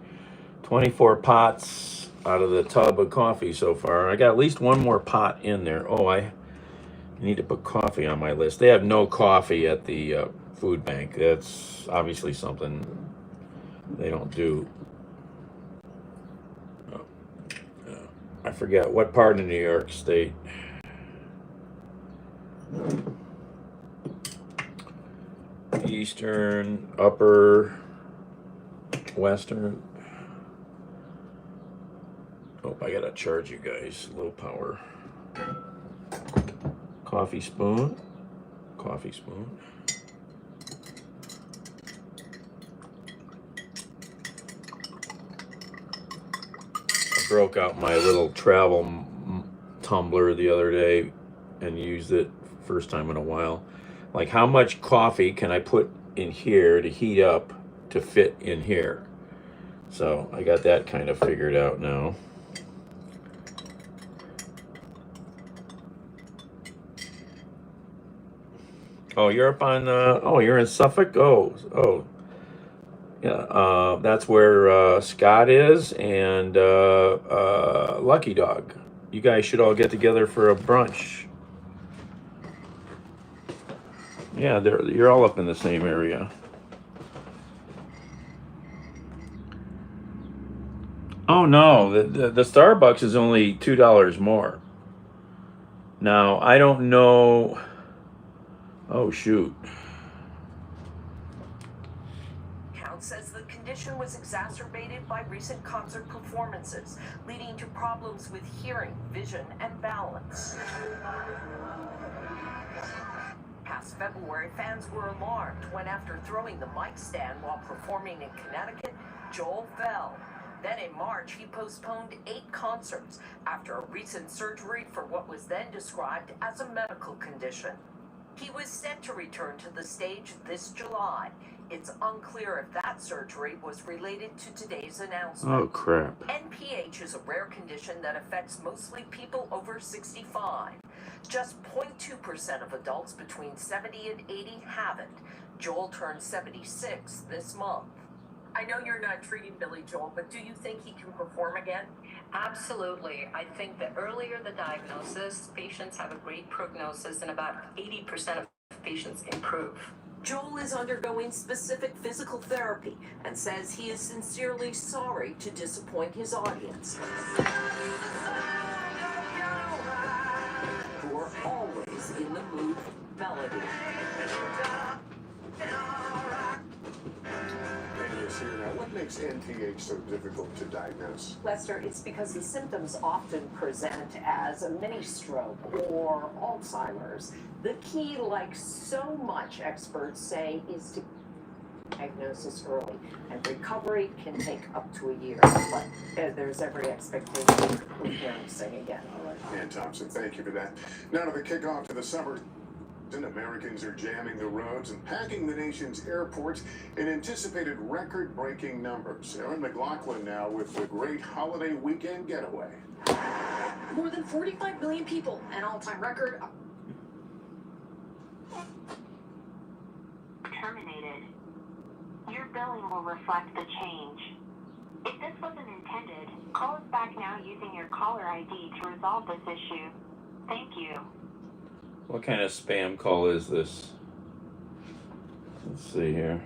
24 pots out of the tub of coffee so far. I got at least one more pot in there. Oh, I need to put coffee on my list. They have no coffee at the food bank. That's obviously something they don't do. I forget what part of New York State. Eastern, upper, western. Oh, I gotta charge you guys. Low power. Coffee spoon. Coffee spoon. I broke out my little travel tumbler the other day and used it first time in a while. Like, how much coffee can I put in here to heat up to fit in here? So I got that kind of figured out now. Oh, you're up on, oh, you're in Suffolk? Oh, yeah, that's where Scott is and Lucky Dog. You guys should all get together for a brunch. Yeah, you're all up in the same area. Oh no, the Starbucks is only $2 more. Now, I don't know. Oh shoot. Count says the condition was exacerbated by recent concert performances, leading to problems with hearing, vision, and balance. Past February, fans were alarmed when, after throwing the mic stand while performing in Connecticut, Joel fell. Then in March, he postponed 8 concerts after a recent surgery for what was then described as a medical condition. He was set to return to the stage this July. It's unclear if that surgery was related to today's announcement. Oh crap. NPH is a rare condition that affects mostly people over 65. Just 0.2% of adults between 70 and 80 have it. Joel turned 76 this month. I know you're not treating Billy Joel, but do you think he can perform again? Absolutely. I think the earlier the diagnosis, patients have a great prognosis and about 80% of patients improve. Joel is undergoing specific physical therapy and says he is sincerely sorry to disappoint his audience, who are always in the mood for melody. Now, what makes NPH so difficult to diagnose? Lester, it's because the symptoms often present as a mini stroke or Alzheimer's. The key, like so much experts say, is to diagnosis early, and recovery can take up to a year, but there's every expectation we'll hear him sing again. All right, Ann Thompson, thank you for that. Now to the kickoff to the summer. Americans are jamming the roads and packing the nation's airports in anticipated record-breaking numbers. Erin McLaughlin now with the great holiday weekend getaway. More than 45 million people, an all-time record. Terminated. Your billing will reflect the change. If this wasn't intended, call us back now using your caller ID to resolve this issue. Thank you. What kind of spam call is this? Let's see here.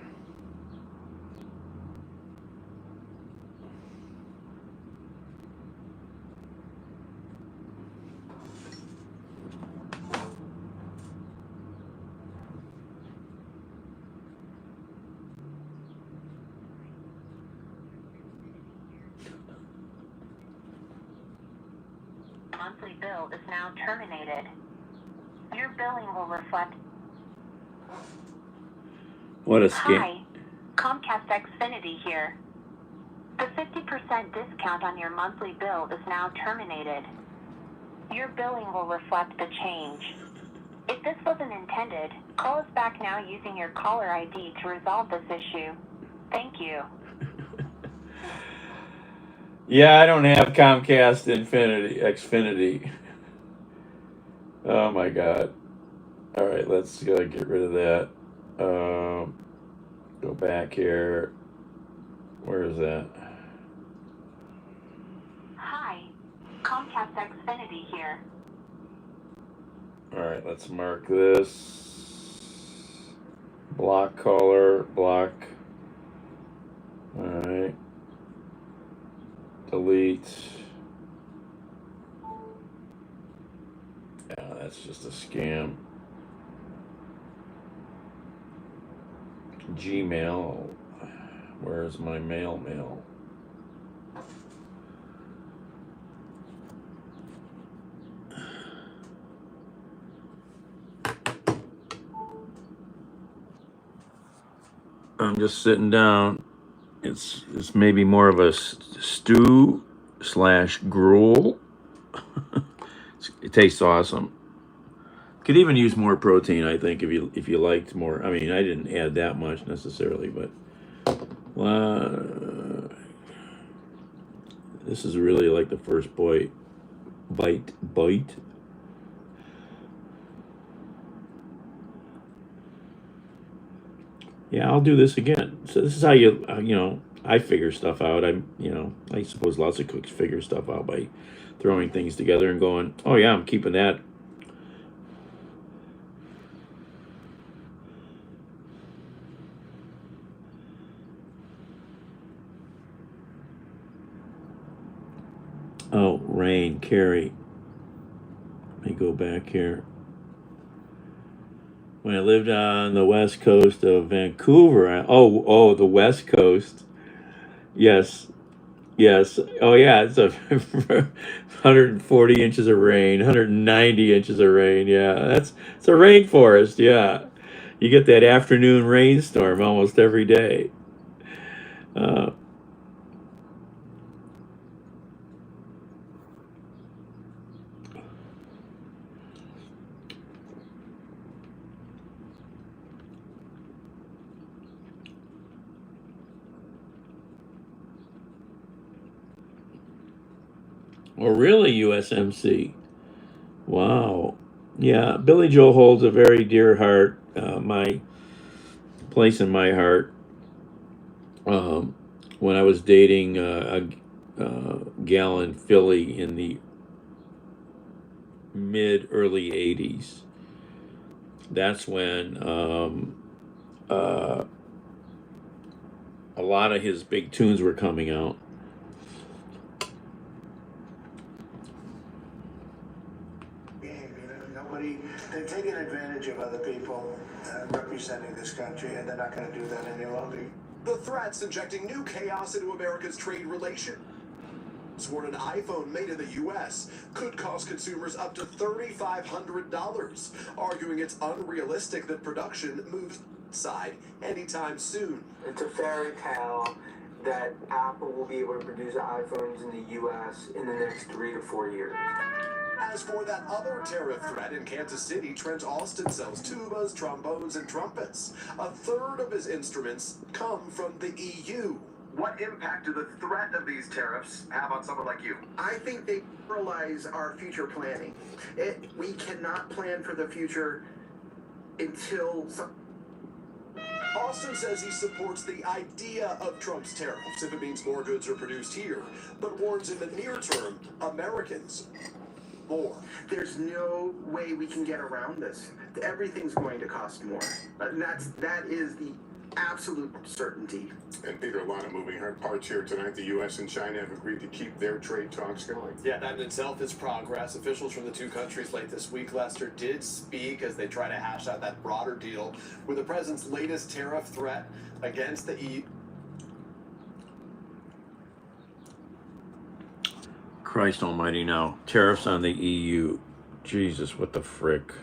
Monthly bill is now terminated. Your billing will reflect. What a scam. Hi, Comcast Xfinity here. The 50% discount on your monthly bill is now terminated. Your billing will reflect the change. If this wasn't intended, call us back now using your caller ID to resolve this issue. Thank you. Yeah, I don't have Comcast Xfinity. Oh my God. All right, let's get rid of that. Go back here. Where is that? Hi, Comcast Xfinity here. All right, let's mark this. Block caller, block. All right. Delete. Yeah, that's just a scam. Gmail. Where's my mail? I'm just sitting down. It's maybe more of a stew / gruel. It tastes awesome. Could even use more protein, I think, if you liked more. I mean, I didn't add that much necessarily, but this is really like the first bite. Yeah, I'll do this again. So this is how I figure stuff out. I suppose lots of cooks figure stuff out by throwing things together and going, oh yeah, I'm keeping that. Oh, rain, Carrie. Let me go back here. When I lived on the west coast of Vancouver, the west coast. Yes. Oh yeah, it's 140 inches of rain, 190 inches of rain. Yeah, it's a rainforest. Yeah, you get that afternoon rainstorm almost every day. Or really, USMC. Wow. Yeah, Billy Joel holds a very dear heart, my place in my heart. When I was dating a gal in Philly in the early 80s, that's when a lot of his big tunes were coming out. They're taking advantage of other people representing this country, and they're not going to do that any longer. The threats injecting new chaos into America's trade relations. Warn an iPhone made in the U.S. could cost consumers up to $3,500, arguing it's unrealistic that production moves outside anytime soon. It's a fairy tale that Apple will be able to produce iPhones in the U.S. in the next 3 to 4 years. As for that other tariff threat in Kansas City, Trent Austin sells tubas, trombones, and trumpets. A third of his instruments come from the EU. What impact do the threat of these tariffs have on someone like you? I think they paralyze our future planning. We cannot plan for the future until Austin says he supports the idea of Trump's tariffs if it means more goods are produced here, but warns in the near term, Americans more. There's no way we can get around this. Everything's going to cost more. And that is the absolute certainty. And Peter, a lot of moving parts here tonight. The U.S. and China have agreed to keep their trade talks going. Yeah, that in itself is progress. Officials from the two countries late this week, Lester, did speak as they try to hash out that broader deal with the president's latest tariff threat against the EU. Christ almighty now. Tariffs on the EU. Jesus, what the frick?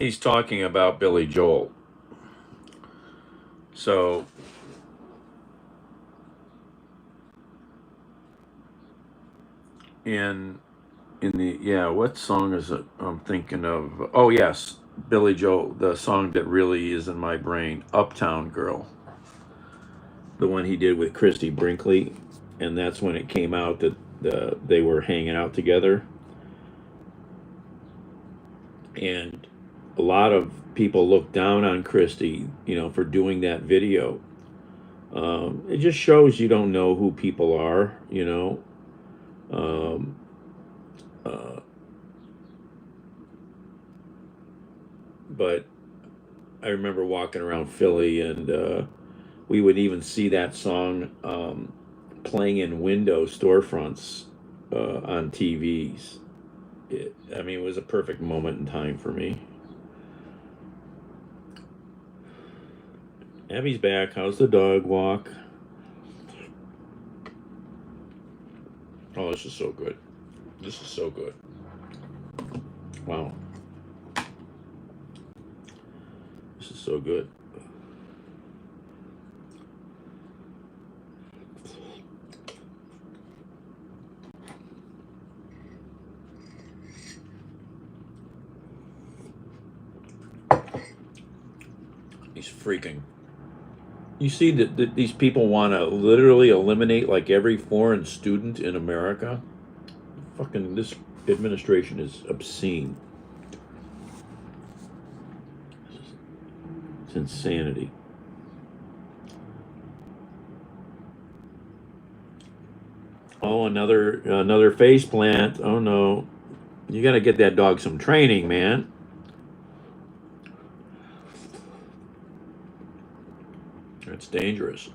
he's talking about Billy Joel. So in the, yeah, what song is it I'm thinking of? Oh yes, Billy Joel, the song that really is in my brain, Uptown Girl, the one he did with Christy Brinkley, and that's when it came out that they were hanging out together, and a lot of people look down on Christy, you know, for doing that video. It just shows you don't know who people are, you know. But I remember walking around Philly, and we would even see that song playing in window storefronts on TVs. I mean, it was a perfect moment in time for me. Abby's back. How's the dog walk? Oh, this is so good. This is so good. Wow. This is so good. He's freaking. You see that these people want to literally eliminate like every foreign student in America? Fucking, this administration is obscene. It's insanity. Oh, another face plant. Oh no. You got to get that dog some training, man. It's dangerous.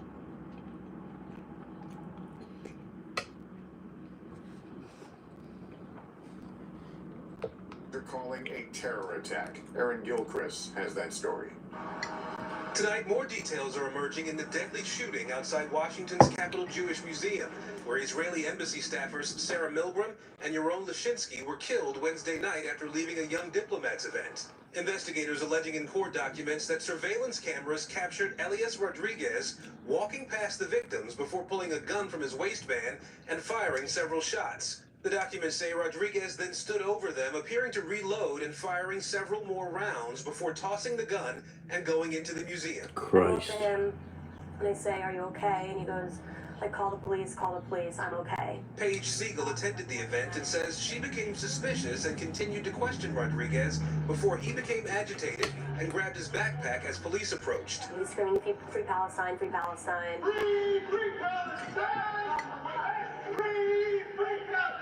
They're calling a terror attack. Aaron Gilchrist has that story. Tonight, more details are emerging in the deadly shooting outside Washington's Capitol Jewish Museum, where Israeli embassy staffers Sarah Milgram and Yaron Lashinsky were killed Wednesday night after leaving a Young Diplomats event. Investigators alleging in court documents that surveillance cameras captured Elias Rodriguez walking past the victims before pulling a gun from his waistband and firing several shots. The documents say Rodriguez then stood over them, appearing to reload and firing several more rounds before tossing the gun and going into the museum. Christ. To him, and they say, "Are you okay?" And he goes, like, call the police, I'm okay." Paige Siegel attended the event and says she became suspicious and continued to question Rodriguez before he became agitated and grabbed his backpack as police approached. He's screaming, "Free Palestine, free Palestine." Free Palestine! Free Palestine!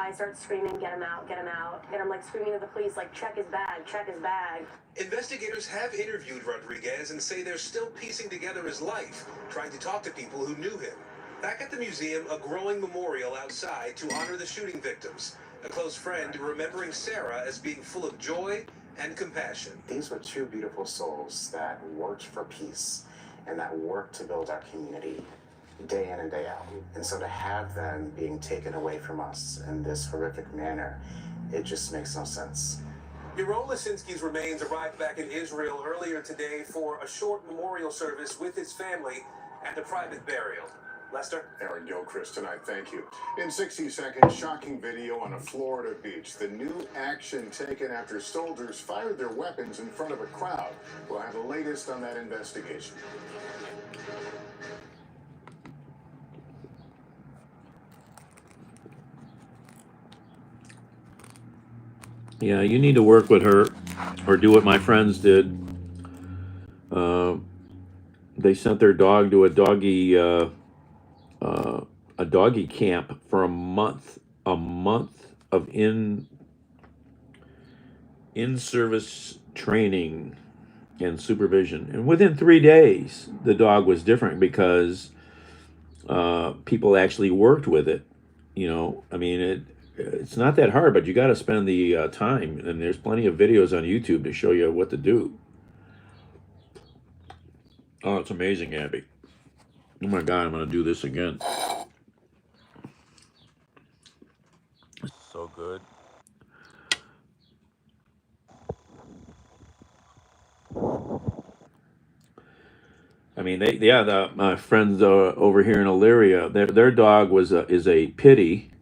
I start screaming, "Get him out, get him out." And I'm like screaming to the police, like, check his bag, check his bag. Investigators have interviewed Rodriguez and say they're still piecing together his life, trying to talk to people who knew him. Back at the museum, a growing memorial outside to honor the shooting victims. A close friend remembering Sarah as being full of joy and compassion. These were two beautiful souls that worked for peace and that worked to build our community day in and day out. And so to have them being taken away from us in this horrific manner, it just makes no sense. Yaron Lashinsky's remains arrived back in Israel earlier today for a short memorial service with his family and a private burial. Lester? Aaron Gilchrist tonight, thank you. In 60 seconds, shocking video on a Florida beach. The new action taken after soldiers fired their weapons in front of a crowd. We'll have the latest on that investigation. Yeah, you need to work with her or do what my friends did. They sent their dog to a doggy camp for a month of in-service training and supervision. And within 3 days, the dog was different because people actually worked with it. You know, I mean, it's not that hard, but you got to spend the time, and there's plenty of videos on YouTube to show you what to do. Oh, it's amazing, Abby. Oh my God, I'm going to do this again. This is so good. I mean, my friends over here in Elyria, their dog is a pity,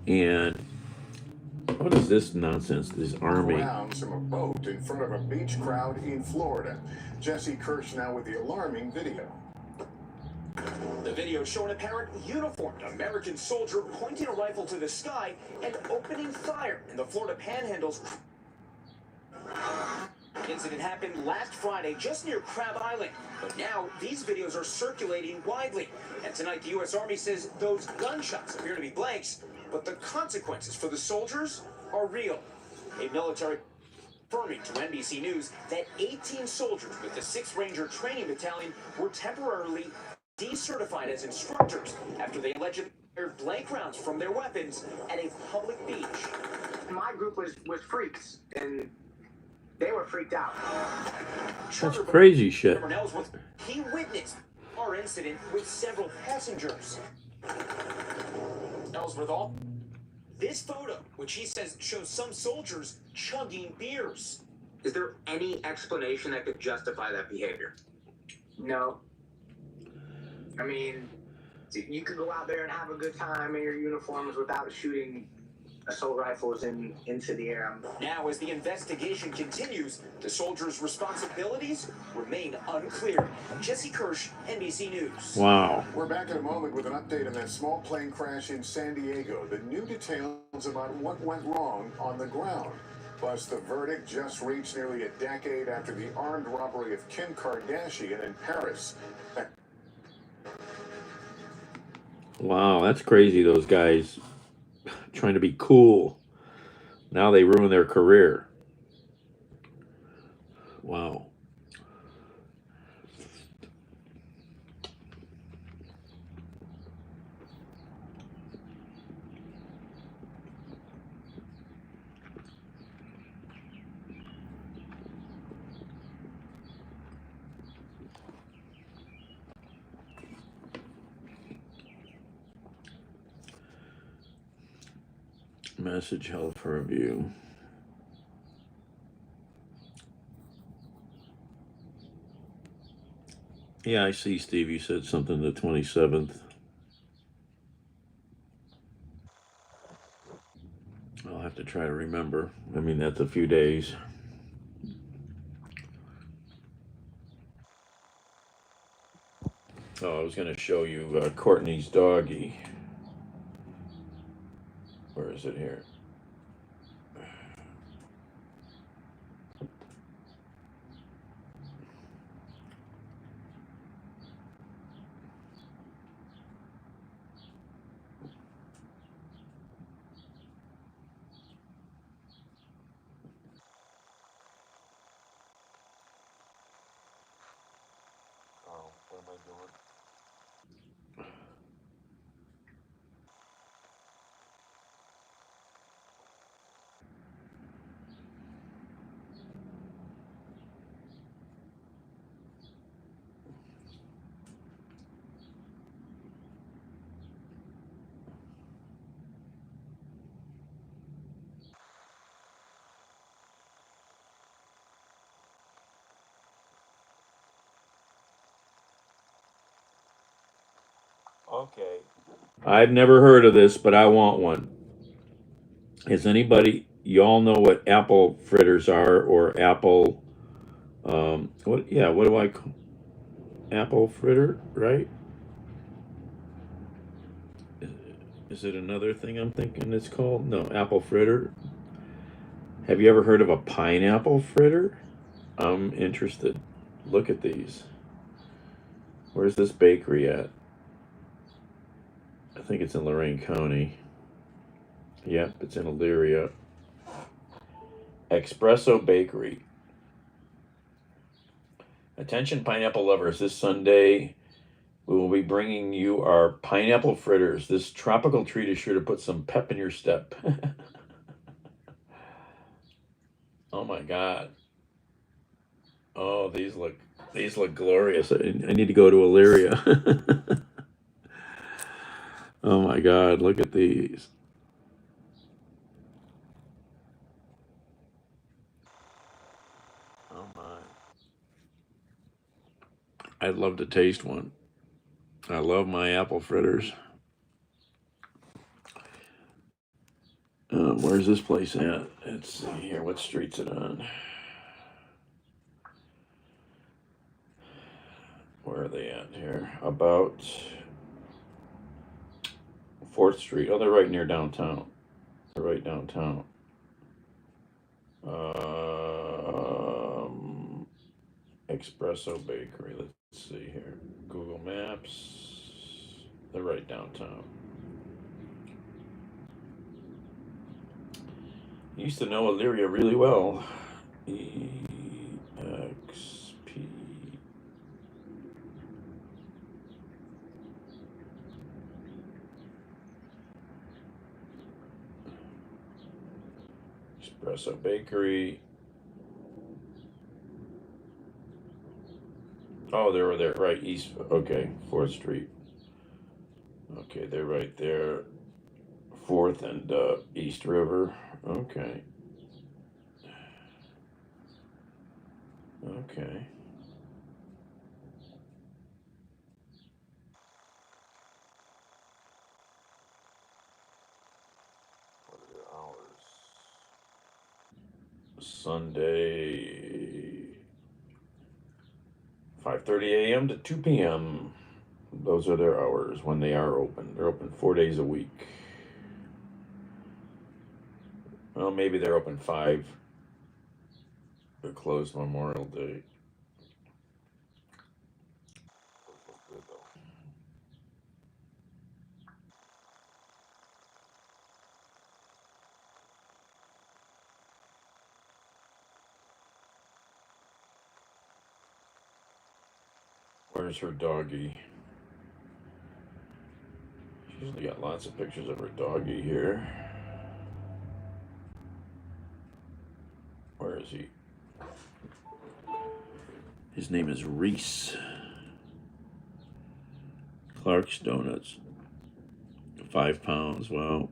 and what is this nonsense? This army. Rounds from a boat in front of a beach crowd in Florida. Jesse Kirsch now with the alarming video. The video showing a parent uniformed American soldier pointing a rifle to the sky and opening fire in the Florida Panhandle's. Incident happened last Friday just near Crab Island, but now these videos are circulating widely. And tonight the U.S. Army says those gunshots appear to be blanks, but the consequences for the soldiers are real. A military confirming to NBC News that 18 soldiers with the 6th Ranger Training Battalion were temporarily decertified as instructors after they allegedly fired blank rounds from their weapons at a public beach. My group was freaks, and they were freaked out. That's crazy shit. He witnessed our incident with several passengers. Ellsworth, this photo, which he says shows some soldiers chugging beers. Is there any explanation that could justify that behavior? No. I mean, you could go out there and have a good time in your uniforms without shooting assault rifles into the air. Now, as the investigation continues, the soldiers' responsibilities remain unclear. Jesse Kirsch, NBC News. Wow. We're back in a moment with an update on that small plane crash in San Diego. The new details about what went wrong on the ground. Plus, the verdict just reached nearly a decade after the armed robbery of Kim Kardashian in Paris. Wow, that's crazy. Those guys trying to be cool. Now they ruin their career. Wow. Message held for review. Yeah, I see, Steve. You said something the 27th. I'll have to try to remember. I mean, that's a few days. Oh, I was going to show you Courtney's doggy. Where is it here? Oh, what am I doing? Okay. I've never heard of this, but I want one. Is anybody, y'all know what apple fritters are, or apple, what do I call apple fritter, right? Is it another thing I'm thinking it's called? No, apple fritter. Have you ever heard of a pineapple fritter? I'm interested. Look at these. Where's this bakery at? I think it's in Lorain County. Yep, it's in Elyria. Espresso Bakery. Attention pineapple lovers, this Sunday we will be bringing you our pineapple fritters. This tropical treat is sure to put some pep in your step. Oh my God. Oh, these look glorious. I need to go to Elyria. Oh my God, look at these. Oh my. I'd love to taste one. I love my apple fritters. Where's this place at? Let's see here. What street's it on? Where are they at here? About 4th Street. Oh, they're right near downtown. They're right downtown. Espresso Bakery. Let's see here. Google Maps. They're right downtown. Used to know Elyria really well. EXP. Espresso Bakery. Oh, they were there, right, east, okay, 4th Street. Okay, they're right there, 4th and East River, okay. Okay. What are their hours? Sunday, 5:30 a.m. to 2 p.m. Those are their hours when they are open. They're open 4 days a week. Well, maybe they're open 5. They're closed Memorial Day. Those look good though. Where's her doggy? She's usually got lots of pictures of her doggy here. Where is he? His name is Reese. Clark's Donuts. 5 pounds, wow.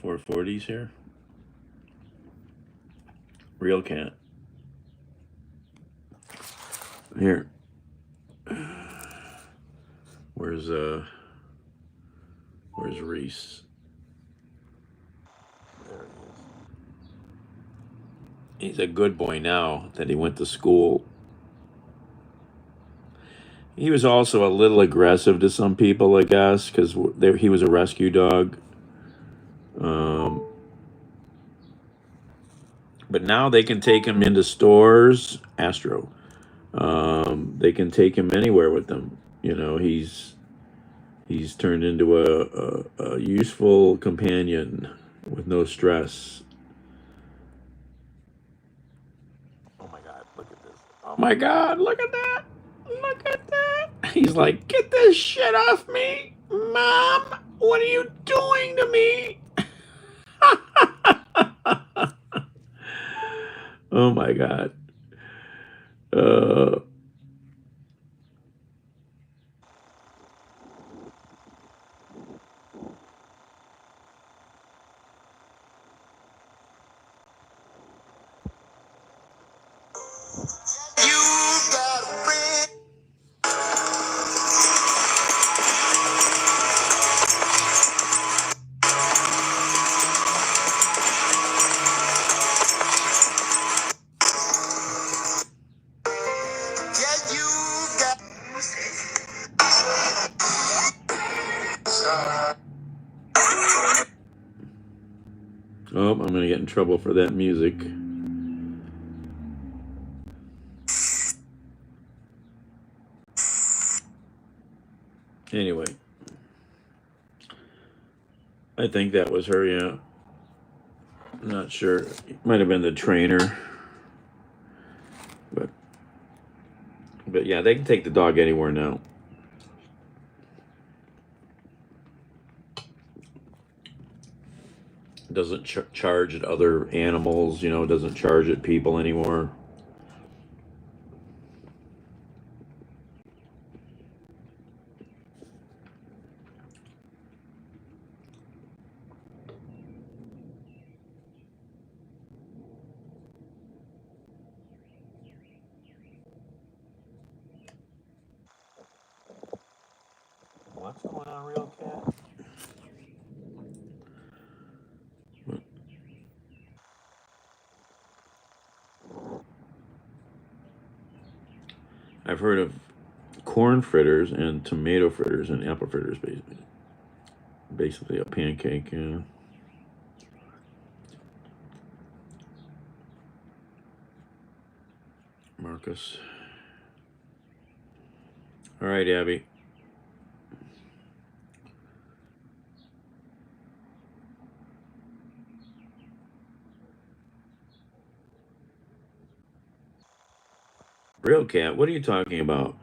440s here. Real cat. Here. Where's Reese? There he is. He's a good boy now that he went to school. He was also a little aggressive to some people, I guess, because he was a rescue dog. But now they can take him into stores. Astro. They can take him anywhere with them. You know, he's turned into a useful companion with no stress. Oh my God, look at this. Oh my God, look at that. Look at that. He's like, get this shit off me. Mom, what are you doing to me? Oh my God. Oh, I'm gonna get in trouble for that music. Anyway, I think that was her, yeah. I'm not sure. It might have been the trainer. But yeah, they can take the dog anywhere now. Doesn't charge at other animals, you know, doesn't charge at people anymore. What's going on, Real Cat? I've heard of corn fritters and tomato fritters and apple fritters, basically a pancake. Yeah. Marcus. All right, Abby. Real Cat, what are you talking about?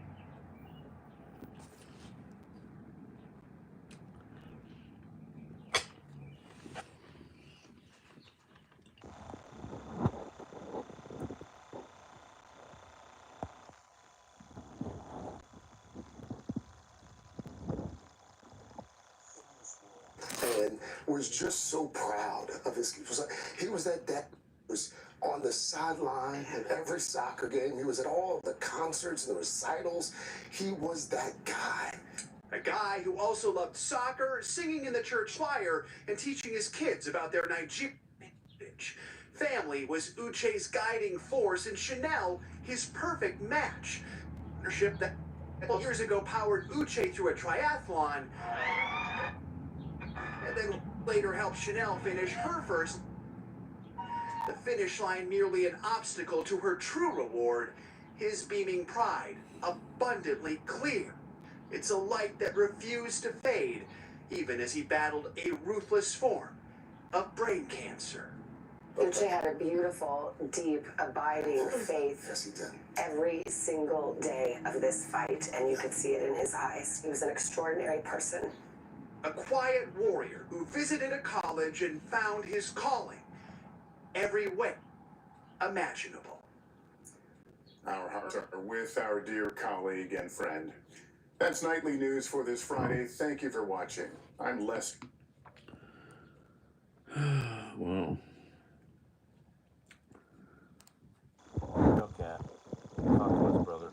And was just so proud of his. He was that dad who was on the sideline at every soccer game. He was at all the concerts and the recitals. He was that guy. A guy who also loved soccer, singing in the church choir, and teaching his kids about their Nigerian heritage. Family was Uche's guiding force, and Chanel his perfect match. Partnership that years ago powered Uche through a triathlon, and then later helped Chanel finish her first. The finish line merely an obstacle to her true reward, his beaming pride, abundantly clear. It's a light that refused to fade, even as he battled a ruthless form of brain cancer. Uche had a beautiful, deep, abiding faith Yes, he did. every single day of this fight, and you could see it in his eyes. He was an extraordinary person. A quiet warrior who visited a college and found his calling every way imaginable. Our hearts are with our dear colleague and friend. That's Nightly News for this Friday. Thank you for watching. I'm Les. Wow. Real Cat. Talk to us, brother.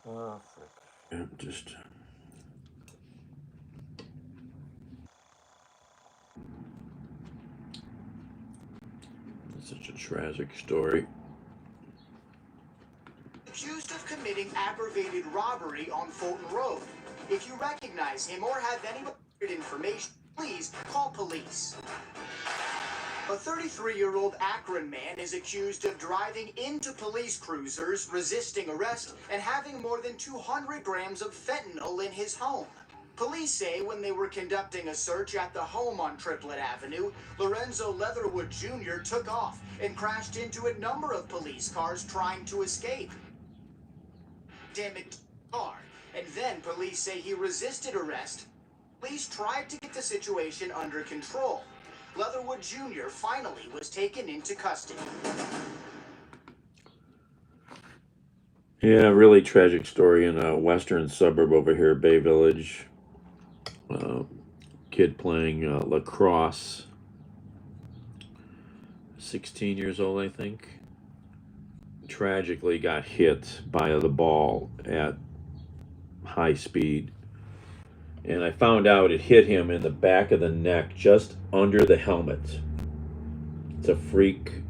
Oh, frick. Yeah, just. It's such a tragic story. Accused of committing aggravated robbery on Fulton Road. If you recognize him or have any information, please call police. A 33-year-old Akron man is accused of driving into police cruisers, resisting arrest, and having more than 200 grams of fentanyl in his home. Police say when they were conducting a search at the home on Triplet Avenue, Lorenzo Leatherwood Jr. took off and crashed into a number of police cars trying to escape. Damaged car, and then police say he resisted arrest. Police tried to get the situation under control. Leatherwood Jr. finally was taken into custody. Yeah, really tragic story in a western suburb over here, Bay Village. Kid playing lacrosse. 16 years old, I think. tragically got hit by the ball at high speed. And I found out it hit him in the back of the neck, just under the helmet. It's a freak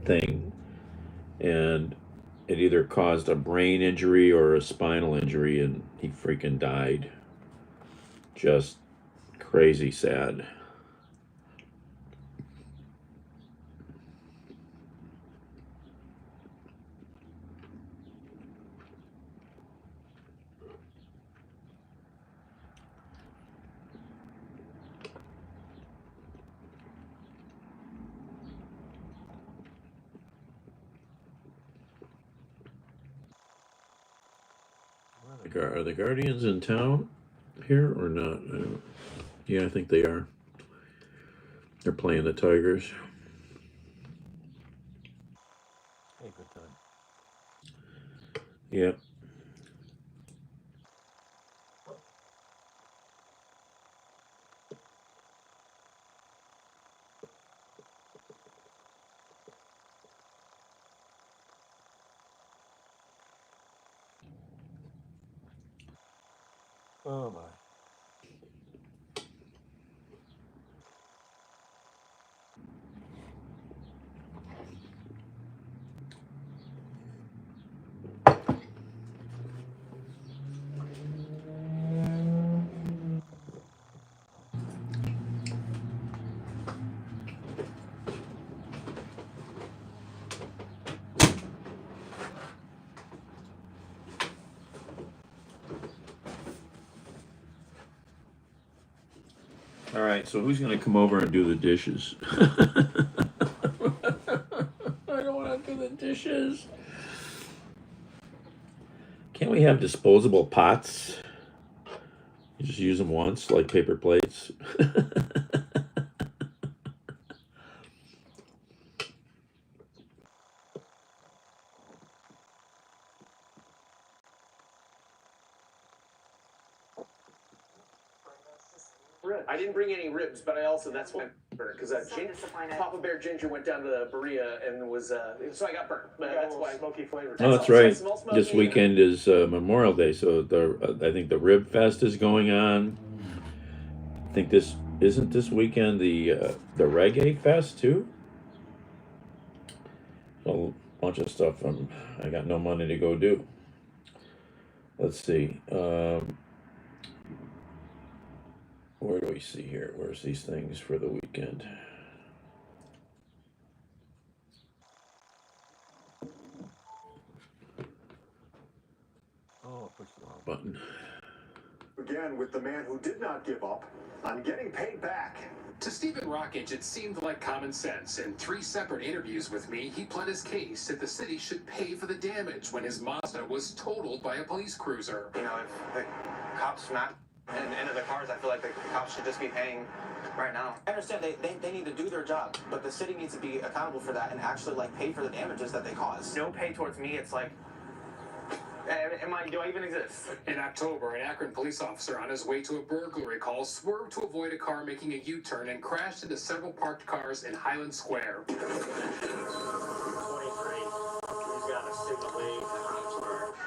thing. And it either caused a brain injury or a spinal injury, and he freaking died. Just crazy sad. Are the Guardians in town here or not? Yeah, I think they are. They're playing the Tigers. Hey, good time. Yep. Oh my. All right, so who's going to come over and do the dishes? I don't want to do the dishes. Can't we have disposable pots? You just use them once, like paper plates. I didn't bring any ribs, but I also, that's why because Papa Bear Ginger went down to Berea and was so I got burnt. That's why smoky flavor. Oh, that's right. This weekend is Memorial Day, so I think the Rib Fest is going on. I think this weekend the Reggae Fest too. A bunch of stuff I got no money to go do. Let's see. Where do we see here? Where's these things for the weekend? Oh, push the wrong button. Again with the man who did not give up on getting paid back. To Stephen Rockage, it seemed like common sense. In 3 separate interviews with me, he pled his case that the city should pay for the damage when his Mazda was totaled by a police cruiser. You know, if the cops smack into the cars, I feel like the cops should just be paying right now. I understand they need to do their job, but the city needs to be accountable for that and actually like pay for the damages that they cause. No pay towards me, it's like, do I even exist? In October, an Akron police officer on his way to a burglary call swerved to avoid a car making a U-turn and crashed into several parked cars in Highland Square. 23, he's got a signal lead.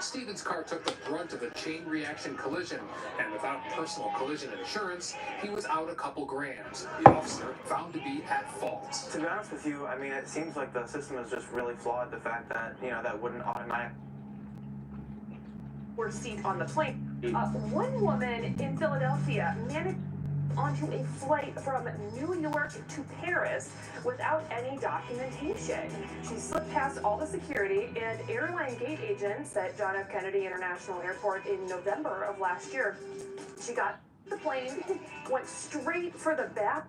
Stevens' car took the brunt of the chain reaction collision, and without personal collision insurance, he was out a couple grand. The officer found to be at fault. To be honest with you, I mean, it seems like the system is just really flawed. The fact that, you know, that wouldn't automatically Or seat on the plane. One woman in Philadelphia managed onto a flight from New York to Paris without any documentation. She slipped past all the security and airline gate agents at John F. Kennedy International Airport in November of last year. She got the plane, went straight for the bath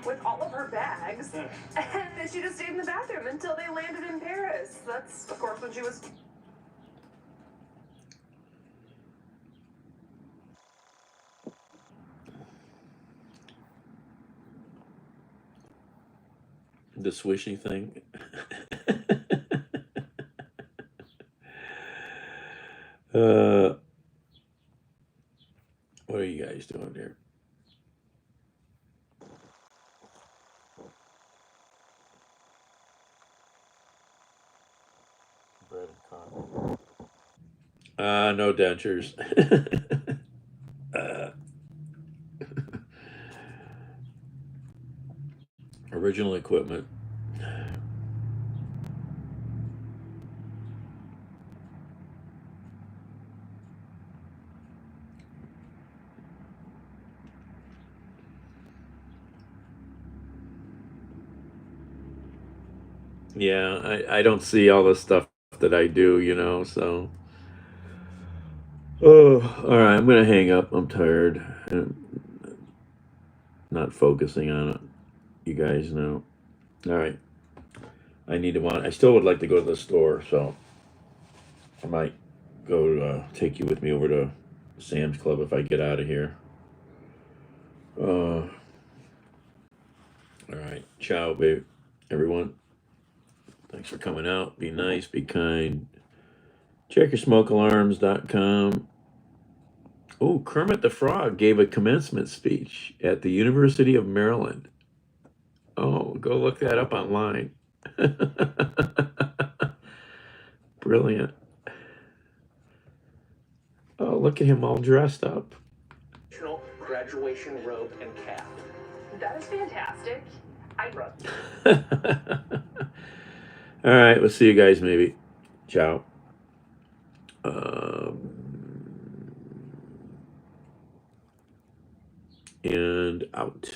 with all of her bags, and then she just stayed in the bathroom until they landed in Paris. That's, of course, when she was the swishy thing. What are you guys doing here? No dentures. Original equipment. Yeah, I don't see all the stuff that I do, you know, so. Oh, all right, I'm gonna hang up. I'm tired and not focusing on it. You guys know. All right. I still would like to go to the store, so I might go take you with me over to Sam's Club if I get out of here. All right. Ciao, babe. Everyone. Thanks for coming out. Be nice, be kind. Check your smokealarms.com. Oh, Kermit the Frog gave a commencement speech at the University of Maryland. Oh, go look that up online. Brilliant. Oh, look at him all dressed up. Graduation robe and cap. That is fantastic. All right, we'll see you guys maybe. Ciao. And out.